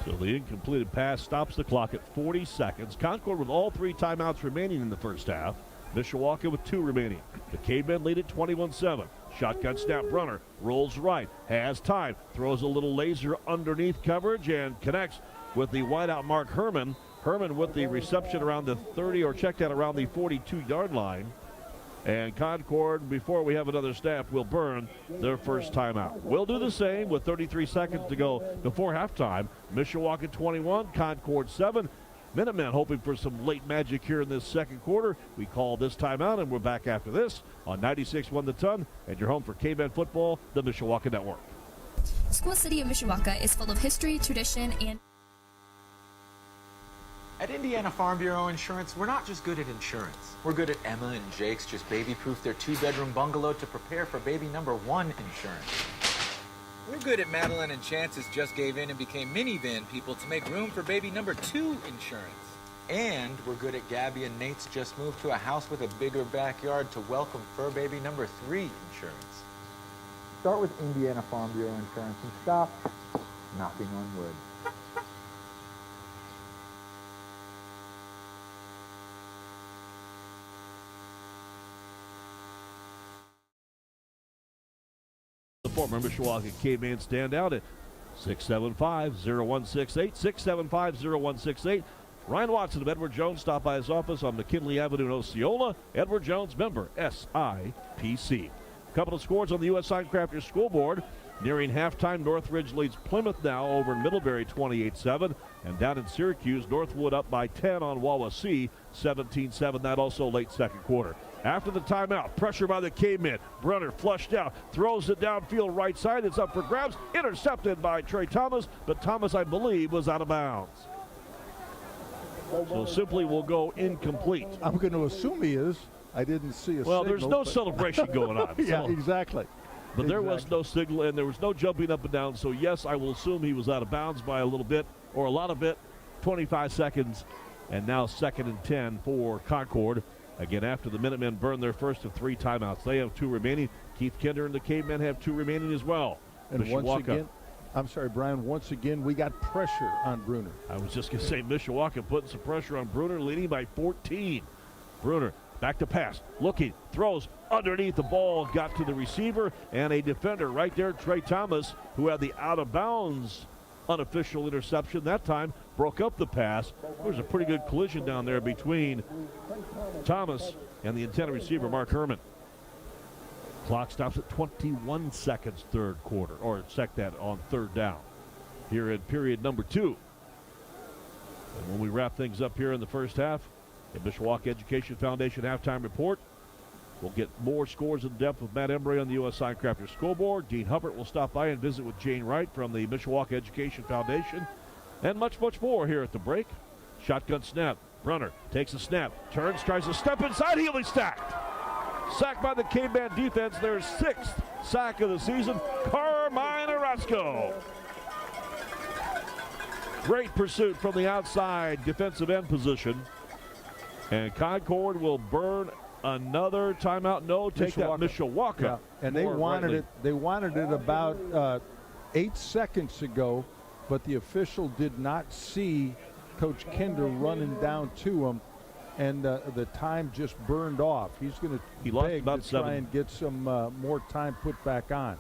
So the incompleted pass stops the clock at 40 seconds. Concord with all 3 timeouts remaining in the first half. Mishawaka with 2 remaining. The Cavemen lead at 21-7. Shotgun snap. Brunner rolls right, has time, throws a little laser underneath coverage and connects with the wideout Mark Herman. Herman with the reception around the 30 or checked out around the 42-yard line. And Concord, before we have another snap, will burn their first timeout. We'll do the same with 33 seconds to go before halftime. Mishawaka 21, Concord 7. Minutemen hoping for some late magic here in this second quarter. We call this timeout, and we're back after this on 96.1 The Ton, and your home for Caveman football, the Mishawaka Network. School City of Mishawaka is full of history, tradition, and... At Indiana Farm Bureau Insurance, we're not just good at insurance. We're good at Emma and Jake's just baby-proof their 2-bedroom bungalow to prepare for baby number 1 insurance. We're good at Madeline and Chance's just gave in and became minivan people to make room for baby number 2 insurance. And we're good at Gabby and Nate's just moved to a house with a bigger backyard to welcome fur baby number 3 insurance. Start with Indiana Farm Bureau Insurance and stop knocking on wood. The former Mishawaka Caveman stand out at 675-0168, 675-0168. Ryan Watson of Edward Jones stopped by his office on McKinley Avenue in Osceola. Edward Jones, member SIPC. A couple of scores on the U.S. Signcrafters scoreboard. Nearing halftime, Northridge leads Plymouth now over Middlebury 28-7. And down in Syracuse, Northwood up by 10 on Wawasee, 17-7. That also late second quarter. After the timeout, pressure by the Cavemen. Brunner flushed out, throws it downfield right side. It's up for grabs, intercepted by Trey Thomas, but Thomas, I believe, was out of bounds. So simply will go incomplete. I'm going to assume he is. I didn't see a Well, signal, there's no celebration going on. Yeah, so. exactly. But there was no signal, and there was no jumping up and down. So, yes, I will assume he was out of bounds by a little bit or a lot of it. 25 seconds, and now 2nd and 10 for Concord. Again, after the Minutemen burn their first of 3 timeouts. They have 2 remaining. Keith Kinder and the Cavemen have 2 remaining as well. And Mishawaka. I'm sorry, Brian. Once again, we got pressure on Bruner. I was just going to say Mishawaka putting some pressure on Bruner, leading by 14. Bruner back to pass, looking, throws underneath the ball, got to the receiver, and a defender right there, Trey Thomas, who had the out-of-bounds unofficial interception that time, broke up the pass. There was a pretty good collision down there between Thomas and the intended receiver, Mark Herman. Clock stops at 21 seconds third quarter, or check that on third down here in period number 2. And when we wrap things up here in the first half, the Mishawaka Education Foundation halftime report. We'll get more scores in depth with Matt Embry on the U.S. Signcrafters scoreboard. Dean Hubbard will stop by and visit with Jane Wright from the Mishawaka Education Foundation. And much, much more here at the break. Shotgun snap. Brunner takes a snap, turns, tries to step inside. He'll be sacked. Sacked by the K-Man defense. Their 6th sack of the season. Carmine Orozco. Great pursuit from the outside defensive end position. And Concord will burn another timeout. No, take that Mishawaka. Yeah. And they wanted it. They wanted it about 8 seconds ago, but the official did not see Coach Kinder running down to him, and the time just burned off. He's going to beg to try and get some more time put back on.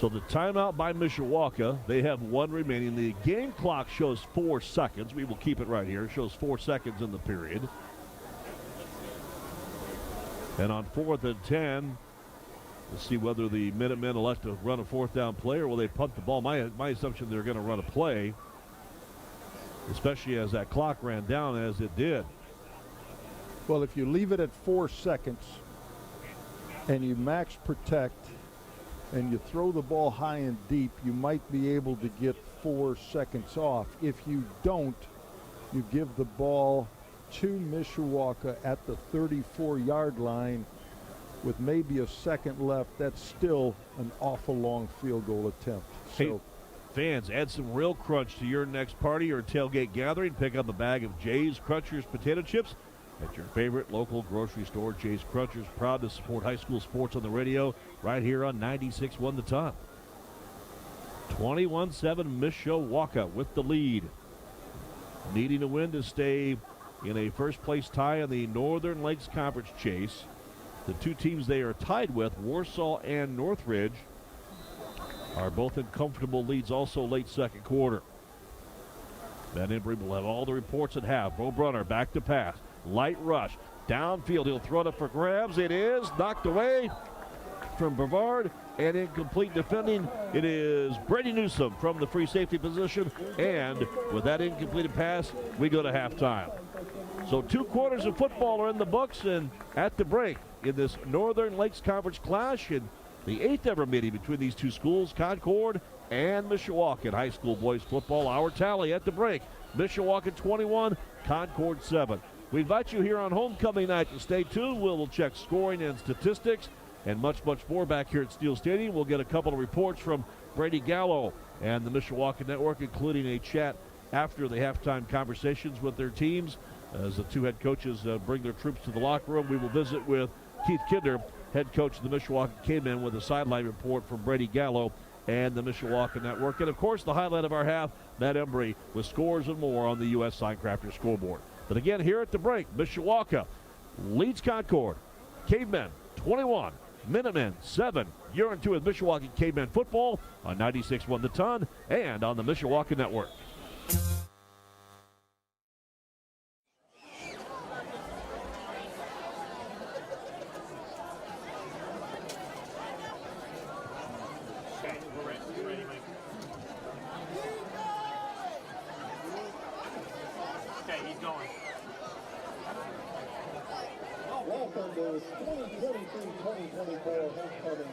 So the timeout by Mishawaka. They have 1 remaining. The game clock shows 4 seconds. We will keep it right here. It shows 4 seconds in the period. And on 4th and 10, let's see whether the Minutemen elect to run a 4th down play or will they punt the ball. My assumption they're going to run a play, especially as that clock ran down as it did. Well, if you leave it at 4 seconds and you max protect and you throw the ball high and deep, you might be able to get 4 seconds off. If you don't, you give the ball to Mishawaka at the 34-yard line with maybe a second left. That's still an awful long field goal attempt. Hey, fans, add some real crunch to your next party or tailgate gathering. Pick up a bag of Jay's Crunchers potato chips at your favorite local grocery store. Jay's Crunchers, proud to support high school sports on the radio right here on 96.1 The Ton. 21-7 Mishawaka with the lead. Needing a win to stay in a first-place tie in the Northern Lakes Conference chase. The 2 teams they are tied with, Warsaw and Northridge, are both in comfortable leads also late second quarter. Matt Embry will have all the reports at half. Bo Brunner back to pass. Light rush. Downfield. He'll throw it up for grabs. It is knocked away from Brevard. And incomplete defending. It is Brady Newsom from the free safety position. And with that incompleted pass, we go to halftime. So 2 quarters of football are in the books. And at the break in this Northern Lakes Conference clash, and the 8th ever meeting between these 2 schools, Concord and Mishawaka in high school boys football. Our tally at the break, Mishawaka 21, Concord 7. We invite you here on homecoming night to stay tuned. We'll check scoring and statistics and much, much more back here at Steel Stadium. We'll get a couple of reports from Brady Gallo and the Mishawaka Network, including a chat after the halftime conversations with their teams. As the 2 head coaches bring their troops to the locker room, we will visit with Keith Kinder, head coach of the Mishawaka K-Men, with a sideline report from Brady Gallo and the Mishawaka Network. And, of course, the highlight of our half, Matt Embry, with scores and more on the U.S. Signcrafters scoreboard. But again, here at the break, Mishawaka leads Concord. Cavemen 21, Minutemen 7. You're in 2 with Mishawaka Cavemen football on 96.1 The Ton and on the Mishawaka Network. Welcome to 2023-2024 homecoming.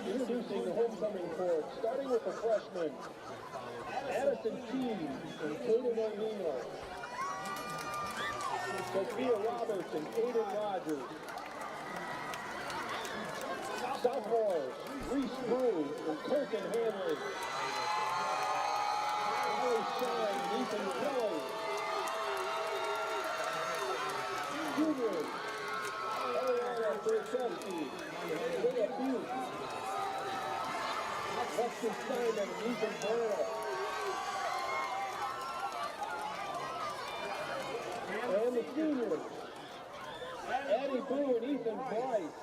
Introducing the homecoming court, starting with the freshmen, Addison Keys and Caden O'Neill, Sophia Roberts and Aiden Rogers, sophomores, Reese Brew and Colton Hanley, Riley Shine, Ethan Kelly, juniors, Eliana Berchevsky, Leah Buse, Preston Simon and Ethan Burrell. And the seniors, Addie Blue and Ethan Bryce.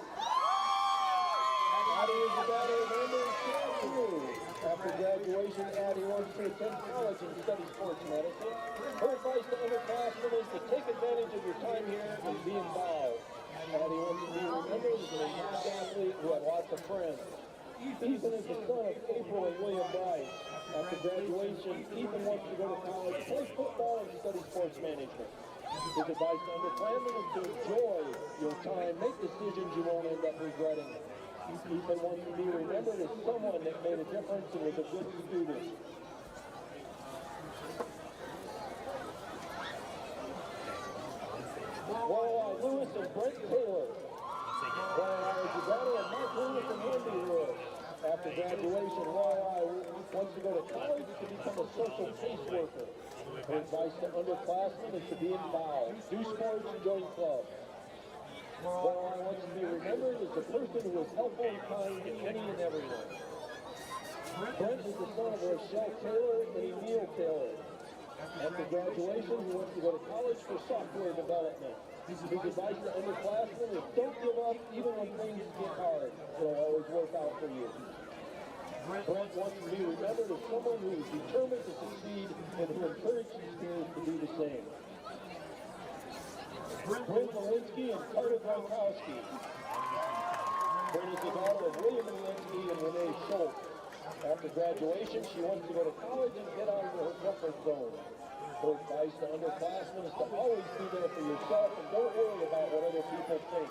Addie is the daughter of Amber and Chad Blue. After graduation, Addie wants to attend college and study sports medicine. Her advice to underclassmen is to take advantage of your time here and be involved. Addie wants to be remembered as an elite athlete who had lots of friends. Ethan is the son of April and William Bryce. After graduation, Ethan wants to go to college, play football, and study sports management. His advice to underclassmen is to enjoy your time, make decisions you won't end up regretting. Ethan wants to be remembered as someone that made a difference and was a good student. Walleye Lewis and Brent Taylor. Walleye is the daughter of Mark Lewis and Wendy Lewis. After graduation, Walleye wants to go to college to become a social caseworker. Her advice to underclassmen is to be involved, do sports, and join clubs. Walleye wants to be remembered as the person who was helpful and kind to any and everyone. Brent is the son of Rochelle Taylor and Emil Taylor. After graduation, he wants to go to college for software development. His advice to underclassmen is don't give up even when things get hard. It'll always work out for you. Brent wants to be remembered as someone who is determined to succeed and who encourages his peers to do the same. Brent Malinsky and Carter Gronkowski. Brent is the daughter of William Malinsky and Renee Schultz. After graduation, she wants to go to college and get out of her comfort zone. Her advice to underclassmen is to always be there for yourself and don't worry about what other people think.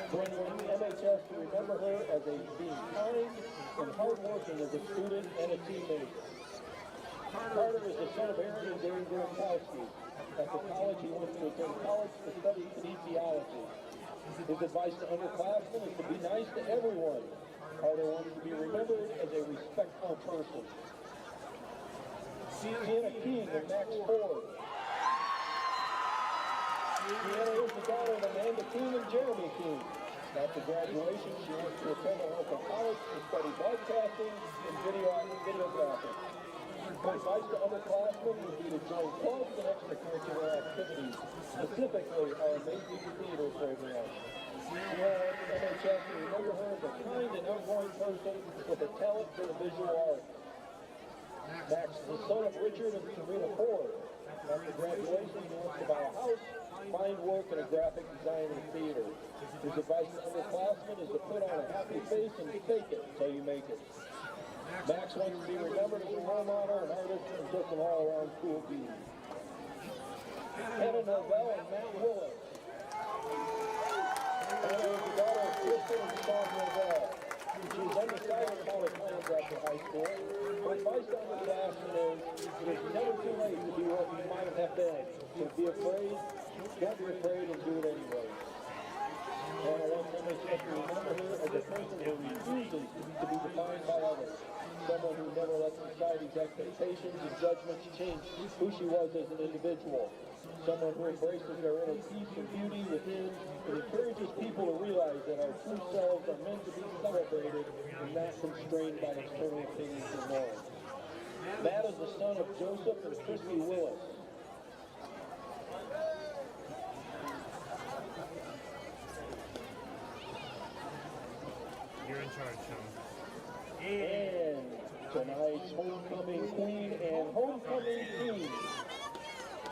Brent wants MHS to remember her as a being kind and hardworking as a student and a teammate. Carter is the son of Aaron and Gary Gronkowski. After college, he wants to attend college to study kinesiology. His advice to underclassmen is to be nice to everyone. Carter wants to be remembered as a respectful person. Sienna King and Max Ford. Sienna is the daughter of Amanda King and Jeremy King. After graduation, she wants to attend a local college to study broadcasting and videography. Her advice to underclassmen would be to join clubs and extracurricular activities, specifically our Amazing Theater program. Sienna wants MHS to remember her as a kind and outgoing person with a talent for the visual arts. Max is the son of Richard and Serena Ford. After graduation, he wants to buy a house, find work in a graphic design and theater. His advice to underclassmen is to put on a happy face and fake it until you make it. Max wants to be remembered as a role model, an artist, and just an all-around cool being. Hannah Novell and Matt Willis. Hannah is the daughter of Kristen and Sean Novell. She is undecided about her plans after high school. Her advice to underclassmen is it is never too late to be what you might have been. So don't be afraid and do it anyway. Hannah wants MHS to remember her as a person who refuses to be defined by others. Someone who never lets society's expectations and judgments change who she was as an individual. Someone who embraces their inner peace and beauty within and encourages people to realize that our true selves are meant to be celebrated and not constrained by external opinions and norms. Matt is the son of Joseph and Christy Willis. You're in charge, Sean. And tonight's homecoming queen and homecoming king.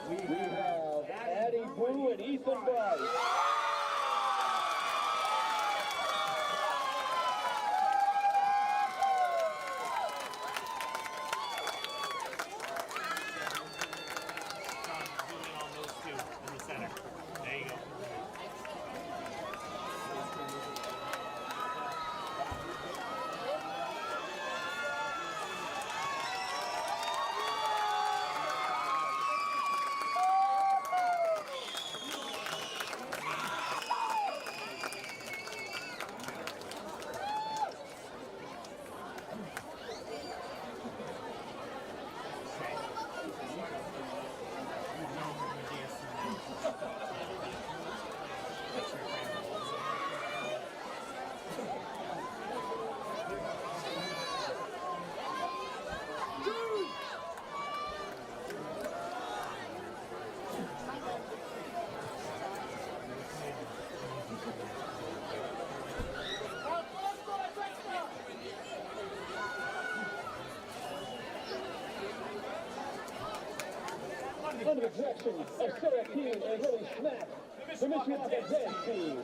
We have Addie Blue and Ethan Bryce. under the direction of Sarah King and Willie Schmack, the Mishawaka dance team.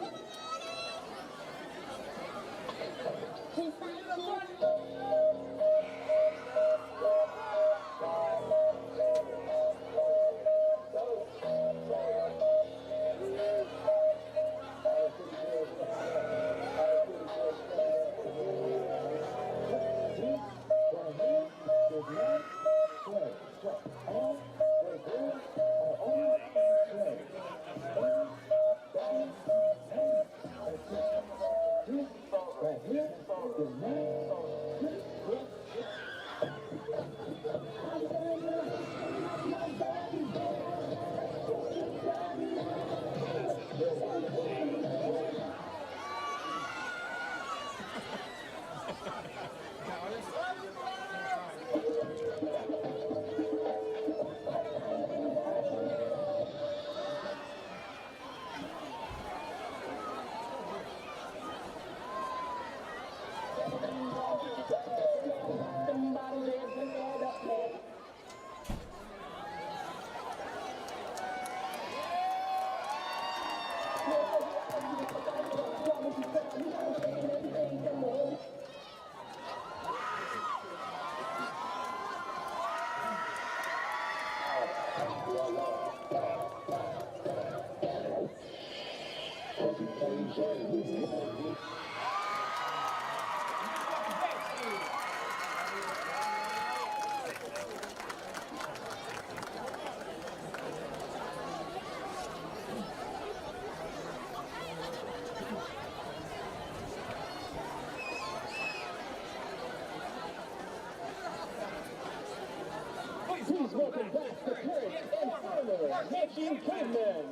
Please welcome back the coach and final, Matching Cavemen.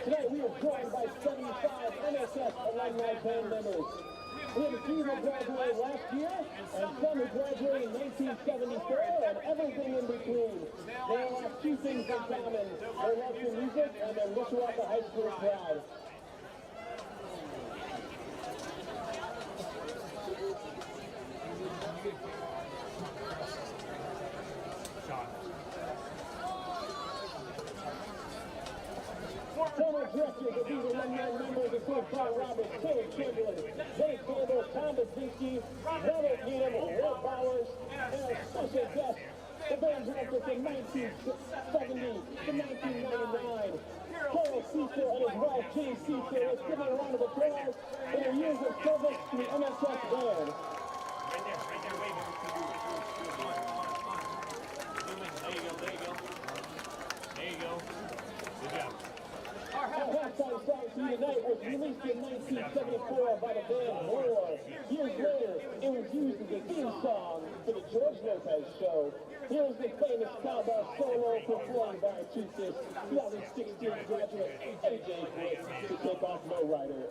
Tonight we are joined by 75 NSF alumni band members. We have a few who graduated last year, and some who graduated in 1974, and everything in between. They all have two things in common: their love for music and their Mishawaka High School pride. Former directors of these alumni members include Paul Roberts, Kelly Chamberlain, Dave Campbell, Tom Basinski, Robert Needham, Walt Bowers, and our special guest, the band director from 1970 to 1999. Carol Cecil and his wife, Jane Cecil, let's give them a round of applause for their years of service to the MSF band. Right there, wave it. There you go. Good job. Our halftime song to you tonight was released in 1974 by the band War. Years later, it was used as a theme song for the George Lopez show. Here is the famous cowbell solo performed by Chief Dish 2016 graduate AJ Blitz to take off Lowrider.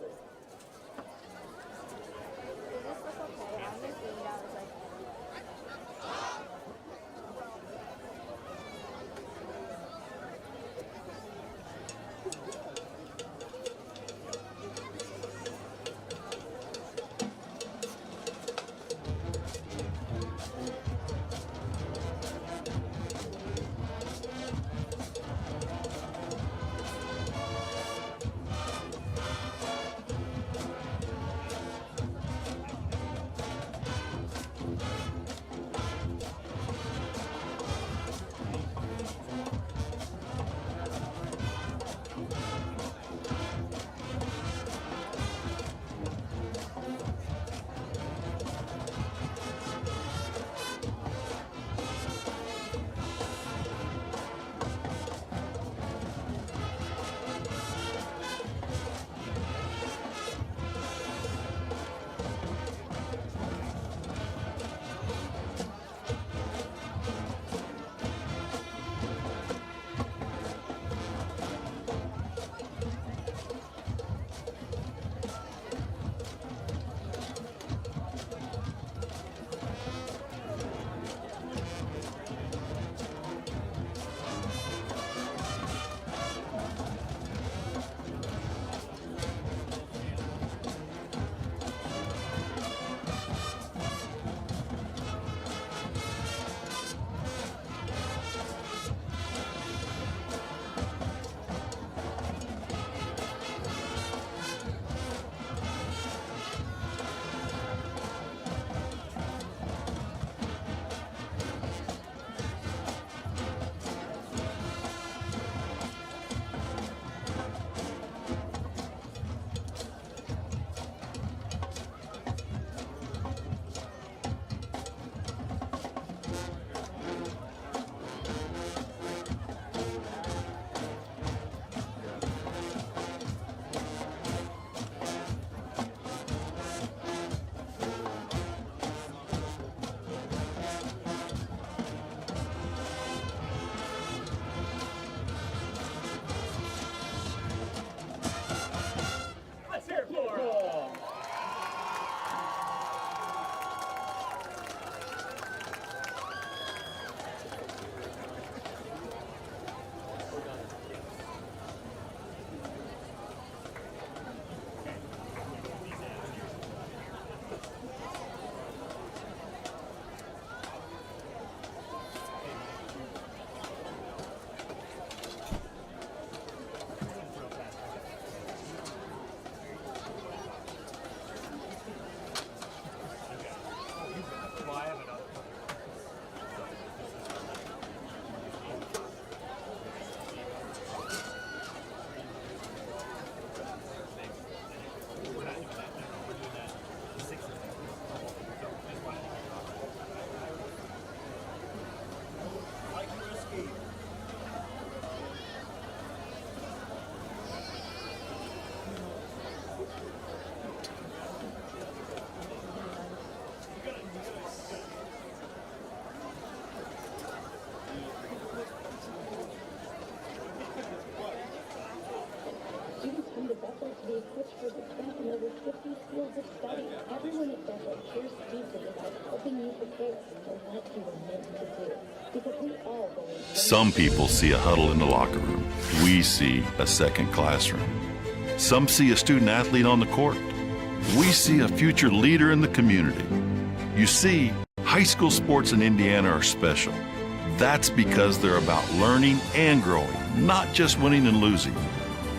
for success in over 50 fields of study. Everyone at Bethel cares deeply about helping you prepare for what you were meant to do. Because we all believe. Some people see a huddle in the locker room. We see a second classroom. Some see a student athlete on the court. We see a future leader in the community. You see, high school sports in Indiana are special. That's because they're about learning and growing, not just winning and losing.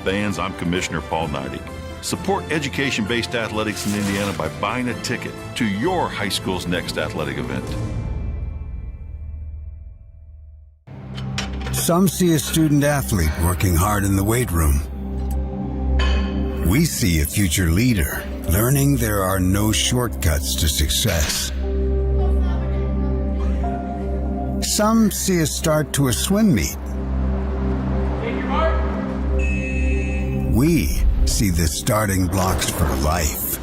Fans, I'm Commissioner Paul Neidig. Support education-based athletics in Indiana by buying a ticket to your high school's next athletic event. Some see a student athlete working hard in the weight room. We see a future leader learning there are no shortcuts to success. Some see a start to a swim meet. We see the starting blocks for life.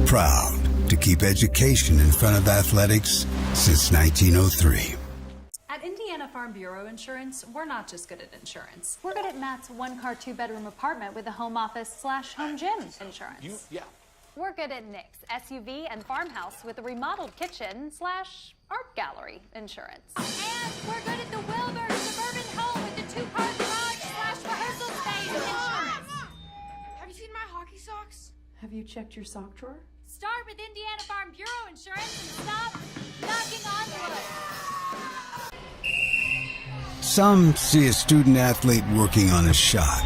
Proud to keep education in front of athletics since 1903. At Indiana Farm Bureau Insurance, we're not just good at insurance. We're good at Matt's one-car, two-bedroom apartment with a home office/home gym insurance. We're good at Nick's SUV and farmhouse with a remodeled kitchen/art gallery insurance. And we're good at the Wilbur suburban home with the two-car garage/rehearsal space insurance. Have you seen my hockey socks? Have you checked your sock drawer? Start with Indiana Farm Bureau Insurance and stop knocking on wood. Some see a student athlete working on a shot.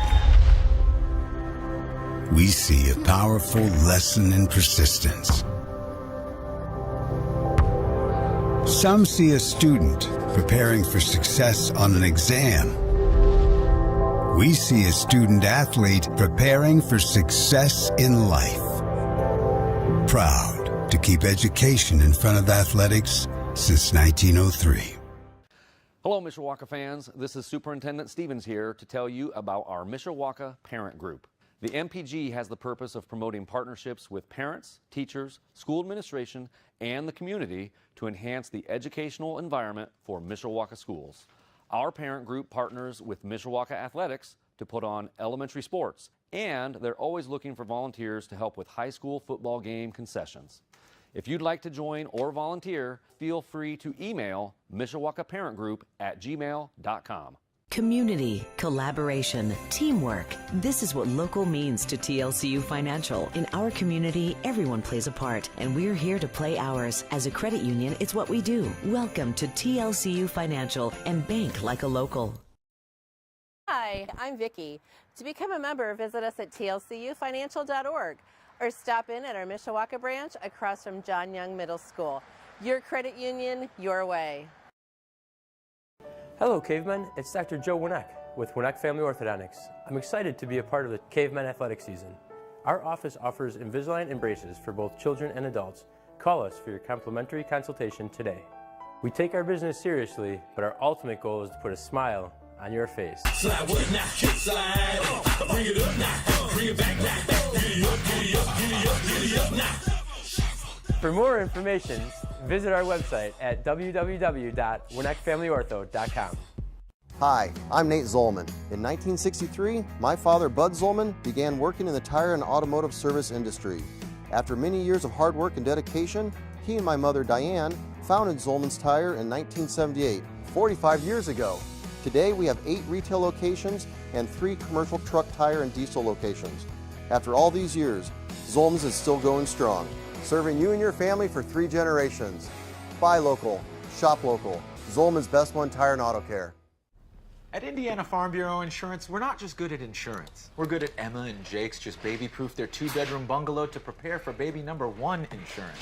We see a powerful lesson in persistence. Some see a student preparing for success on an exam. We see a student athlete preparing for success in life. Proud to keep education in front of athletics since 1903. Hello, Mishawaka fans. This is Superintendent Stevens here to tell you about our Mishawaka Parent Group. The MPG has the purpose of promoting partnerships with parents, teachers, school administration, and the community to enhance the educational environment for Mishawaka schools. Our parent group partners with Mishawaka Athletics to put on elementary sports, and they're always looking for volunteers to help with high school football game concessions. If you'd like to join or volunteer, feel free to email mishawakaparentgroup@gmail.com. Community, collaboration, teamwork. This is what local means to TLCU Financial. In our community, everyone plays a part, and we're here to play ours. As a credit union, it's what we do. Welcome to TLCU Financial and bank like a local. Hi, I'm Vicki. To become a member, visit us at tlcufinancial.org or stop in at our Mishawaka branch across from John Young Middle School. Your credit union, your way. Hello, Cavemen. It's Dr. Joe Winek with Winek Family Orthodontics. I'm excited to be a part of the Cavemen athletic season. Our office offers Invisalign and braces for both children and adults. Call us for your complimentary consultation today. We take our business seriously, but our ultimate goal is to put a smile on your face. Slide with it now, slide. Bring it up now, bring it back now. Giddy up, giddy up, giddy up, giddy up now. For more information, visit our website at www.winekfamilyortho.com. Hi, I'm Nate Zolman. In 1963, my father, Bud Zolman, began working in the tire and automotive service industry. After many years of hard work and dedication, he and my mother, Diane, founded Zolman's Tire in 1978, 45 years ago. Today, we have 8 retail locations and 3 commercial truck, tire, and diesel locations. After all these years, Zolman's is still going strong, serving you and your family for 3 generations. Buy local, shop local. Zolman's Best One Tire and Auto Care. At Indiana Farm Bureau Insurance, we're not just good at insurance. We're good at Emma and Jake's just baby-proof their 2-bedroom bungalow to prepare for baby number 1 insurance.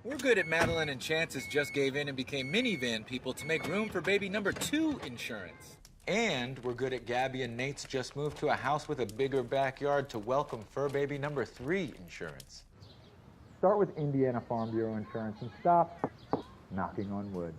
We're good at Madeline and Chance's just gave in and became minivan people to make room for baby number 2 insurance. And we're good at Gabby and Nate's just moved to a house with a bigger backyard to welcome fur baby number 3 insurance. Start with Indiana Farm Bureau Insurance and stop knocking on wood.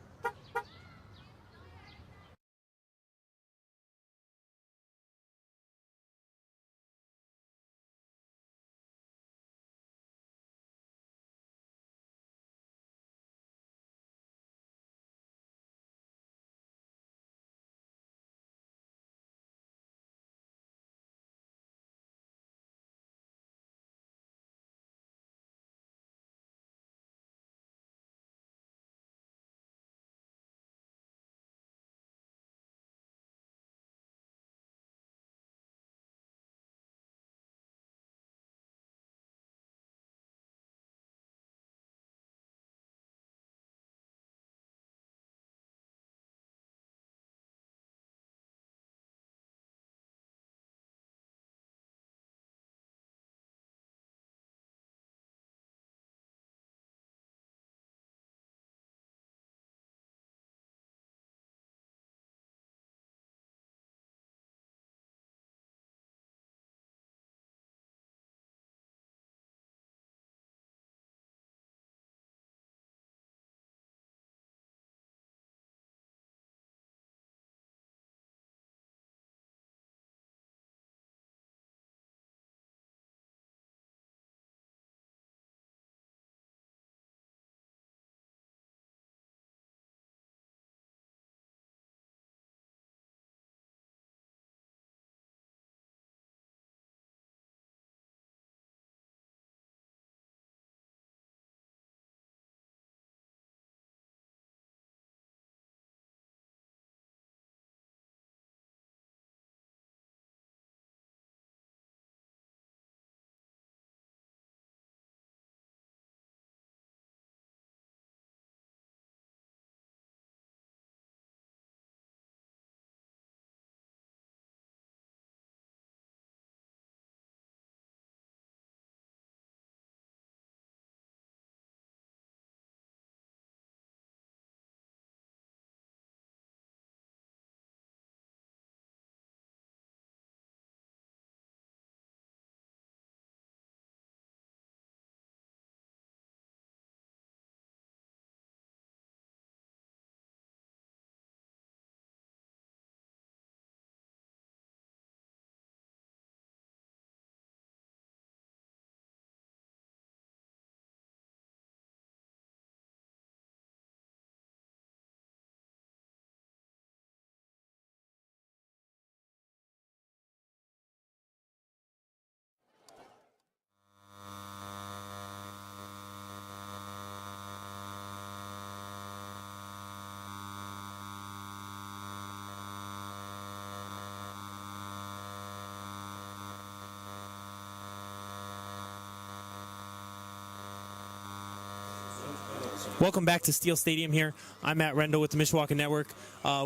Welcome back to Steel Stadium here. I'm Matt Rendell with the Mishawaka Network.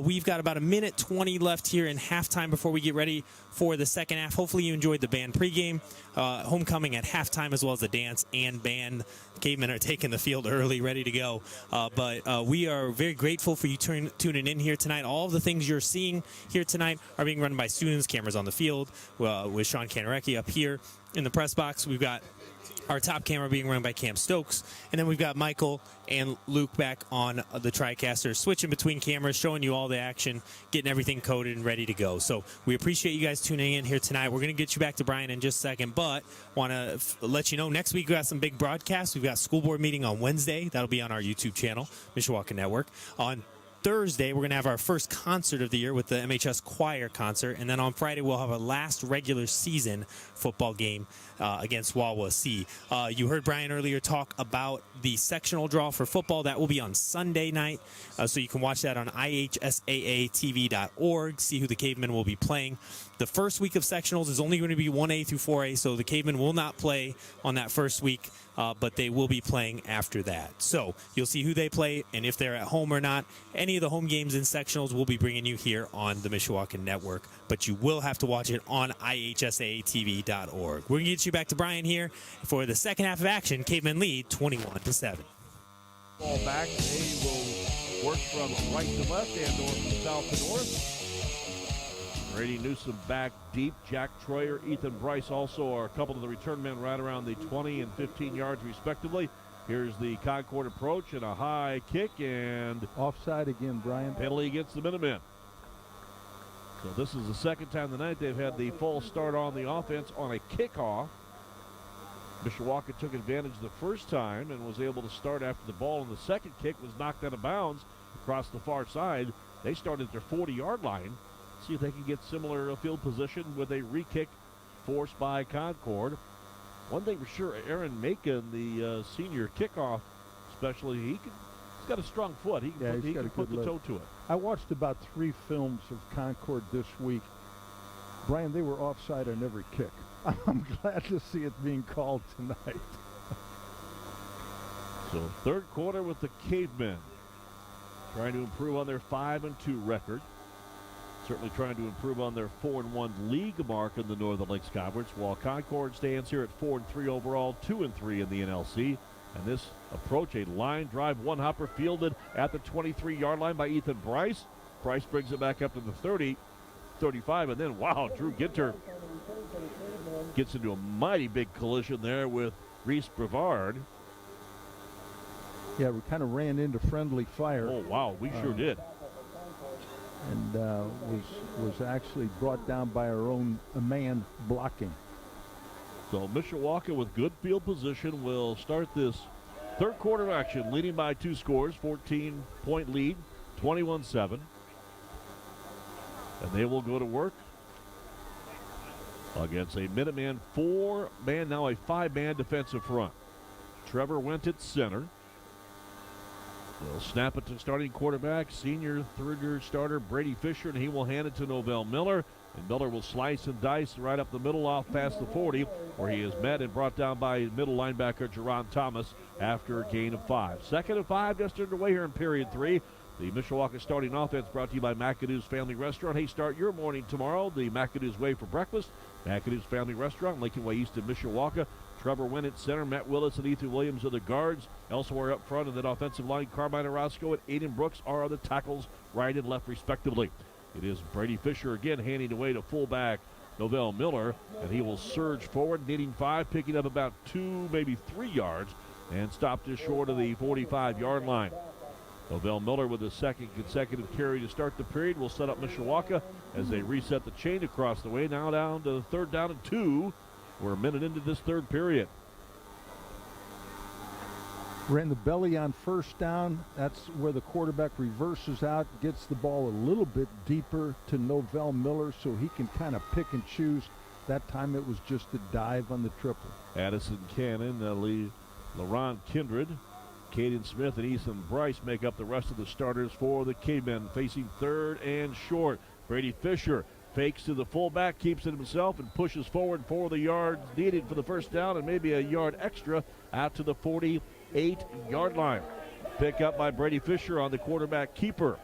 We've got about a minute 20 left here in halftime before we get ready for the second half. Hopefully you enjoyed the band pregame, homecoming at halftime, as well as the dance and band. Cavemen are taking the field early, ready to go. But we are very grateful for you tuning in here tonight. All of the things you're seeing here tonight are being run by students, cameras on the field, with Sean Canarecki up here in the press box. We've got our top camera being run by Cam Stokes. And then we've got Michael and Luke back on the TriCaster, switching between cameras, showing you all the action, getting everything coded and ready to go. So we appreciate you guys tuning in here tonight. We're going to get you back to Brian in just a second, but want to let you know next week we got some big broadcasts. We've got school board meeting on Wednesday. That'll be on our YouTube channel, Mishawaka Network. On Thursday, we're going to have our first concert of the year with the MHS Choir concert. And then on Friday, we'll have our last regular season football game against Wawasee. You heard Brian earlier talk about the sectional draw for football. That will be on Sunday night. So you can watch that on ihsaatv.org, see who the Cavemen will be playing. The first week of sectionals is only going to be 1A through 4A, so the Cavemen will not play on that first week, but they will be playing after that. So you'll see who they play and if they're at home or not. Any of the home games in sectionals we'll be bringing you here on the Mishawaka Network, but you will have to watch it on ihsaatv.org. We're going to get you back to Brian here for the second half of action. Cavemen lead 21-7. Ball back. They will work from right to left and north from south to north. Brady Newsom back deep. Jack Troyer, Ethan Bryce also are a couple of the return men right around the 20 and 15 yards respectively. Here's the Concord approach and a high kick and offside again, Brian. Penalty against the Minutemen. So this is the second time tonight they've had the full start on the offense on a kickoff. Mishawaka took advantage the first time and was able to start after the ball, and the second kick was knocked out of bounds across the far side. They started at their 40-yard line. See if they can get similar field position with a re-kick forced by Concord. One thing for sure, Aaron Macon, the senior kickoff especially, he's got a strong foot. He can put the toe to it. I watched about 3 films of Concord this week. Brian, they were offside on every kick. I'm glad to see it being called tonight. So third quarter with the Cavemen trying to improve on their 5-2 record. Certainly trying to improve on their 4-1 league mark in the Northern Lakes Conference, while Concord stands here at 4-3 overall, 2-3 in the NLC. And this approach, a line drive, one hopper fielded at the 23-yard line by Ethan Bryce. Bryce brings it back up to the 30, 35, and then, wow, Drew Ginter gets into a mighty big collision there with Reese Brevard. Yeah, we kind of ran into friendly fire. Oh, wow, we sure did. And was actually brought down by our own man blocking. So Mishawaka with good field position will start this third quarter action, leading by 2 scores, 14-point lead, 21-7. And they will go to work against a Minuteman 4-man, now a 5-man defensive front. Trevor went at center. They'll snap it to starting quarterback, senior third-year starter Brady Fisher, and he will hand it to Novell Miller. And Miller will slice and dice right up the middle off past the 40, where he is met and brought down by middle linebacker Jerron Thomas after a gain of 5. Second and 5 just underway here in period 3. The Mishawaka starting offense brought to you by McAdoo's Family Restaurant. Hey, start your morning tomorrow the McAdoo's way for breakfast. McAdoo's Family Restaurant, Lincoln Way East in Mishawaka. Trevor Wynn at center, Matt Willis and Ethan Williams are the guards. Elsewhere up front in that offensive line, Carmine Orozco and Aiden Brooks are the tackles, right and left respectively. It is Brady Fisher again handing away to fullback Novell Miller, and he will surge forward, needing 5, picking up about 2, maybe 3 yards, and stopped just short of the 45-yard line. Novell Miller with his second consecutive carry to start the period will set up Mishawaka as they reset the chain across the way. Now down to 3rd down and 2. We're a minute into this third period. Ran the belly on first down. That's where the quarterback reverses out, gets the ball a little bit deeper to Novell Miller so he can kind of pick and choose. That time it was just a dive on the triple. Addison Cannon, LaRon Kindred, Caden Smith, and Ethan Bryce make up the rest of the starters for the Cavemen, facing 3rd and short. Brady Fisher fakes to the fullback, keeps it himself, and pushes forward for the yards needed for the first down and maybe a yard extra out to the 48-yard line. Pick up by Brady Fisher on the quarterback keeper.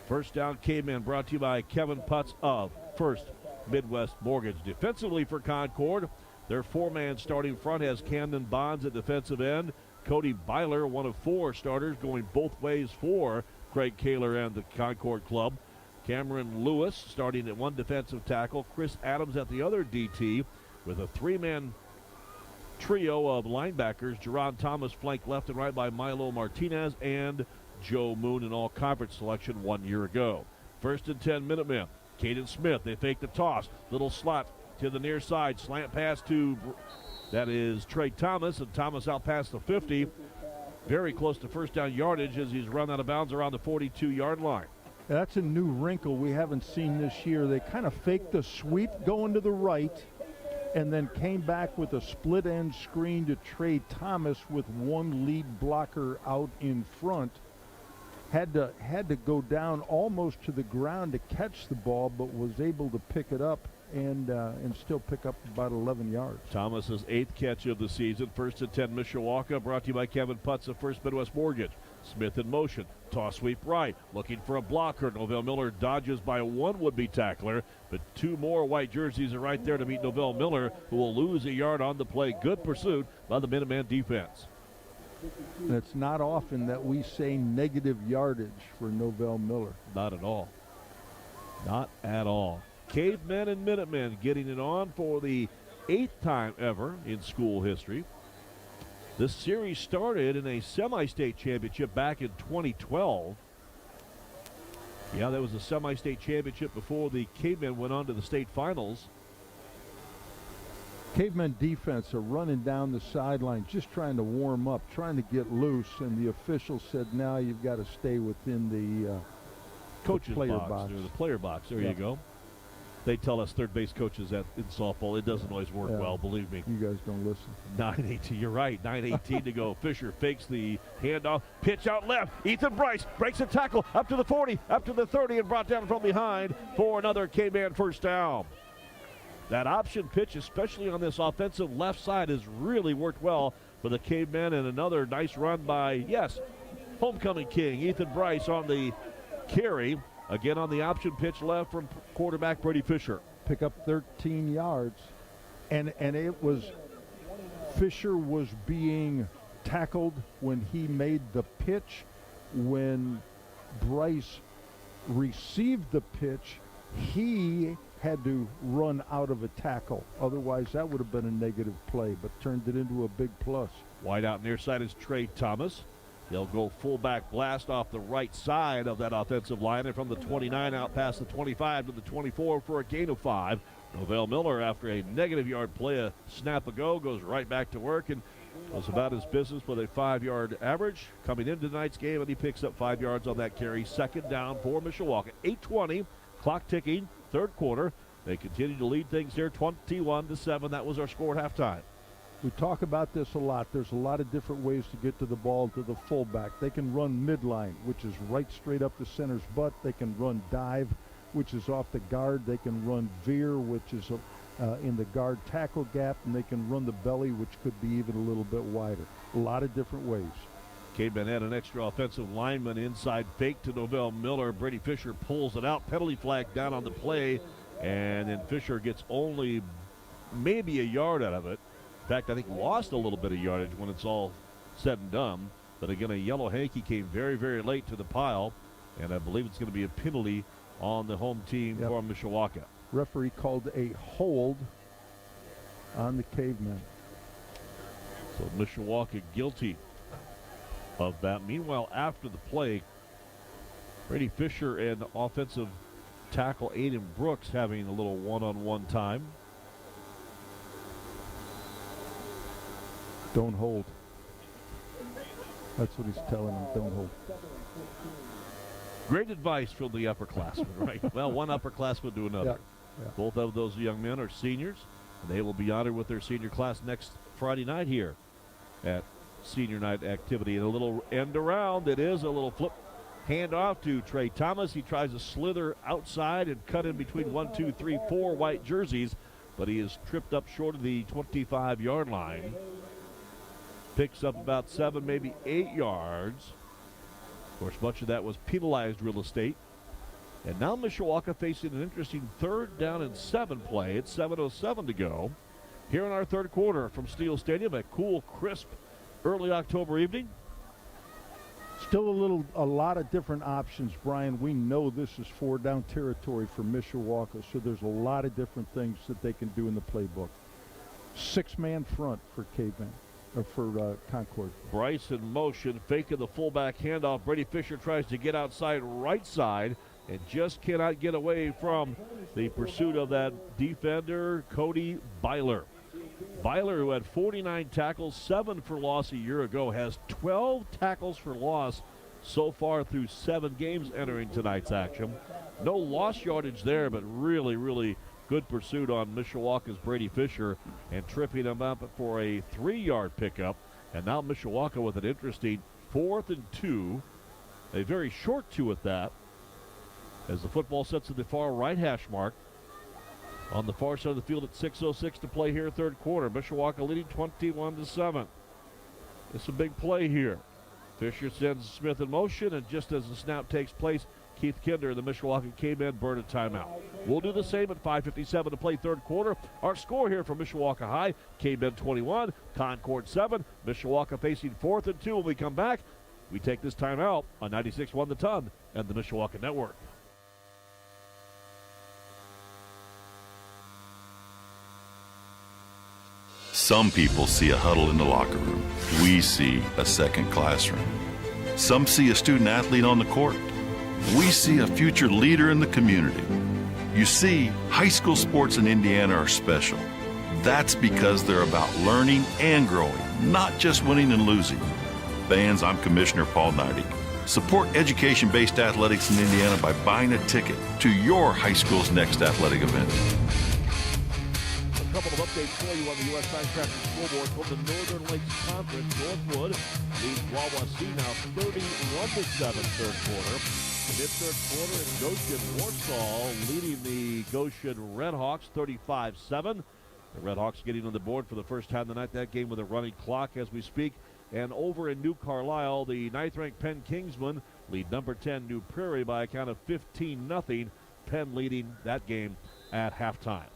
First down, Caveman, brought to you by Kevin Putz of First Midwest Mortgage. Defensively for Concord, their four-man starting front has Camden Bonds at defensive end. Cody Byler, one of four starters, going both ways for Craig Kaler and the Concord club. Cameron Lewis starting at one defensive tackle. Chris Adams at the other DT with a three-man trio of linebackers. Jerron Thomas flanked left and right by Milo Martinez and Joe Moon, an all-conference selection 1 year ago. First and 10 Minutemen. Caden Smith, they fake the toss. Little slot to the near side. Slant pass to, that is Trey Thomas, and Thomas out past the 50. Very close to first down yardage as he's run out of bounds around the 42-yard line. That's a new wrinkle we haven't seen this year. They kind of faked the sweep going to the right and then came back with a split end screen to Trey Thomas with one lead blocker out in front. Had to go down almost to the ground to catch the ball, but was able to pick it up and still pick up about 11 yards. Thomas's 8th catch of the season. First and 10 Mishawaka, brought to you by Kevin Putz of First Midwest Mortgage. Smith in motion, toss sweep right, looking for a blocker. Novell Miller dodges by one would-be tackler, but two more white jerseys are right there to meet Novell Miller, who will lose a yard on the play. Good pursuit by the Minuteman defense. And it's not often that we say negative yardage for Novell Miller. Not at all. Not at all. Cavemen and Minutemen getting it on for the 8th time ever in school history. This series started in a semi-state championship back in 2012. Yeah, that was a semi-state championship before the Cavemen went on to the state finals. Cavemen defense are running down the sideline, just trying to warm up, trying to get loose, and the official said, now you've got to stay within the coach's player box. Or the player box. There you go. They tell us third base coaches that in softball, it doesn't always work well, believe me. You guys don't listen. 9:18, you're right. 9:18 to go. Fisher fakes the handoff. Pitch out left. Ethan Bryce breaks a tackle up to the 40, up to the 30, and brought down from behind for another K-Man first down. That option pitch, especially on this offensive left side, has really worked well for the Cavemen, and another nice run by, yes, homecoming king, Ethan Bryce on the carry. Again on the option pitch left from quarterback Brady Fisher. Pick up 13 yards, and it was, Fisher was being tackled when he made the pitch. When Bryce received the pitch, he had to run out of a tackle. Otherwise, that would have been a negative play, but turned it into a big plus. Wide out near side is Trey Thomas. They'll go fullback blast off the right side of that offensive line, and from the 29 out past the 25 to the 24 for a gain of 5. Novell Miller, after a negative yard play a snap ago, goes right back to work and was about his business with a 5-yard average coming into tonight's game, and he picks up 5 yards on that carry. Second down for Mishawaka. 8:20, clock ticking, third quarter. They continue to lead things here 21-7. That was our score at halftime. We talk about this a lot. There's a lot of different ways to get to the ball to the fullback. They can run midline, which is right straight up the center's butt. They can run dive, which is off the guard. They can run veer, which is in the guard tackle gap, and they can run the belly, which could be even a little bit wider. A lot of different ways. Caveman had an extra offensive lineman inside fake to Novell Miller. Brady Fisher pulls it out. Penalty flag down on the play, and then Fisher gets only maybe a yard out of it. In fact, I think lost a little bit of yardage when it's all said and done. But again, a yellow hanky came very, very late to the pile, and I believe it's going to be a penalty on the home team for Mishawaka. Referee called a hold on the Cavemen. So Mishawaka guilty of that. Meanwhile, after the play, Brady Fisher and offensive tackle Aiden Brooks having a little one-on-one time. Don't hold. That's what he's telling them, don't hold. Great advice from the upperclassmen, right? Well, one upperclassman to another. Yeah. Both of those young men are seniors, and they will be honored with their senior class next Friday night here at senior night activity. And a little end around, it is a little flip handoff to Trey Thomas. He tries to slither outside and cut in between 1, 2, 3, 4 white jerseys, but he is tripped up short of the 25-yard line. picks up about 7, maybe 8 yards. Of course, much of that was penalized real estate. And now Mishawaka facing an interesting 3rd down and 7 play. It's 7:07 to go. Here in our third quarter from Steel Stadium, a cool, crisp, early October evening. Still a lot of different options, Brian. We know this is 4-down territory for Mishawaka, so there's a lot of different things that they can do in the playbook. 6-man front for Caveman, or for Concord. Bryce in motion, faking the fullback handoff. Brady Fisher tries to get outside right side and just cannot get away from the pursuit of that defender, Cody Byler. Byler, who had 49 tackles, 7 for loss a year ago, has 12 tackles for loss so far through 7 games entering tonight's action. No loss yardage there, but really, really good pursuit on Mishawaka's Brady Fisher and tripping him up for a 3-yard pickup. And now Mishawaka with an interesting 4th and 2, a very short 2 at that, as the football sets at the far right hash mark. On the far side of the field at 6:06 to play here, third quarter. Mishawaka leading 21-7. It's a big play here. Fisher sends Smith in motion, and just as the snap takes place, Keith Kinder, the Mishawaka K-Men, burn a timeout. We'll do the same at 5:57 to play third quarter. Our score here from Mishawaka High, K-Men 21, Concord 7. Mishawaka facing 4th and 2 when we come back. We take this timeout on 96.1 The Ton and the Mishawaka Network. Some people see a huddle in the locker room. We see a second classroom. Some see a student athlete on the court. We see a future leader in the community. You see, high school sports in Indiana are special. That's because they're about learning and growing, not just winning and losing. Fans, I'm Commissioner Paul Neidig. Support education-based athletics in Indiana by buying a ticket to your high school's next athletic event. A couple of updates for you on the U.S. Science Tractor scoreboard from the Northern Lakes Conference. Northwood leads Wawasee now 31-7 third quarter. Mid-third quarter, and Goshen Warsaw leading the Goshen Redhawks 35-7. The Redhawks getting on the board for the first time tonight. That game with a running clock as we speak. And over in New Carlisle, the 9th-ranked Penn Kingsmen lead number 10 New Prairie by a count of 15-0. Penn leading that game at halftime.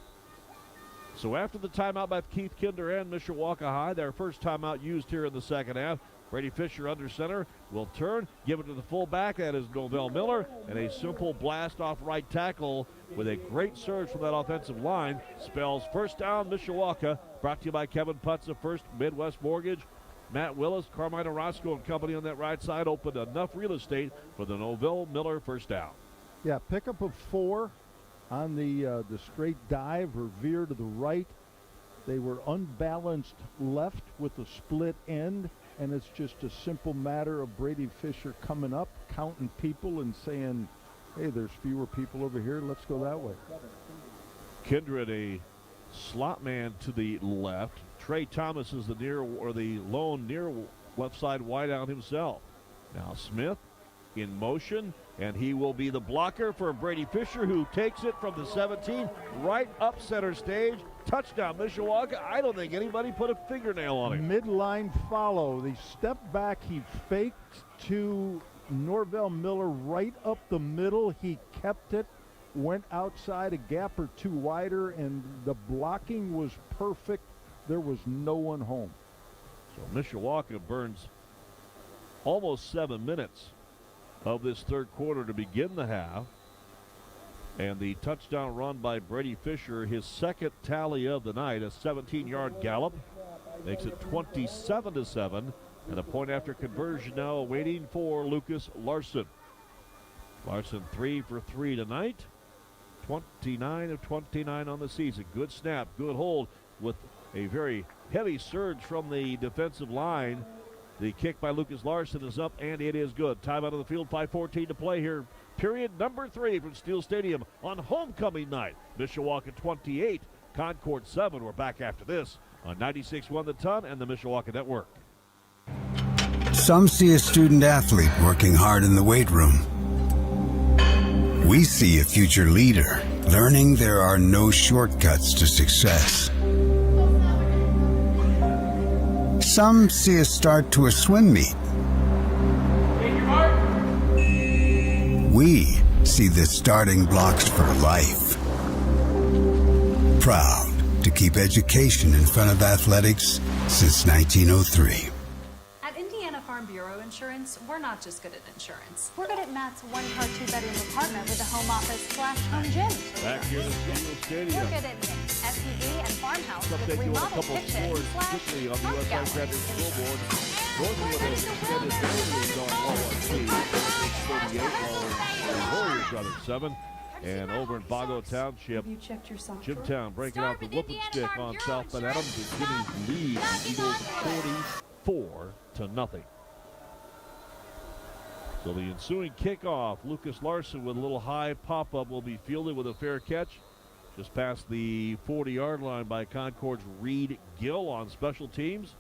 So after the timeout by Keith Kinder and Mishawaka High, their first timeout used here in the second half. Brady Fisher under center will turn, give it to the fullback. That is Novell Miller, and a simple blast off right tackle with a great surge from that offensive line spells first down Mishawaka. Brought to you by Kevin Putz of First Midwest Mortgage. Matt Willis, Carmine Orozco and company on that right side opened enough real estate for the Novell Miller first down. Yeah, pickup of 4 on the straight dive or veer to the right. They were unbalanced left with a split end, and it's just a simple matter of Brady Fisher coming up, counting people and saying, hey, there's fewer people over here, let's go that way. Kindred, a slot man to the left. Trey Thomas is the lone near left side wideout himself. Now Smith in motion, and he will be the blocker for Brady Fisher, who takes it from the 17 right up center stage. Touchdown, Mishawaka. I don't think anybody put a fingernail on it. Midline follow. The step back, he faked to Norvell Miller right up the middle. He kept it, went outside a gap or 2 wider, and the blocking was perfect. There was no one home. So Mishawaka burns almost 7 minutes of this third quarter to begin the half. And the touchdown run by Brady Fisher, his second tally of the night, a 17-yard gallop, makes it 27-7. And a point after conversion now waiting for Lucas Larson. Larson 3 for 3 tonight. 29 of 29 on the season. Good snap, good hold with a very heavy surge from the defensive line. The kick by Lucas Larson is up, and it is good. Time out of the field, 5:14 to play here. Period number 3 from Steel Stadium on homecoming night. Mishawaka 28, Concord 7. We're back after this on 96.1 The Ton and the Mishawaka Network. Some see a student athlete working hard in the weight room. We see a future leader learning there are no shortcuts to success. Some see a start to a swim meet. We see the starting blocks for life. Proud to keep education in front of athletics since 1903. At Indiana Farm Bureau Insurance, we're not just good at insurance. We're good at Matt's one-car, two-bedroom apartment with a home office/home gym. Back here in Steel Stadium. We're good at Nick's SUV and farmhouse Update with you on a remodeled couple kitchen scores quickly on the art USA gallery. Credit scoreboard. Northwood has extended their lead on Wawa 38, while the Warriors got at 7. And over in Bago Township, You checked your sock Jimtown breaking out the whooping stick on South Bend Adams and Jimmy's lead the Eagles 44-0. So the ensuing kickoff, Lucas Larson with a little high pop-up will be fielded with a fair catch just past the 40-yard line by Concord's Reed Gill on special teams.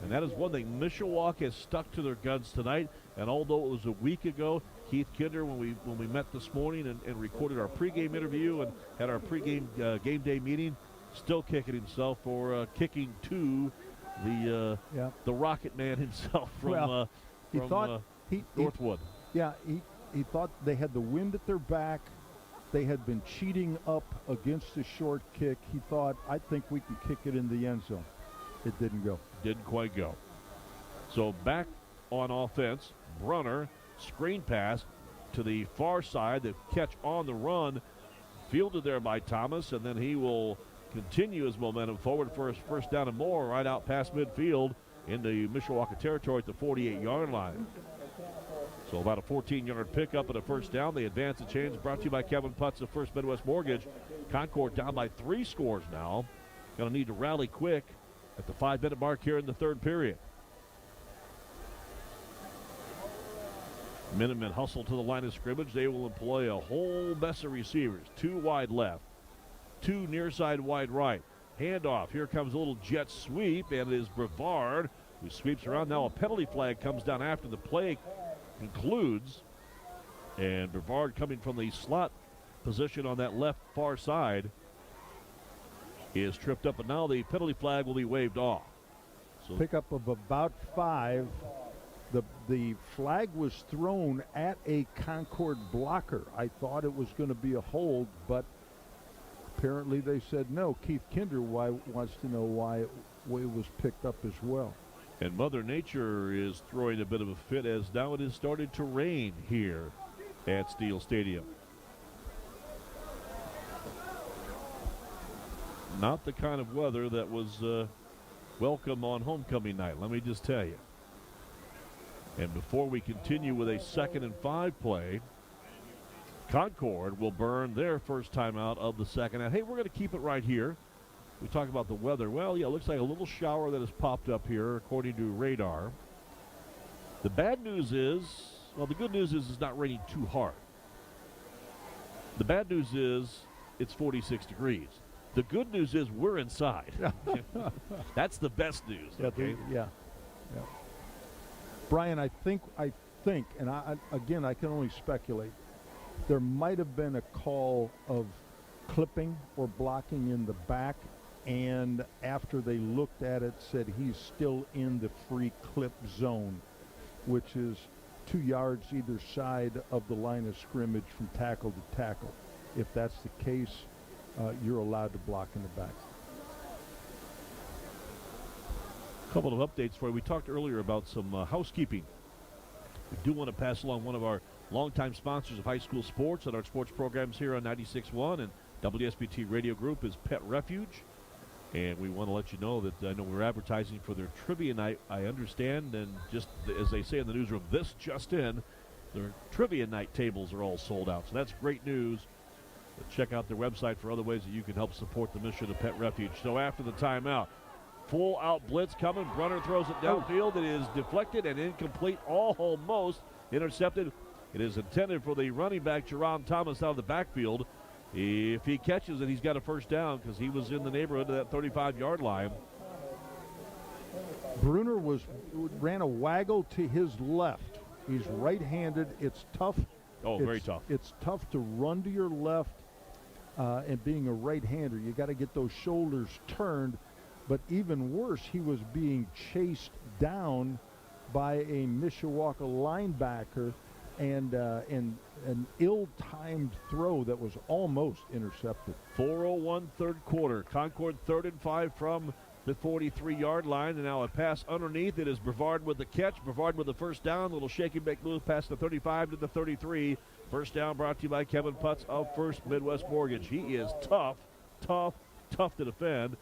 And that is one thing. Mishawaka has stuck to their guns tonight. And although it was a week ago, Keith Kinder, when we met this morning and recorded our pregame interview and had our pregame game day meeting, still kicking himself for kicking to the Rocket Man himself from Northwood. He thought they had the wind at their back. They had been cheating up against the short kick. He thought, I think we can kick it in the end zone. It didn't go. Didn't quite go. So back on offense, Brunner, screen pass to the far side. The catch on the run, fielded there by Thomas, and then he will continue his momentum forward for his first down and more right out past midfield into Mishawaka territory at the 48-yard line. So about a 14-yard pickup and a first down. The advance and change brought to you by Kevin Putz of First Midwest Mortgage. Concord down by 3 scores now. Going to need to rally quick at the 5-minute mark here in the third period. Minutemen hustle to the line of scrimmage. They will employ a whole mess of receivers. 2 wide left, 2 near side wide right. Handoff. Here comes a little jet sweep, and it is Brevard who sweeps around. Now a penalty flag comes down after the play concludes. And Brevard coming from the slot position on that left far side is tripped up, and now the penalty flag will be waved off. So pickup of about 5. The flag was thrown at a Concord blocker. I thought it was going to be a hold, but apparently they said no. Keith Kinder wants to know why it was picked up as well. And Mother Nature is throwing a bit of a fit as now it has started to rain here at Steel Stadium. Not the kind of weather that was welcome on homecoming night, let me just tell you. And before we continue with a 2nd and 5 play, Concord will burn their first timeout of the second. And hey, we're going to keep it right here. We talk about the weather. Well, yeah, it looks like a little shower that has popped up here, according to radar. The bad news is, well, the good news is it's not raining too hard. The bad news is it's 46 degrees. The good news is we're inside. That's the best news. Okay? Yeah. Brian, I think, and I can only speculate, there might have been a call of clipping or blocking in the back, and after they looked at it, said he's still in the free clip zone, which is 2 yards either side of the line of scrimmage from tackle to tackle. If that's the case, you're allowed to block in the back. A couple of updates for you. We talked earlier about some housekeeping. We do want to pass along one of our longtime sponsors of high school sports and our sports programs here on 96.1 and WSBT Radio Group is Pet Refuge. And we want to let you know that I know we're advertising for their trivia night, I understand, and just as they say in the newsroom, this just in, their trivia night tables are all sold out. So that's great news. But check out their website for other ways that you can help support the mission of Pet Refuge. So after the timeout, full out blitz coming. Brunner throws it downfield. It is deflected and incomplete, almost intercepted. It is intended for the running back, Jerome Thomas, out of the backfield. If he catches it, he's got a first down because he was in the neighborhood of that 35-yard line. Bruner ran a waggle to his left. He's right-handed. It's tough. Very tough. It's tough to run to your left, and being a right-hander, you got to get those shoulders turned. But even worse, he was being chased down by a Mishawaka linebacker and an ill-timed throw that was almost intercepted. 4:01 third quarter. Concord 3rd and 5 from the 43-yard line, and now a pass underneath. It is Brevard with the catch. Brevard with the first down. Little shake and bake move past the 35 to the 33. First down brought to you by Kevin Putz of First Midwest Mortgage. He is tough to defend.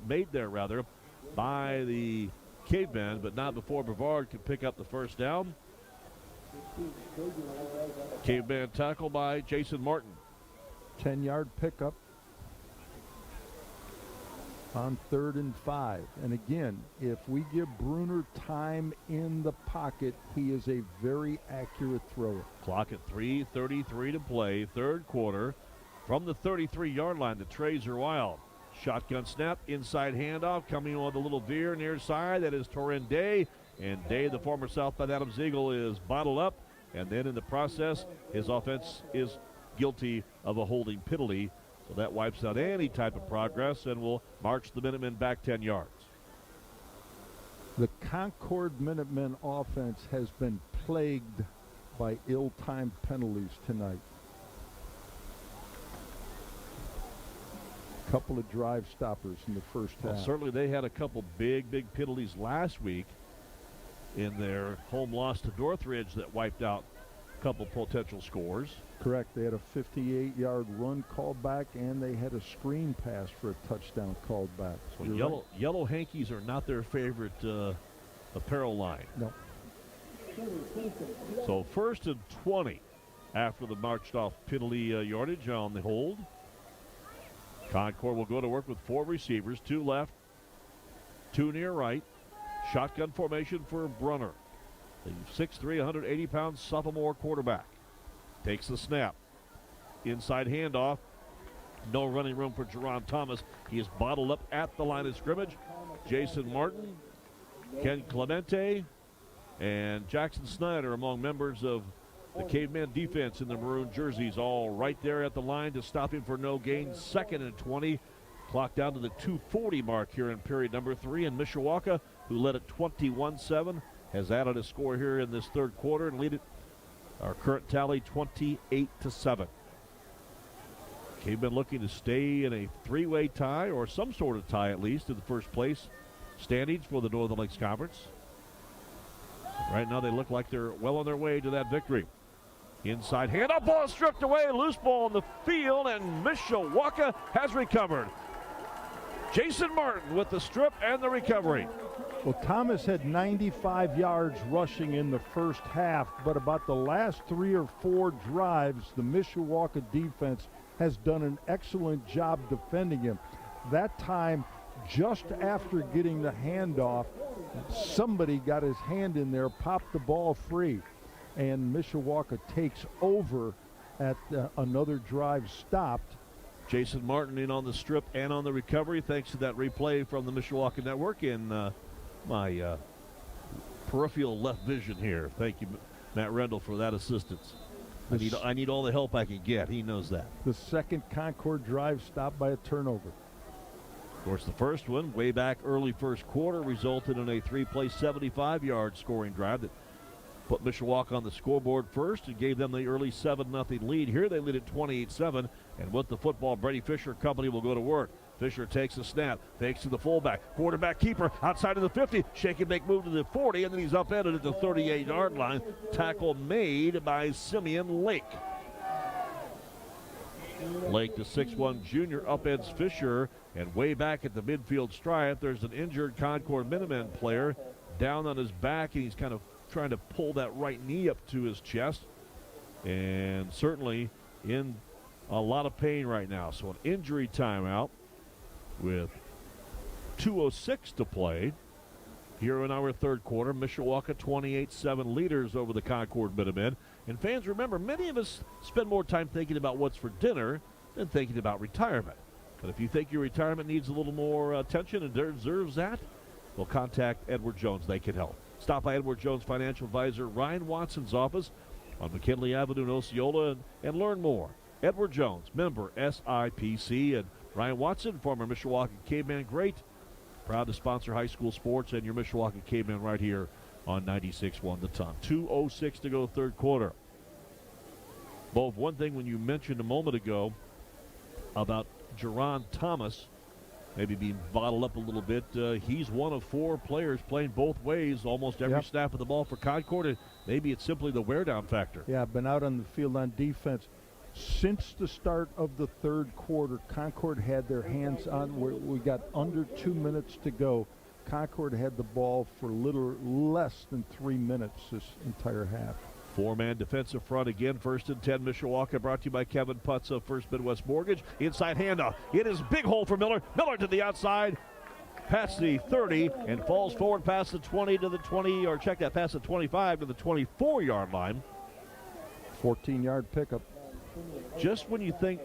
Made there by the Cavemen, but not before Brevard could pick up the first down. Caveman tackle by Jason Martin. 10-yard pickup on 3rd and 5. And again, if we give Bruner time in the pocket, he is a very accurate thrower. Clock at 3:33 to play, third quarter. From the 33-yard line, the trays are wild. Shotgun snap, inside handoff, coming on the little veer near side. That is Torrin Day. And Day, the former South Bend Adams Eagle, is bottled up. And then in the process, his offense is guilty of a holding penalty. So that wipes out any type of progress and will march the Minutemen back 10 yards. The Concord Minutemen offense has been plagued by ill-timed penalties tonight. Couple of drive stoppers in the first half. Well, certainly they had a couple big penalties last week in their home loss to Northridge that wiped out a couple potential scores. Correct. They had a 58-yard run called back, and they had a screen pass for a touchdown called back. So yellow hankies are not their favorite apparel line. No. So 1st and 20 after the marched off penalty yardage on the hold. Concord will go to work with 4 receivers, 2 left, 2 near right. Shotgun formation for Brunner. The 6'3", 180-pound sophomore quarterback. Takes the snap. Inside handoff. No running room for Jerron Thomas. He is bottled up at the line of scrimmage. Jason Martin, Ken Clemente, and Jackson Snyder among members of the Caveman defense in the maroon jerseys, all right there at the line to stop him for no gain. 2nd and 20. Clock down to the 2:40 mark here in period number 3. And Mishawaka, who led at 21-7, has added a score here in this third quarter and lead it, our current tally, 28-7. Cavemen looking to stay in a 3-way tie, or some sort of tie at least, in the first place standings for the Northern Lakes Conference. Right now they look like they're well on their way to that victory. Inside handoff, ball stripped away, loose ball in the field, and Mishawaka has recovered. Jason Martin with the strip and the recovery. Well, Thomas had 95 yards rushing in the first half, but about the last 3 or 4 drives, the Mishawaka defense has done an excellent job defending him. That time, just after getting the handoff, somebody got his hand in there, popped the ball free, and Mishawaka takes over at another drive stopped. Jason Martin in on the strip and on the recovery, thanks to that replay from the Mishawaka Network in my peripheral left vision here. Thank you, Matt Rendell, for that assistance. I need all the help I can get. He knows that. The second Concord drive stopped by a turnover. Of course, the first one, way back early first quarter, resulted in a 3-play, 75-yard scoring drive that put Mishawaka on the scoreboard first and gave them the early 7-0 lead. Here they lead at 28-7, and with the football, Brady Fisher Company will go to work. Fisher takes a snap, fakes to the fullback, quarterback keeper outside of the 50, shake and make move to the 40, and then he's upended at the 38-yard line. Tackle made by Simeon Lake. Lake, the 6'1 junior, upends Fisher, and way back at the midfield stripe, there's an injured Concord Minutemen player down on his back, and he's kind of trying to pull that right knee up to his chest, and certainly in a lot of pain right now. So an injury timeout with 2:06 to play here in our third quarter. Mishawaka 28-7 leaders over the Concord Minutemen. And fans, remember, many of us spend more time thinking about what's for dinner than thinking about retirement. But if you think your retirement needs a little more attention and deserves that, well, contact Edward Jones. They can help. Stop by Edward Jones Financial Advisor Ryan Watson's office on McKinley Avenue in Osceola and learn more. Edward Jones, member SIPC, and Ryan Watson, former Mishawaka Caveman great, Proud to sponsor high school sports and your Mishawaka Cavemen right here on 96.1 The Ton. 2:06 to go third quarter. Both one thing when you mentioned a moment ago about Jerron Thomas maybe being bottled up a little bit, he's one of 4 players playing both ways almost every snap of the ball for Concord, and maybe it's simply the wear-down factor. Yeah, been out on the field on defense. Since the start of the third quarter, Concord had their hands on, we got under 2 minutes to go. Concord had the ball for little less than 3 minutes this entire half. 4-man defensive front again, 1st and 10 Mishawaka, brought to you by Kevin Putz of First Midwest Mortgage. Inside handoff. It is big hole for Miller. Miller to the outside, past the 30, and falls forward past the 20 to the 20, or check that, past the 25 to the 24-yard line. 14-yard pickup. Just when you think,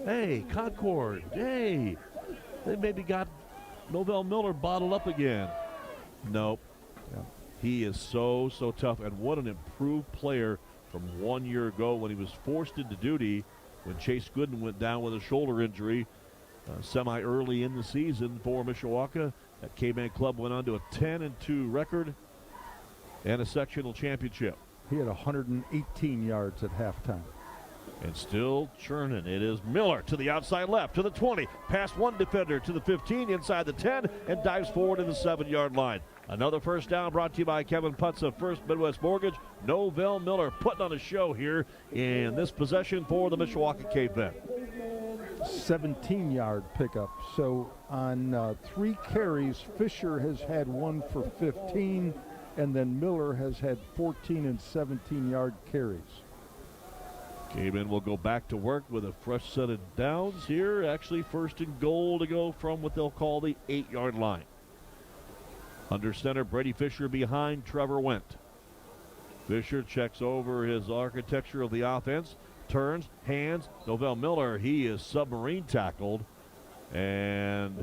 hey, Concord, hey, they maybe got Novell Miller bottled up again. Nope. Yeah. He is so tough, and what an improved player from 1 year ago when he was forced into duty when Chase Gooden went down with a shoulder injury semi-early in the season for Mishawaka. That K-Man club went on to a 10-2 record and a sectional championship. He had 118 yards at halftime. And still churning. It is Miller to the outside left, to the 20, past one defender, to the 15, inside the 10, and dives forward to the 7-yard line. Another first down brought to you by Kevin Putz of First Midwest Mortgage. Novell Miller putting on a show here in this possession for the Mishawaka Cavemen. 17-yard pickup. So on 3 carries, Fisher has had 1 for 15, and then Miller has had 14 and 17-yard carries. Cavemen will go back to work with a fresh set of downs here. Actually, 1st and goal to go from what they'll call the 8-yard line. Under center, Brady Fisher behind Trevor Wendt. Fisher checks over his architecture of the offense, turns, hands. Novell Miller, he is submarine tackled. And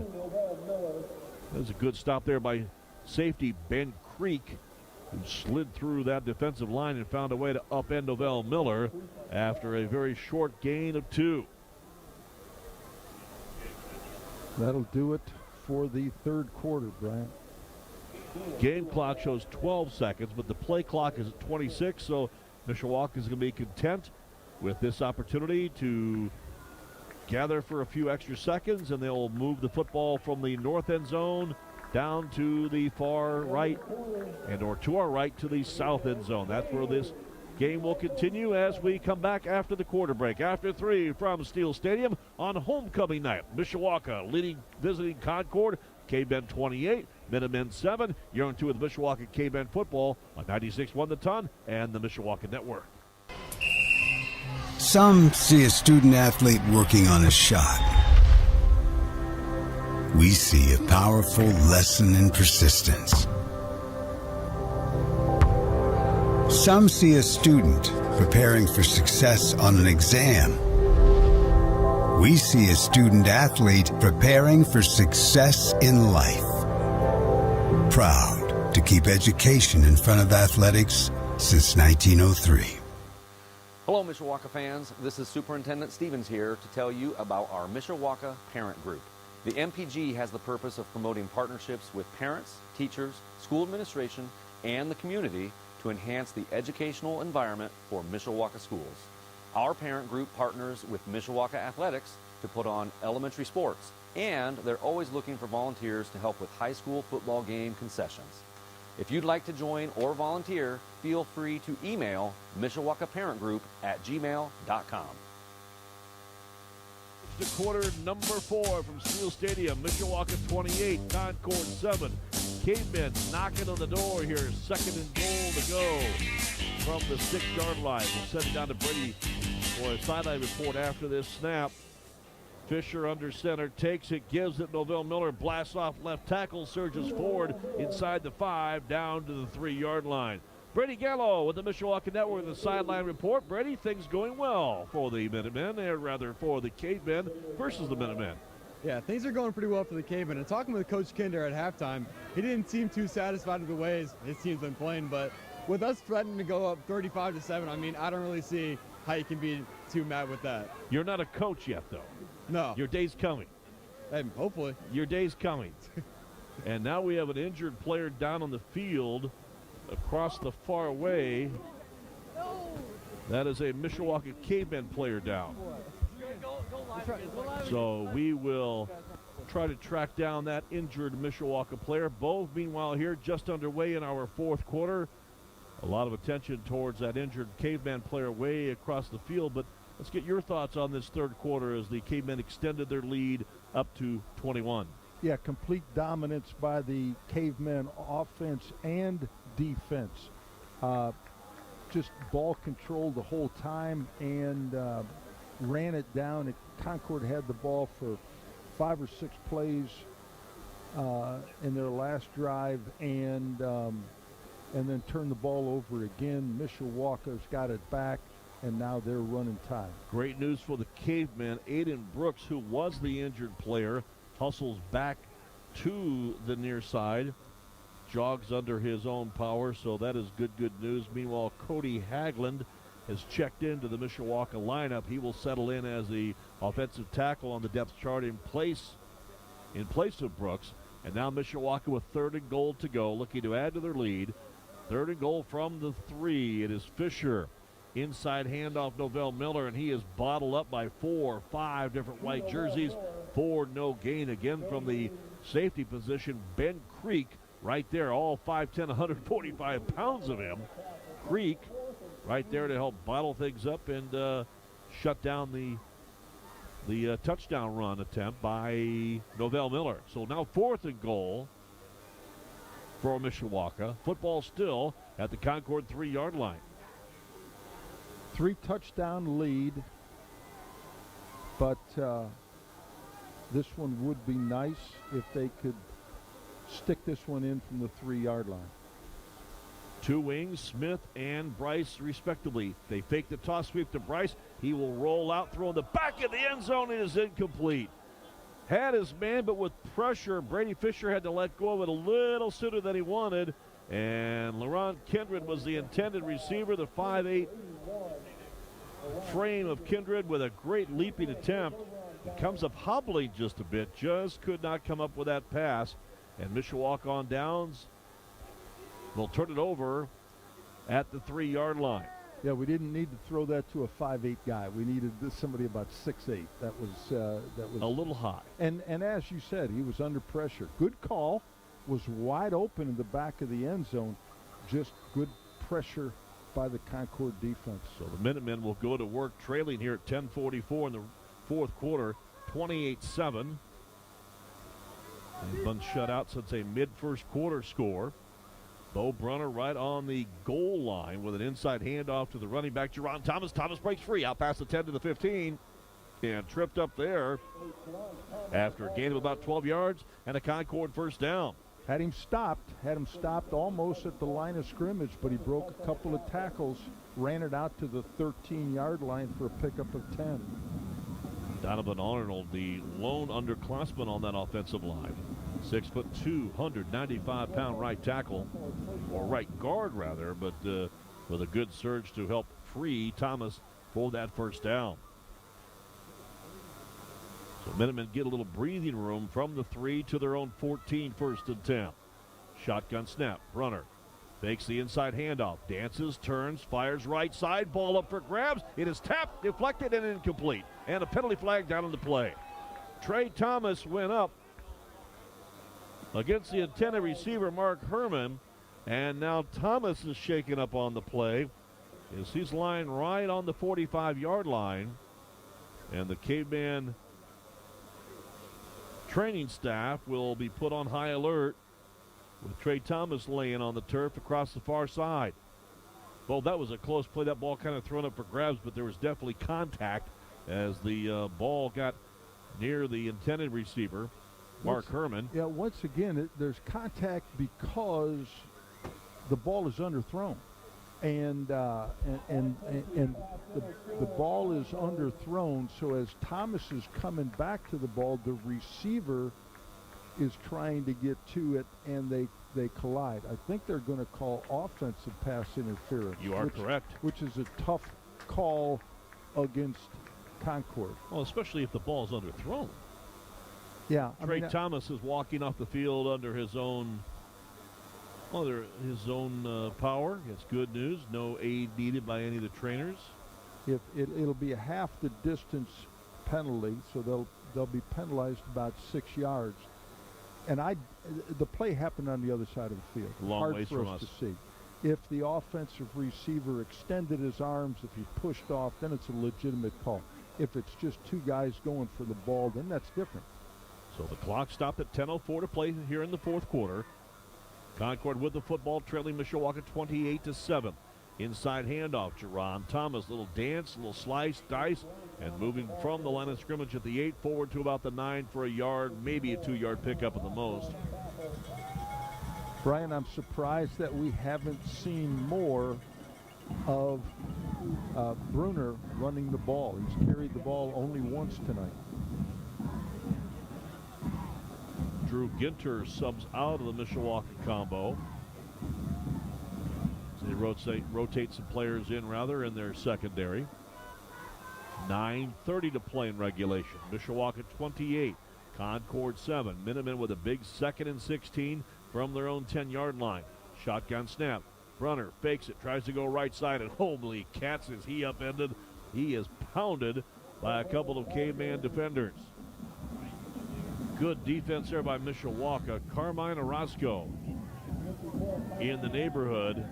there's a good stop there by safety Ben Creek, who slid through that defensive line and found a way to upend Novell Miller after a very short gain of 2. That'll do it for the third quarter, Brian. Game clock shows 12 seconds, but the play clock is at 26, so Mishawaka is going to be content with this opportunity to gather for a few extra seconds, and they'll move the football from the north end zone down to the far right, and or to our right to the south end zone. That's where this game will continue as we come back after the quarter break. After 3 from Steel Stadium on homecoming night. Mishawaka visiting Concord. K-Ben 28, Minutemen 7. You're on 2 with Mishawaka K-Ben football on 96.1 The Ton and the Mishawaka Network. Some see a student athlete working on a shot. We see a powerful lesson in persistence. Some see a student preparing for success on an exam. We see a student athlete preparing for success in life. Proud to keep education in front of athletics since 1903. Hello, Mishawaka fans. This is Superintendent Stevens here to tell you about our Mishawaka Parent Group. The MPG has the purpose of promoting partnerships with parents, teachers, school administration, and the community to enhance the educational environment for Mishawaka schools. Our parent group partners with Mishawaka Athletics to put on elementary sports, and they're always looking for volunteers to help with high school football game concessions. If you'd like to join or volunteer, feel free to email mishawakaparentgroup@gmail.com. To quarter number 4 from Steel Stadium. Mishawaka 28, Concord 7. Cavemen knocking on the door here. 2nd and goal to go from the 6-yard line. We'll send it down to Brady for a sideline report after this snap. Fisher under center, takes it, gives it. Novell Miller blasts off left tackle, surges forward inside the 5, down to the 3-yard line. Brady Gallo with the Mishawaka Network with the sideline report. Brady, things going well for the Minutemen, or rather for the Cavemen versus the Minutemen. Yeah, things are going pretty well for the Cavemen. And talking with Coach Kinder at halftime, he didn't seem too satisfied with the ways his team's been playing. But with us threatening to go up 35-7, I mean, I don't really see how you can be too mad with that. You're not a coach yet, though. No. Your day's coming. Hey, hopefully. Your day's coming. And now we have an injured player down on the field across the far way. That is a Mishawaka Cavemen player down. So we will try to track down that injured Mishawaka player. Both, meanwhile, here just underway in our fourth quarter. A lot of attention towards that injured Caveman player way across the field. But let's get your thoughts on this third quarter as the Cavemen extended their lead up to 21. Yeah, complete dominance by the Cavemen offense and defense. Just ball control the whole time and ran it down. Concord had the ball for 5 or 6 plays in their last drive and then turned the ball over again. Mishawaka's got it back, and now they're running time. Great news for the Cavemen. Aiden Brooks, who was the injured player, hustles back to the near side, jogs under his own power, so that is good news. Meanwhile, Cody Hagland has checked into the Mishawaka lineup. He will settle in as the offensive tackle on the depth chart in place of Brooks. And now Mishawaka with 3rd and goal to go, looking to add to their lead. 3rd and goal from the 3. It is Fisher. Inside handoff, Novell Miller, and he is bottled up by 4 or 5 different white jerseys. 4 no gain again from the safety position. Ben Creek right there, all 5'10", 145 pounds of him. Creek right there to help bottle things up and shut down the touchdown run attempt by Novell Miller. So now 4th and goal for Mishawaka. Football still at the Concord 3-yard line. 3-touchdown lead, but this one would be nice if they could stick this one in from the 3-yard line. 2 wings, Smith and Bryce respectively. They fake the toss sweep to Bryce. He will roll out, throw in the back of the end zone. It is incomplete. Had his man, but with pressure, Brady Fisher had to let go of it a little sooner than he wanted. And Laurent Kindred was the intended receiver, the 5'8" frame of Kindred with a great leaping attempt. He comes up hobbling just a bit, just could not come up with that pass. And Mishawaka on downs will turn it over at the 3-yard line. Yeah, we didn't need to throw that to a 5'8" guy. We needed somebody about 6'8". That was a little high. And as you said, he was under pressure. Good call. Was wide open in the back of the end zone. Just good pressure by the Concord defense. So the Minutemen will go to work, trailing here at 10:44 in the fourth quarter, 28-7. They've been shut out since a mid-first quarter score. Bo Brunner right on the goal line with an inside handoff to the running back, Jerron Thomas. Thomas breaks free out past the 10 to the 15 and tripped up there after a gain of about 12 yards and a Concord first down. Had him stopped almost at the line of scrimmage, but he broke a couple of tackles, ran it out to the 13-yard line for a pickup of 10. Donovan Arnold, the lone underclassman on that offensive line. 6'2", 195-pound right tackle, or right guard rather, but with a good surge to help free Thomas for that first down. So Minutemen get a little breathing room from the 3 to their own 14, 1st and 10. Shotgun snap, Brunner fakes the inside handoff, dances, turns, fires right side, ball up for grabs. It is tapped, deflected, and incomplete. And a penalty flag down on the play. Trey Thomas went up against the intended receiver, Mark Herman, and now Thomas is shaken up on the play as he's lying right on the 45-yard line. And the Caveman training staff will be put on high alert with Trey Thomas laying on the turf across the far side. Well, that was a close play. That ball kind of thrown up for grabs, but there was definitely contact as the ball got near the intended receiver, Mark Herman. Yeah, once again, there's contact because the ball is underthrown. And the ball is underthrown, so as Thomas is coming back to the ball, the receiver is trying to get to it, and they collide. I think they're going to call offensive pass interference. You are correct. Which is a tough call against Concord. Well, especially if the ball is underthrown. Yeah. Trey Thomas is walking off the field under his own power. It's good news. No aid needed by any of the trainers. It'll be a half the distance penalty, so they'll be penalized about 6 yards. And the play happened on the other side of the field. Long Hard ways for from us us to see. If the offensive receiver extended his arms, if he pushed off, then it's a legitimate call. If it's just two guys going for the ball, then that's different. So the clock stopped at 10:04 to play here in the fourth quarter. Concord with the football, trailing Mishawaka 28-7. Inside handoff, Jerron Thomas, little dance, little slice, dice, and moving from the line of scrimmage at the 8 forward to about the 9 for a yard, maybe a 2-yard pickup at the most. Brian, I'm surprised that we haven't seen more of Bruner running the ball. He's carried the ball only once tonight. Drew Ginter subs out of the Mishawaka combo. So they rotate some players in their secondary. 9:30 to play in regulation. Mishawaka 28, Concord 7. Minutemen with a big 2nd and 16 from their own 10-yard line. Shotgun snap. Brunner fakes it, tries to go right side, and holy cats is he upended. He is pounded by a couple of caveman defenders. Good defense there by Mishawaka. Carmine Orozco in the neighborhood,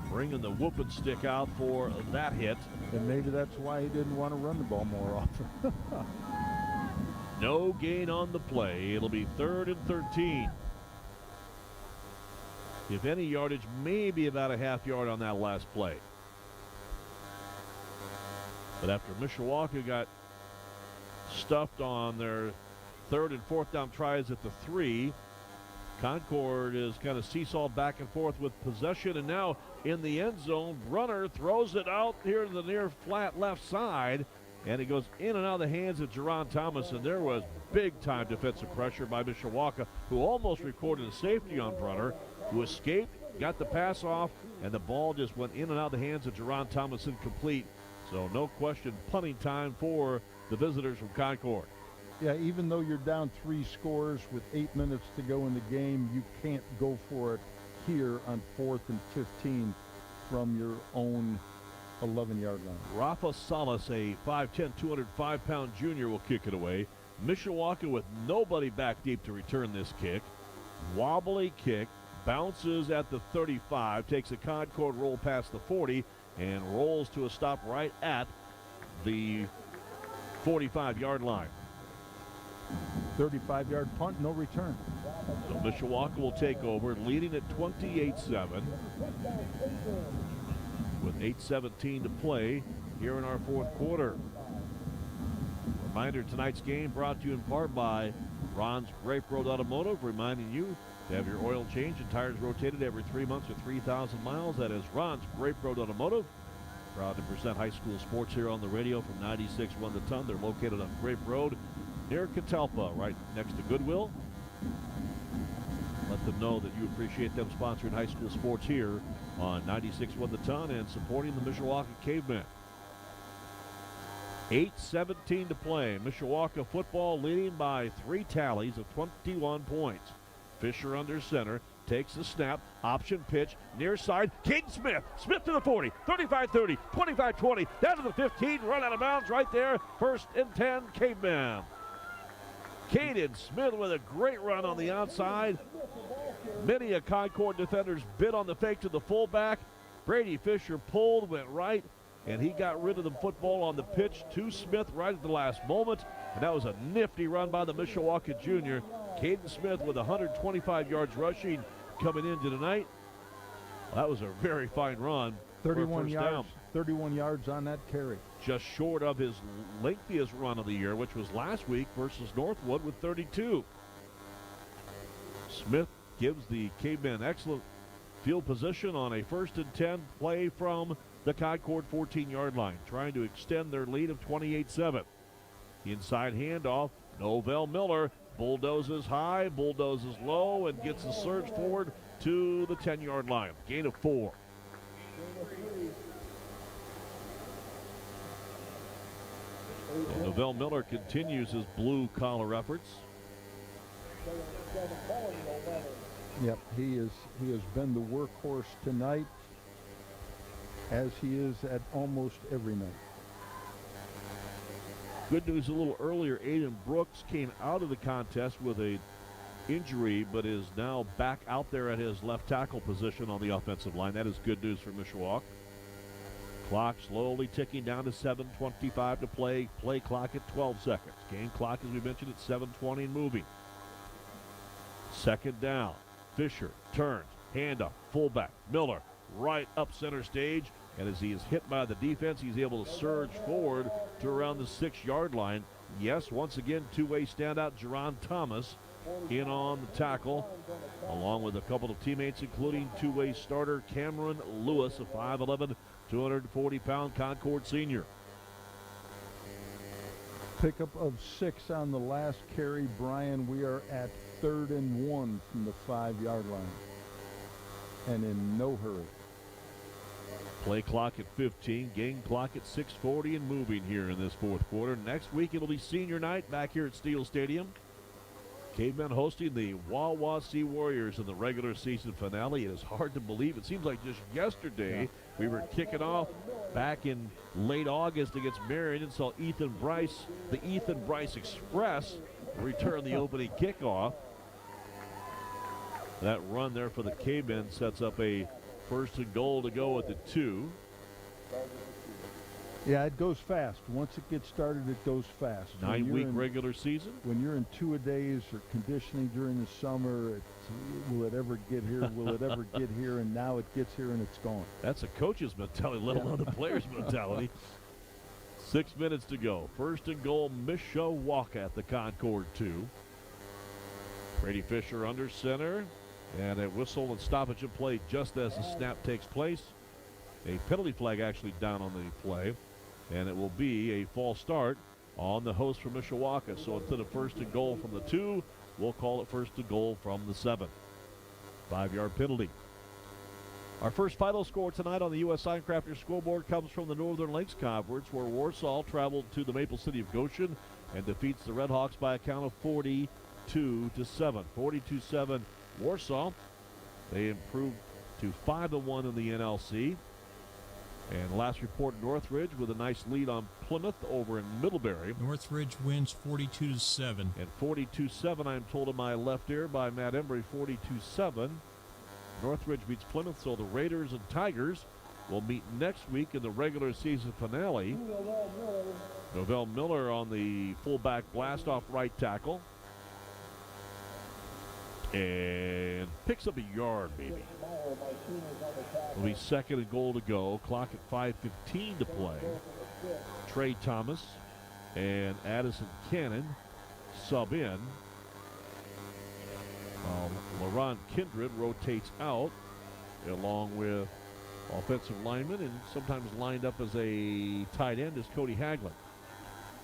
bringing the whooping stick out for that hit. And maybe that's why he didn't want to run the ball more often. No gain on the play. It'll be 3rd and 13. If any yardage, maybe about a half yard on that last play. But after Mishawaka got stuffed on their 3rd and 4th down tries at the 3, Concord is kind of seesawed back and forth with possession, and now in the end zone, Brunner throws it out here to the near flat left side, and it goes in and out of the hands of Jerron Thomas, and there was big-time defensive pressure by Mishawaka, who almost recorded a safety on Brunner, who escaped, got the pass off, and the ball just went in and out of the hands of Jerron Thomas incomplete. So no question, punting time for the visitors from Concord. Yeah, even though you're down 3 scores with 8 minutes to go in the game, you can't go for it here on 4th and 15 from your own 11-yard line. Rafa Salas, a 5'10", 205-pound junior, will kick it away. Mishawaka with nobody back deep to return this kick. Wobbly kick, bounces at the 35, takes a Concord roll past the 40, and rolls to a stop right at the 45-yard line. 35-yard punt, no return. So Mishawaka will take over, leading at 28-7 with 8:17 to play here in our fourth quarter. Reminder, tonight's game brought to you in part by Ron's Grape Road Automotive, reminding you to have your oil changed and tires rotated every 3 months or 3,000 miles. That is Ron's Grape Road Automotive. Proud to present high school sports here on the radio from 96.1 The Ton. They're located on Grape Road near Catalpa, right next to Goodwill. Let them know that you appreciate them sponsoring high school sports here on 96.1 The Ton and supporting the Mishawaka Cavemen. 8:17 to play. Mishawaka football leading by 3 tallies of 21 points. Fisher under center, takes the snap, option pitch, near side, Caden Smith. Smith to the 40, 35-30, 25-20, down to the 15, run out of bounds right there. 1st and 10, Cavemen. Caden Smith with a great run on the outside. Many a Concord defenders bit on the fake to the fullback. Brady Fisher pulled, went right, and he got rid of the football on the pitch to Smith right at the last moment. And that was a nifty run by the Mishawaka junior. Caden Smith with 125 yards rushing coming into tonight. Well, that was a very fine run. 31 yards, 31 yards on that carry. Just short of his lengthiest run of the year, which was last week versus Northwood with 32. Smith gives the Cavemen excellent field position on a 1st and 10 play from the Concord 14-yard line, trying to extend their lead of 28-7. Inside handoff, Novell Miller bulldozes high, bulldozes low, and gets a surge forward to the 10-yard line. Gain of 4. So Novell Miller continues his blue-collar efforts. Yep, he has been the workhorse tonight, as he is at almost every night. Good news a little earlier, Aiden Brooks came out of the contest with a injury, but is now back out there at his left tackle position on the offensive line. That is good news for Mishawaka. Clock slowly ticking down to 7:25 to play. Play clock at 12 seconds. Game clock, as we mentioned, at 7:20 and moving. Second down. Fisher turns. Handoff. Fullback. Miller right up center stage. And as he is hit by the defense, he's able to surge forward to around the 6-yard line. Yes, once again, two-way standout Jerron Thomas in on the tackle, along with a couple of teammates, including two-way starter Cameron Lewis, a 5'11", 240-pound Concord senior. Pickup of 6 on the last carry. Brian, we are at 3rd and 1 from the 5-yard line, and in no hurry. Play clock at 15, game clock at 6:40 and moving here in this fourth quarter. Next week it'll be senior night back here at Steel Stadium. Cavemen hosting the Wawasee Warriors in the regular season finale. It is hard to believe. It seems like just yesterday we were kicking off back in late August against Marion and saw the Ethan Bryce Express return the opening kickoff. That run there for the Cavemen sets up a 1st and goal to go at the 2. Yeah, it goes fast. Once it gets started, it goes fast. 9-week regular season. When you're in 2-a-days or conditioning during the summer, will it ever get here? Will it ever get here? And now it gets here and it's gone. That's a coach's mentality, let alone the player's mentality. 6 minutes to go. 1st and goal, Mishawaka at the Concord 2. Brady Fisher under center. And a whistle and stoppage of play just as the snap takes place. A penalty flag actually down on the play. And it will be a false start on the host for Mishawaka. So instead of 1st and goal from the 2, we'll call it 1st and goal from the 7. 5-yard penalty. Our first final score tonight on the U.S. Signcrafters scoreboard comes from the Northern Lakes Conference, where Warsaw traveled to the Maple City of Goshen and defeats the Redhawks by a count of 42-7. 42-7 Warsaw. They improved to 5-1 in the NLC. And last report, Northridge with a nice lead on Plymouth over in Middlebury. Northridge wins 42-7. And 42-7, I'm told in my left ear by Matt Embry, 42-7. Northridge beats Plymouth, so the Raiders and Tigers will meet next week in the regular season finale. Novell Miller on the fullback blast-off right tackle. And picks up a yard, maybe. It'll be 2nd and goal to go. Clock at 5:15 to play. Trey Thomas and Addison Cannon sub in. LaRon Kindred rotates out, along with offensive lineman, and sometimes lined up as a tight end is Cody Haglund.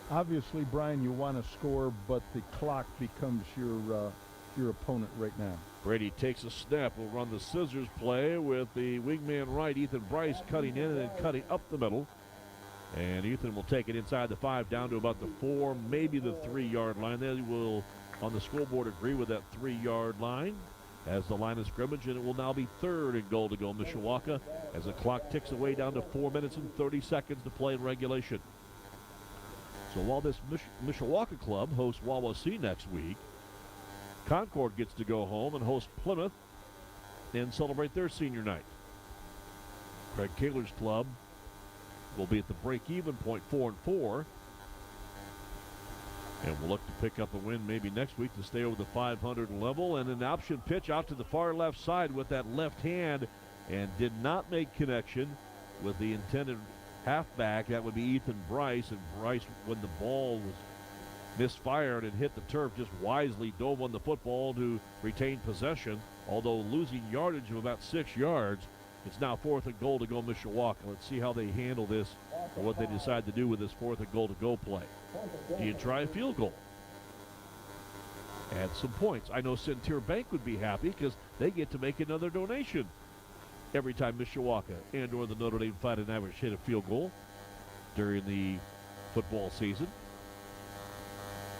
Obviously, Brian, you want to score, but the clock becomes your opponent right now. Brady takes a snap. Will run the scissors play with the wingman right, Ethan Bryce, cutting in and then cutting up the middle. And Ethan will take it inside the 5 down to about the 4, maybe the 3-yard line. They will, on the scoreboard, agree with that 3-yard line as the line of scrimmage, and it will now be 3rd and goal to go Mishawaka as the clock ticks away down to 4 minutes and 30 seconds to play in regulation. So while this Mishawaka club hosts Wawasee next week, Concord gets to go home and host Plymouth and celebrate their senior night. Craig Kaler's club will be at the break-even point, 4-4. And we'll look to pick up a win maybe next week to stay over the 500 level. And an option pitch out to the far left side with that left hand, and did not make connection with the intended halfback. That would be Ethan Bryce. And Bryce, when the ball was misfired and hit the turf, just wisely dove on the football to retain possession, although losing yardage of about 6 yards. It's now 4th and goal to go Mishawaka. Let's see how they handle this or what they decide to do with this 4th and goal to go play. Do you try a field goal? Add some points. I know Centier Bank would be happy because they get to make another donation every time Mishawaka and or the Notre Dame Fighting Irish hit a field goal during the football season.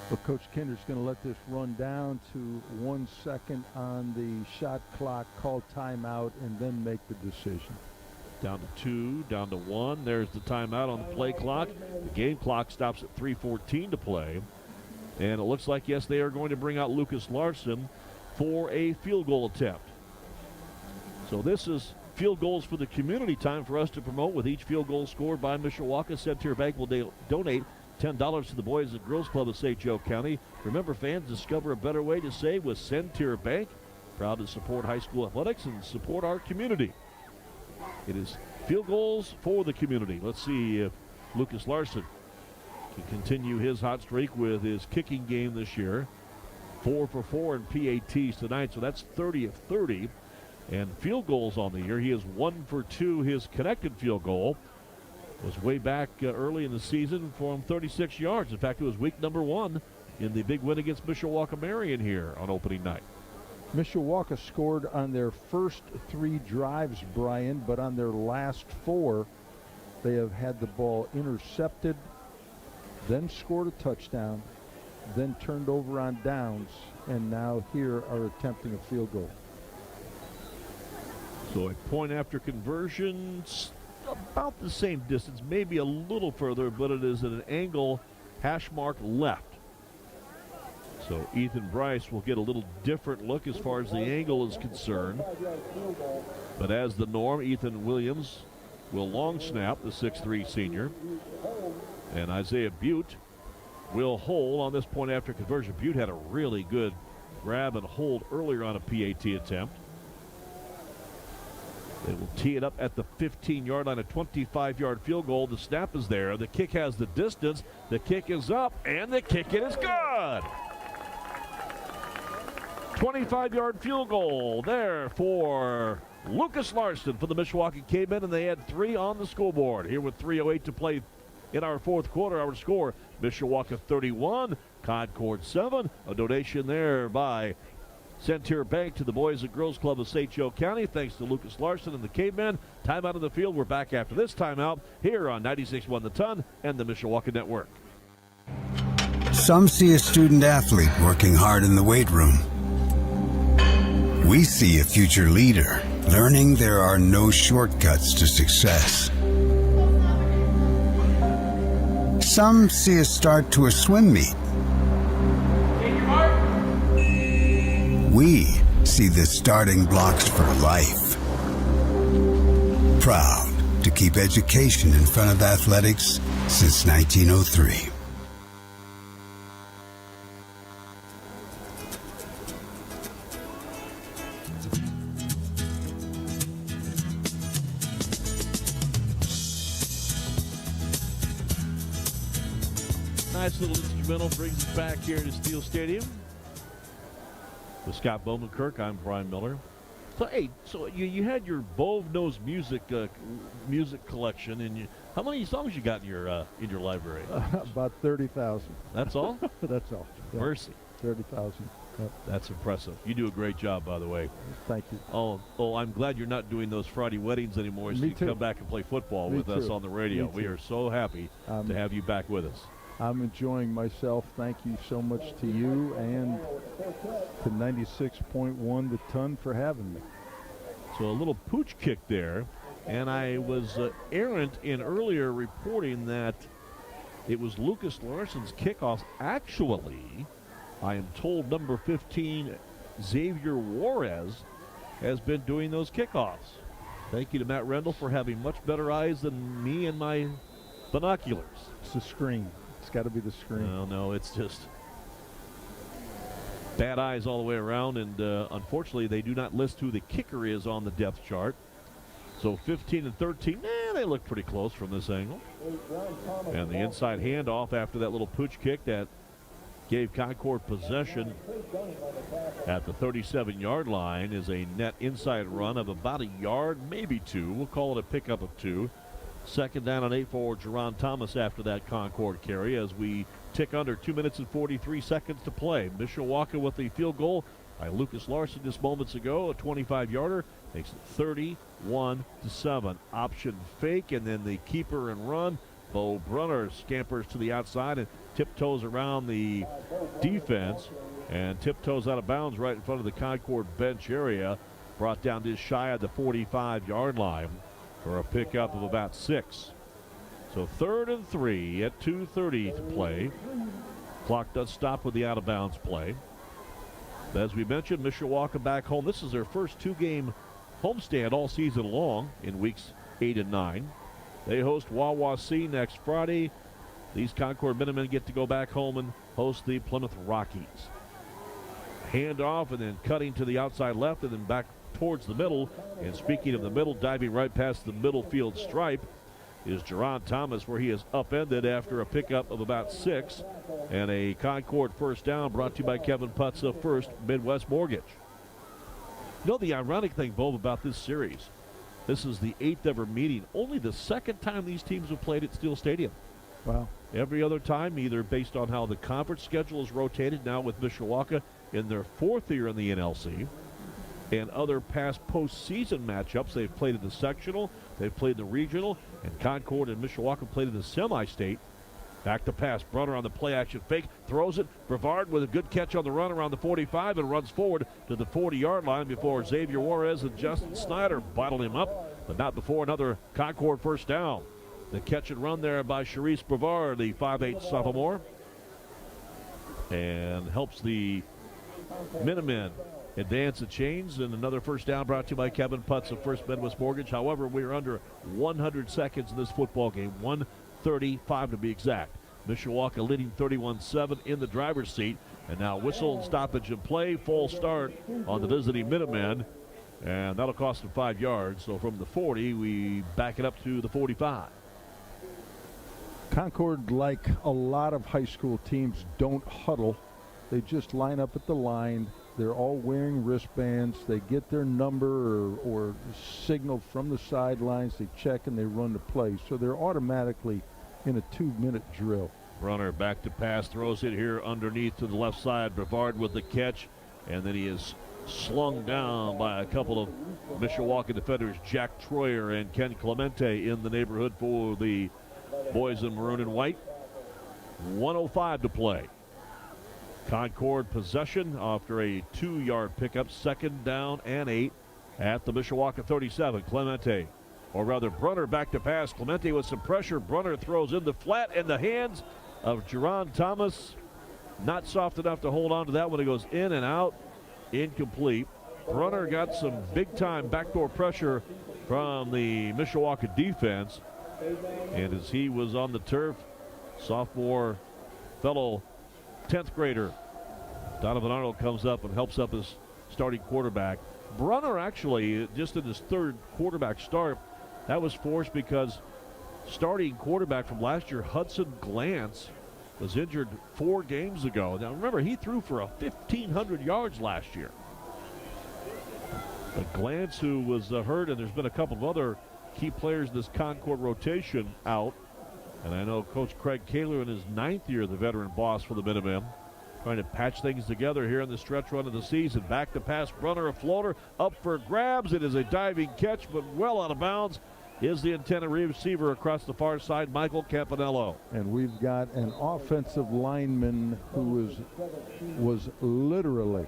But Coach Kinder's going to let this run down to 1 second on the shot clock, call timeout, and then make the decision. Down to 2, down to 1. There's the timeout on the play clock. The game clock stops at 3:14 to play. And it looks like, yes, they are going to bring out Lucas Larson for a field goal attempt. So this is field goals for the community time for us to promote. With each field goal scored by Mishawaka, Centier Bank will donate $10 to the Boys and Girls Club of St. Joe County. Remember, fans, discover a better way to save with Centier Bank. Proud to support high school athletics and support our community. It is field goals for the community. Let's see if Lucas Larson can continue his hot streak with his kicking game this year. 4 for 4 in PATs tonight, so that's 30 of 30. And field goals on the year, he is 1 for 2. His connected field goal was way back early in the season from 36 yards. In fact, it was week number 1 in the big win against Mishawaka Marion here on opening night. Mishawaka scored on their first 3 drives, Brian, but on their last 4, they have had the ball intercepted, then scored a touchdown, then turned over on downs, and now here are attempting a field goal. So a point after conversion, about the same distance, maybe a little further, but it is at an angle, hash mark left. So Ethan Bryce will get a little different look as far as the angle is concerned. But as the norm, Ethan Williams will long snap, the 6'3 senior. And Isaiah Butte will hold on this point after conversion. Butte had a really good grab and hold earlier on a PAT attempt. They will tee it up at the 15-yard line, a 25-yard field goal. The snap is there. The kick has the distance. The kick is up, and the kick is good. 25-yard field goal there for Lucas Larson for the Mishawaka Cavemen, and they had 3 on the scoreboard. Here with 3:08 to play in our fourth quarter, our score, Mishawaka 31, Concord 7. A donation there by Centier Bank to the Boys and Girls Club of St. Joe County. Thanks to Lucas Larson and the Cavemen. Timeout on the field. We're back after this timeout here on 96.1 The Ton and the Mishawaka Network. Some see a student athlete working hard in the weight room. We see a future leader learning there are no shortcuts to success. Some see a start to a swim meet. We see the starting blocks for life. Proud to keep education in front of athletics since 1903. Nice little instrumental brings us back here to Steel Stadium. With Scott Bowman-Kirk, I'm Brian Miller. So, hey, you had your Bove Knows Music collection, and how many songs you got in your library? About 30,000. That's all? That's all. Yep. Mercy. 30,000. Yep. That's impressive. You do a great job, by the way. Thank you. Oh, I'm glad you're not doing those Friday weddings anymore, so you can come back and play football with us on the radio. We are so happy to have you back with us. I'm enjoying myself. Thank you so much to you and to 96.1 The Ton for having me. So a little pooch kick there, and I was errant in earlier reporting that it was Lucas Larson's kickoffs. Actually, I am told number 15, Xavier Juarez, has been doing those kickoffs. Thank you to Matt Rendell for having much better eyes than me and my binoculars. It's the screen. It's got to be the screen. No, it's just bad eyes all the way around, and unfortunately they do not list who the kicker is on the depth chart. So 15 and 13, they look pretty close from this angle. And the inside handoff after that little pooch kick that gave Concord possession at the 37-yard line is a net inside run of about a yard, maybe 2. We'll call it a pickup of 2. Second down and 8 for Jerron Thomas after that Concord carry as we tick under 2 minutes and 43 seconds to play. Mishawaka with the field goal by Lucas Larson just moments ago, a 25-yarder, makes it 31-7. Option fake, and then the keeper and run Bo Brunner scampers to the outside and tiptoes around the defense and tiptoes out of bounds right in front of the Concord bench area. Brought down just shy of the 45-yard line for a pickup of about 6. So 3rd and 3 at 2:30 to play. Clock does stop with the out-of-bounds play. As we mentioned, Mishawaka back home. This is their first 2-game homestand all season long in weeks 8 and 9. They host Wawasee next Friday. These Concord Minutemen get to go back home and host the Plymouth Rockies. Handoff and then cutting to the outside left and then back towards the middle. And speaking of the middle, diving right past the middle field stripe is Jerron Thomas, where he is upended after a pickup of about 6 and a Concord first down brought to you by Kevin Putz of First Midwest Mortgage. You know the ironic thing, Bob, about this series, this is the 8th ever meeting, only the 2nd time these teams have played at Steel Stadium. Wow. Every other time, either based on how the conference schedule is rotated, now with Mishawaka in their 4th year in the NLC, and other past postseason matchups, they've played in the sectional, they've played the regional, and Concord and Mishawaka played in the semi-state. Back to pass. Brunner on the play-action fake. Throws it. Brevard with a good catch on the run around the 45 and runs forward to the 40-yard line before Xavier Juarez and Justin Snyder bottled him up, but not before another Concord first down. The catch and run there by Sharice Brevard, the 5'8 sophomore, and helps the Minutemen advance the chains, and another first down brought to you by Kevin Putz of First Midwest Mortgage. However, we are under 100 seconds in this football game, 1:35 to be exact. Mishawaka leading 31-7 in the driver's seat, and now whistle and stoppage and play, full start on the visiting Minutemen, and that'll cost them 5 yards. So from the 40, we back it up to the 45. Concord, like a lot of high school teams, don't huddle. They just line up at the line. They're all wearing wristbands. They get their number or signal from the sidelines. They check and they run the play. So they're automatically in a 2-minute drill. Brunner back to pass, throws it here underneath to the left side. Brevard with the catch, and then he is slung down by a couple of Mishawaka defenders, Jack Troyer and Ken Clemente in the neighborhood for the boys in maroon and white. 1:05 to play. Concord possession after a 2-yard pickup, 2nd down and 8 at the Mishawaka 37. Clemente, or rather Brunner back to pass. Clemente with some pressure. Brunner throws in the flat in the hands of Jerron Thomas. Not soft enough to hold on to that one. It goes in and out, incomplete. Brunner got some big-time backdoor pressure from the Mishawaka defense. And as he was on the turf, sophomore fellow 10th grader Donovan Arnold comes up and helps up his starting quarterback. Brunner actually, just in his 3rd quarterback start, that was forced because starting quarterback from last year, Hudson Glantz, was injured 4 games ago. Now remember, he threw for 1,500 yards last year. But Glantz, who was hurt, and there's been a couple of other key players in this Concord rotation out. And I know Coach Craig Kaler in his 9th year, the veteran boss for the Minutemen, trying to patch things together here in the stretch run of the season. Back to pass, Brunner, a floater, up for grabs. It is a diving catch, but well out of bounds is the intended receiver across the far side, Michael Campanello. And we've got an offensive lineman who was literally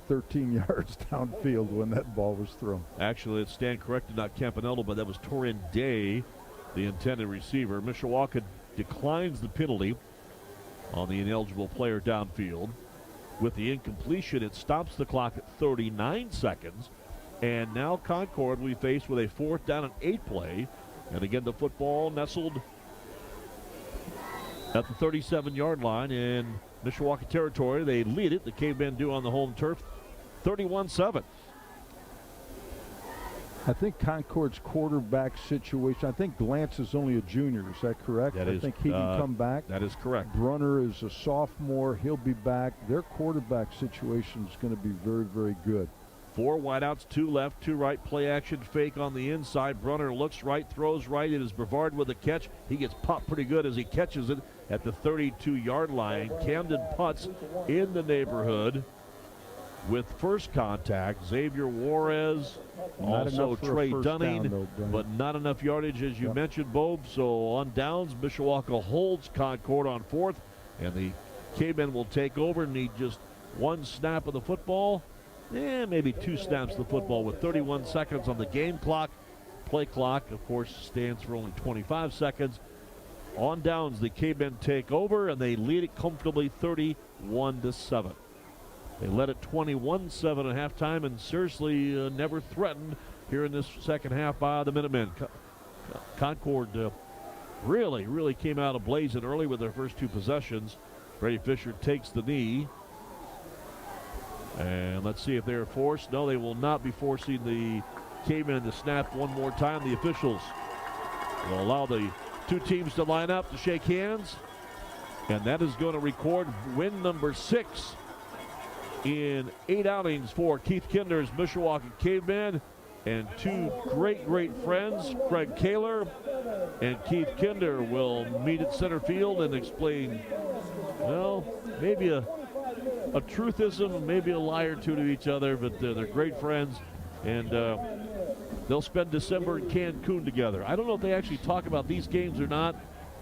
13 yards downfield when that ball was thrown. Actually, it's stand corrected, not Campanello, but that was Torin Day, the intended receiver. Mishawaka declines the penalty on the ineligible player downfield. With the incompletion, it stops the clock at 39 seconds. And now Concord we face with a 4th down and 8 play. And again, the football nestled at the 37-yard line in Mishawaka territory. They lead it. The Cavemen do on the home turf, 31-7. I think Concord's quarterback situation, I think Glantz is only a junior. Is that correct? I think he can come back. That is correct. Brunner is a sophomore. He'll be back. Their quarterback situation is going to be very, very good. 4 wideouts, 2 left, 2 right. Play action fake on the inside. Brunner looks right, throws right. It is Brevard with the catch. He gets popped pretty good as he catches it at the 32-yard line. Camden Putz in the neighborhood with first contact. Xavier Juarez, Not also enough for a Trey first Dunning, down, though, Dunning. but not enough yardage, as you mentioned, Bob. So on downs, Mishawaka holds Concord on fourth, and the Cavemen will take over. Need just one snap of the football, maybe two snaps of the football with 31 seconds on the game clock. Play clock, of course, stands for only 25 seconds. On downs, the Cavemen take over, and they lead it comfortably 31-7. They led at 21-7 at halftime, and seriously never threatened here in this second half by the Minutemen. Concord really came out ablazing early with their first two possessions. Brady Fisher takes the knee. And let's see if they're forced. No, they will not be forcing the Cavemen to snap one more time. The officials will allow the two teams to line up to shake hands. And that is going to record win number 6 in 8 outings for Keith Kinder's Mishawaka Cavemen. And two great friends, Craig Kaler and Keith Kinder, will meet at center field and explain, well, maybe a truthism, maybe a lie or two to each other, but they're great friends, and they'll spend December in Cancun together. I don't know if they actually talk about these games or not,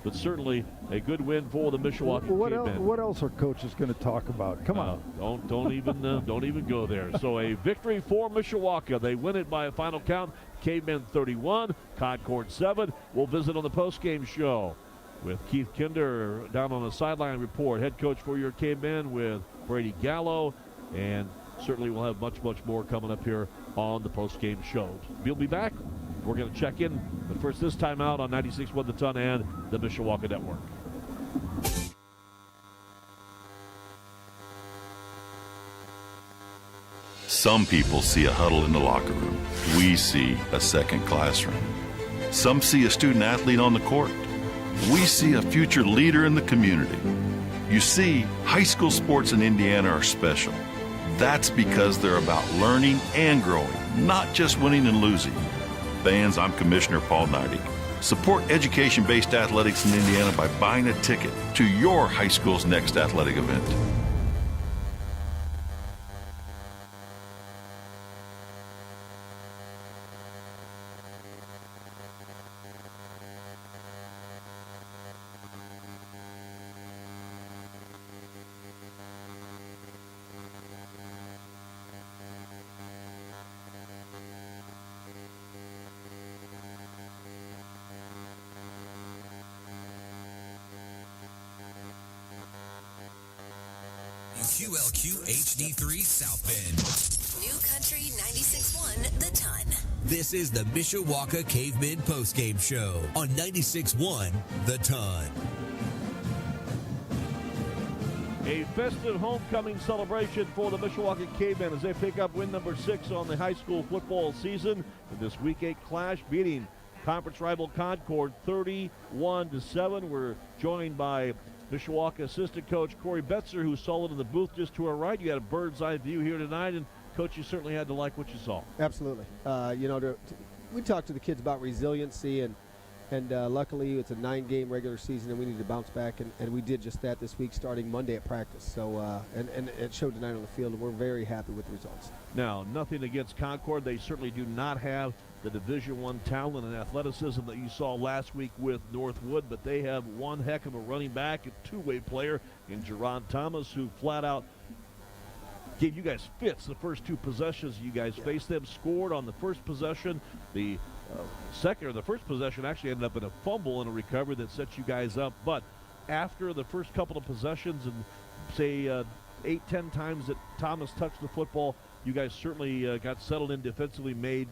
but certainly a good win for the Mishawaka Cavemen. What else are coaches going to talk about? Come on. Don't even go there. So a victory for Mishawaka. They win it by a final count. Cavemen 31, Concord 7. We'll visit on the postgame show with Keith Kinder down on the sideline report. Head coach for your Cavemen with Brady Gallo. And certainly we'll have much more coming up here on the postgame show. We'll be back. We're going to check in, but first this time out on 96.1 The Ton and the Mishawaka Network. Some people see a huddle in the locker room. We see a second classroom. Some see a student athlete on the court. We see a future leader in the community. You see, high school sports in Indiana are special. That's because they're about learning and growing, not just winning and losing. Fans, I'm Commissioner Paul Neidig. Support education-based athletics in Indiana by buying a ticket to your high school's next athletic event. QLQ HD3 South Bend. New Country 96.1 The Ton. This is the Mishawaka Cavemen postgame show on 96.1 The Ton. A festive homecoming celebration for the Mishawaka Cavemen as they pick up win number 6 on the high school football season in this Week 8 clash, beating conference rival Concord 31-7. We're joined by Mishawaka assistant coach Corey Betzer, who's solid in the booth just to our right. You had a bird's eye view here tonight, and coach, you certainly had to like what you saw. Absolutely. We talked to the kids about resiliency, and luckily it's a 9-game regular season, and we need to bounce back, and we did just that this week, starting Monday at practice. So and it showed tonight on the field, and we're very happy with the results. Now, nothing against Concord. They certainly do not have the Division I talent and athleticism that you saw last week with Northwood, but they have one heck of a running back, a two-way player in Jerron Thomas, who flat out gave you guys fits the first two possessions you guys faced them, scored on the first possession. The first possession actually ended up in a fumble and a recovery that set you guys up, but after the first couple of possessions and say 8-10 times that Thomas touched the football, you guys certainly got settled in defensively, made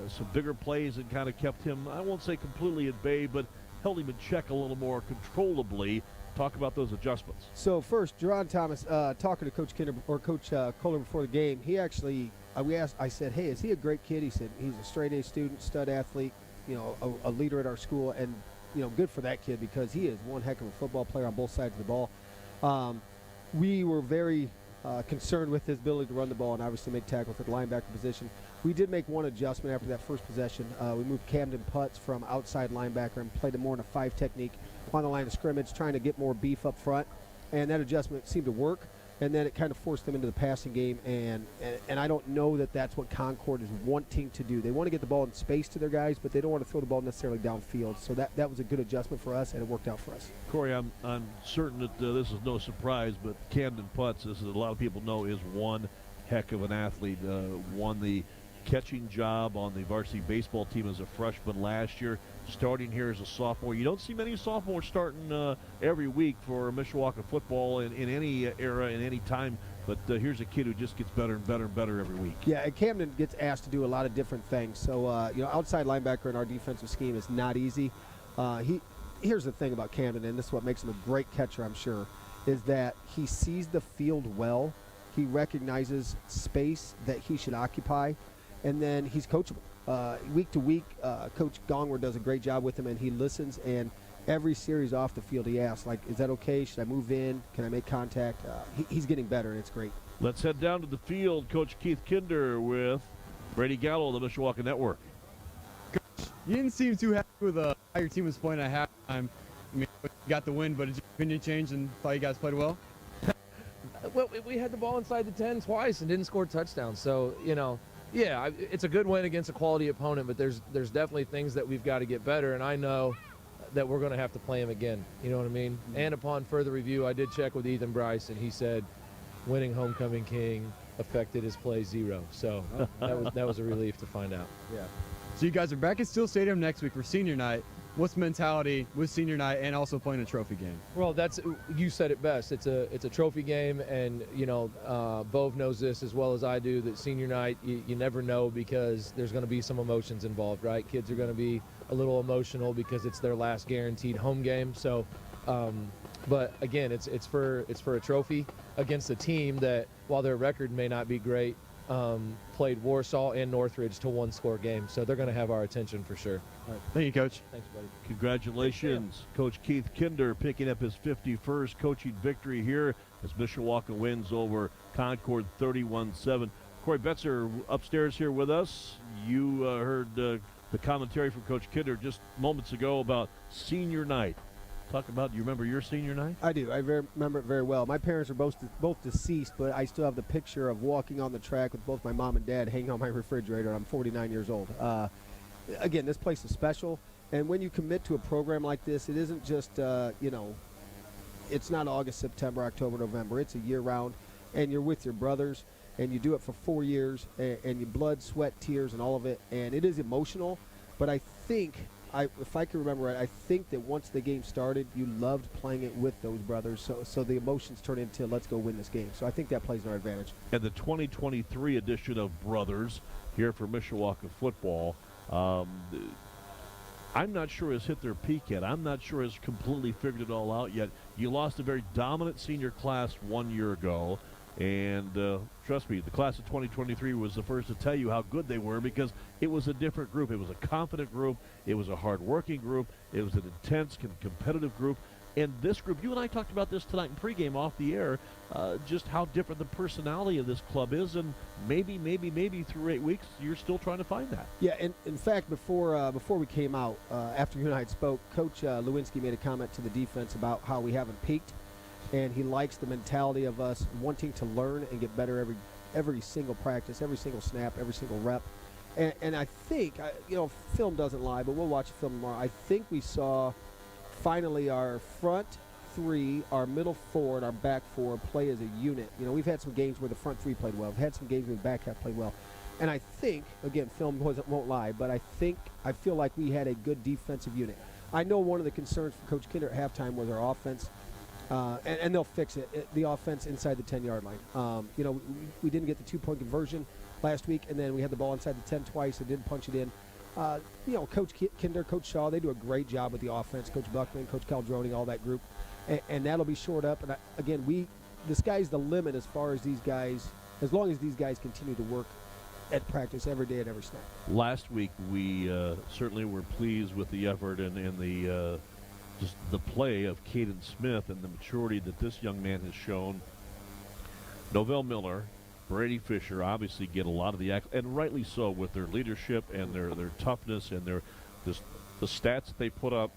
some bigger plays and kind of kept him, I won't say completely at bay, but held him in check a little more controllably. Talk about those adjustments. So first, Jerron Thomas, talking to Coach Kinder or Coach Kohler before the game, he actually, I said, hey, is he a great kid? He said, he's a straight-A student, stud athlete, a leader at our school, and, good for that kid because he is one heck of a football player on both sides of the ball. We were very concerned with his ability to run the ball and obviously make tackles at the linebacker position. We did make one adjustment after that first possession. We moved Camden Putz from outside linebacker and played him more in a 5 technique on the line of scrimmage, trying to get more beef up front. And that adjustment seemed to work. and then it kind of forced them into the passing game, and I don't know that that's what Concord is wanting to do. They want to get the ball in space to their guys, but they don't want to throw the ball necessarily downfield. So that was a good adjustment for us, and it worked out for us. Corey, I'm certain that this is no surprise, but Camden Putz, as a lot of people know, is one heck of an athlete. Won the catching job on the varsity baseball team as a freshman last year, starting here as a sophomore. You don't see many sophomores starting every week for Mishawaka football in any era, in any time, but here's a kid who just gets better and better and better every week. Yeah, and Camden gets asked to do a lot of different things. So, outside linebacker in our defensive scheme is not easy. Here's the thing about Camden, and this is what makes him a great catcher, I'm sure, is that he sees the field well. He recognizes space that he should occupy, and then he's coachable. Week to week, Coach Gongwer does a great job with him, and he listens, and every series off the field he asks, like, is that okay? Should I move in? Can I make contact? He's getting better, and it's great. Let's head down to the field. Coach Keith Kinder with Brady Gallo of the Mishawaka Network. Coach, you didn't seem too happy with how your team was playing at halftime. I mean, you got the win, but did your opinion change and thought you guys played well? Well, we had the ball inside the 10 twice and didn't score touchdowns. So, yeah, it's a good win against a quality opponent, but there's definitely things that we've got to get better, and I know that we're going to have to play him again. You know what I mean? Mm-hmm. And upon further review, I did check with Ethan Bryce, and he said winning Homecoming King affected his play 0. So that was a relief to find out. Yeah. So you guys are back at Steel Stadium next week for senior night. What's the mentality with senior night and also playing a trophy game? Well, you said it best. It's a trophy game, and Bove knows this as well as I do, that senior night you never know because there's going to be some emotions involved, right? Kids are going to be a little emotional because it's their last guaranteed home game. So, but again, it's for a trophy against a team that, while their record may not be great, played Warsaw and Northridge to one-score games, so they're going to have our attention for sure. All right. Thank you, Coach. Thanks, buddy. Congratulations, Coach Keith Kinder picking up his 51st coaching victory here as Mishawaka wins over Concord 31-7. Corey Betzer upstairs here with us. You heard the commentary from Coach Kinder just moments ago about senior night. Talk about, do you remember your senior night? I do. I remember it very well. My parents are both deceased, but I still have the picture of walking on the track with both my mom and dad hanging on my refrigerator. I'm 49 years old. Again, this place is special, and when you commit to a program like this, it isn't just, it's not August, September, October, November. It's a year-round, and you're with your brothers, and you do it for 4 years, and you blood, sweat, tears, and all of it, and it is emotional, but I think – if I can remember right, I think that once the game started, you loved playing it with those brothers. So the emotions turn into let's go win this game. So I think that plays in our advantage. And the 2023 edition of Brothers here for Mishawaka football, I'm not sure has hit their peak yet. I'm not sure has completely figured it all out yet. You lost a very dominant senior class 1 year ago. And trust me, the class of 2023 was the first to tell you how good they were because it was a different group. It was a confident group. It was a hard-working group. It was an intense, competitive group. And this group, you and I talked about this tonight in pregame off the air, just how different the personality of this club is. And maybe through 8 weeks, you're still trying to find that. Yeah, and in fact, before we came out, after you and I had spoke, Coach Lewinsky made a comment to the defense about how we haven't peaked. And he likes the mentality of us wanting to learn and get better every single practice, every single snap, every single rep. And I think, film doesn't lie, but we'll watch the film tomorrow. I think we saw finally our front three, our middle four, and our back four play as a unit. We've had some games where the front three played well. We've had some games where the back half played well. And I think, again, film won't lie, but I feel like we had a good defensive unit. I know one of the concerns for Coach Kinder at halftime was our offense. And they'll fix it. The offense inside the 10-yard line. We didn't get the 2-point conversion last week, and then we had the ball inside the 10 twice and didn't punch it in. Coach Kinder, Coach Shaw, they do a great job with the offense. Coach Buckman, Coach Caldroni, all that group, and that'll be shored up. And again, the sky's the limit as far as these guys. As long as these guys continue to work at practice every day at every snap. Last week, we certainly were pleased with the effort and the. Just the play of Caden Smith and the maturity that this young man has shown. Novell Miller, Brady Fisher obviously get a lot of the and rightly so with their leadership and their toughness and the stats that they put up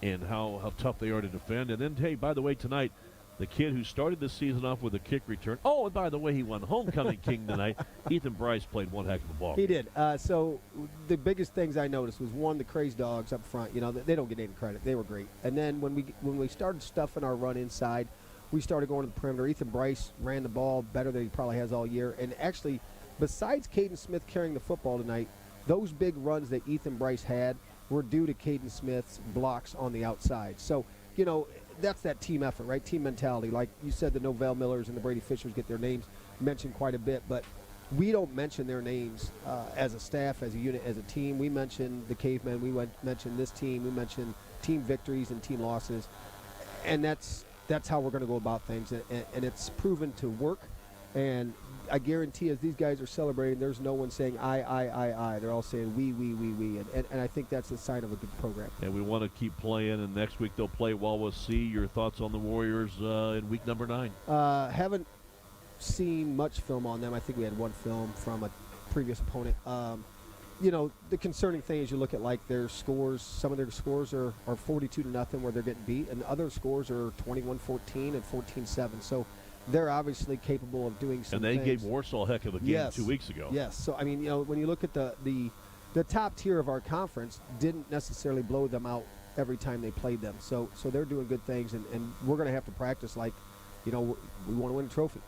and how tough they are to defend. And then, hey, by the way, tonight the kid who started the season off with a kick return. Oh, and by the way, he won Homecoming King tonight. Ethan Bryce played one heck of a ball. He did. So the biggest things I noticed was, one, the crazy dogs up front. You know, they don't get any credit. They were great. And then when we started stuffing our run inside, we started going to the perimeter. Ethan Bryce ran the ball better than he probably has all year. And actually, besides Caden Smith carrying the football tonight, those big runs that Ethan Bryce had were due to Caden Smith's blocks on the outside. So, you know, that's that team effort, right? Team mentality. Like you said, the Novell Millers and the Brady Fishers get their names mentioned quite a bit, but we don't mention their names as a staff, as a unit, as a team. We mention the Cavemen. We mention this team. We mention team victories and team losses, and that's how we're going to go about things. And it's proven to work. And I guarantee, as these guys are celebrating, there's no one saying I. They're all saying we. And I think that's a sign of a good program. And we want to keep playing, and next week they'll play Wawasee. Your thoughts on the Warriors in week number 9? Haven't seen much film on them. I think we had one film from a previous opponent. You know, the concerning thing is you look at like their scores. Some of their scores are 42-0 where they're getting beat, and other scores are 21-14 and 14-7. So they're obviously capable of doing some things. And they things. gave Warsaw a heck of a game 2 weeks ago. Yes. So, I mean, you know, when you look at the top tier of our conference, didn't necessarily blow them out every time they played them. So they're doing good things, and we're going to have to practice like, you know, we want to win a trophy.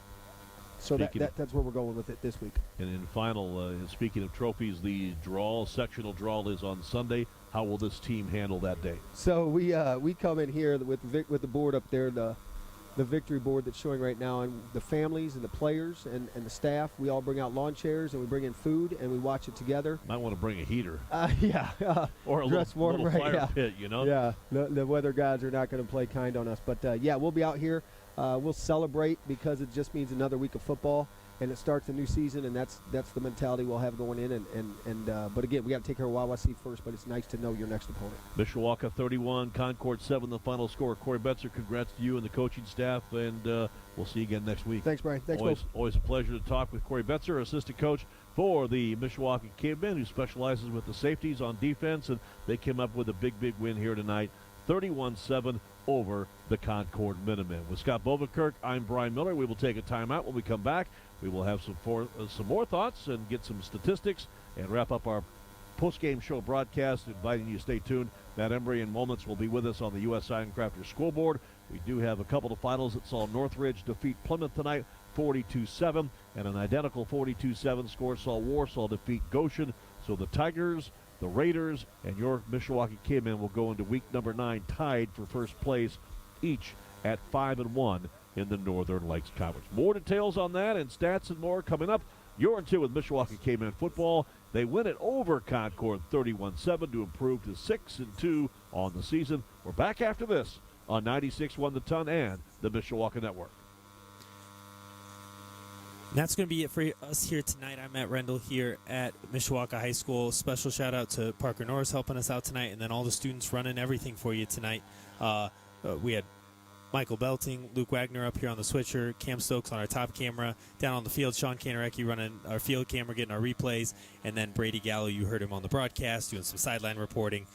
So that's where we're going with it this week. And in final, speaking of trophies, the sectional draw is on Sunday. How will this team handle that day? So we come in here with the board up there, the victory board that's showing right now, and the families and the players and the staff. We all bring out lawn chairs and we bring in food and we watch it together. Might want to bring a heater. Or a little fire pit, you know? Yeah, the weather gods are not going to play kind on us. But, we'll be out here. We'll celebrate because it just means another week of football, and it starts a new season, and that's the mentality we'll have going in. But again, we got to take care of Wawasee first. But it's nice to know your next opponent. Mishawaka 31, Concord 7. The final score. Corey Betzer, congrats to you and the coaching staff, and we'll see you again next week. Thanks, Brian. Thanks, always a pleasure to talk with Corey Betzer, assistant coach for the Mishawaka Cavemen, who specializes with the safeties on defense, and they came up with a big win here tonight, 31-7 over the Concord Minutemen. With Scott Bovenkirk, I'm Brian Miller. We will take a timeout. When we come back, we will have some more thoughts and get some statistics and wrap up our post-game show broadcast, inviting you to stay tuned. Matt Embry in moments will be with us on the U.S. Iron Crafters School Board. We do have a couple of finals that saw Northridge defeat Plymouth tonight, 42-7, and an identical 42-7 score saw Warsaw defeat Goshen. So the Tigers, the Raiders, and your Mishawaka Cavemen will go into week number 9 tied for first place, each at 5-1 in the Northern Lakes Conference. More details on that and stats and more coming up. You're in tune with Mishawaka Cavemen football. They win it over Concord 31-7 to improve to 6-2 on the season. We're back after this on 96.1 The Ton and the Mishawaka Network. And that's going to be it for us here tonight. I'm Matt Rendell here at Mishawaka High School. Special shout out to Parker Norris helping us out tonight, and then all the students running everything for you tonight. We had Michael Belting, Luke Wagner up here on the switcher, Cam Stokes on our top camera, down on the field, Sean Kanarecki running our field camera, getting our replays, and then Brady Gallo, you heard him on the broadcast, doing some sideline reporting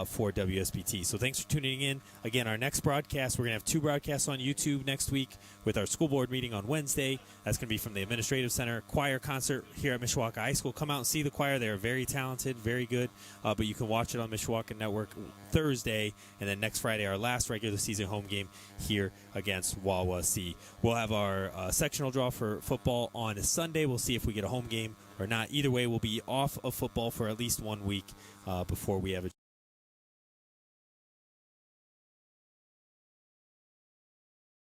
for WSBT. So thanks for tuning in. Again, our next broadcast, we're going to have 2 broadcasts on YouTube next week with our school board meeting on Wednesday. That's going to be from the Administrative Center. Choir concert here at Mishawaka High School. Come out and see the choir. They are very talented, very good, but you can watch it on Mishawaka Network Thursday, and then next Friday, our last regular season home game here against Wawasee. We'll have our sectional draw for football on Sunday. We'll see if we get a home game or not. Either way, we'll be off of football for at least 1 week before we have a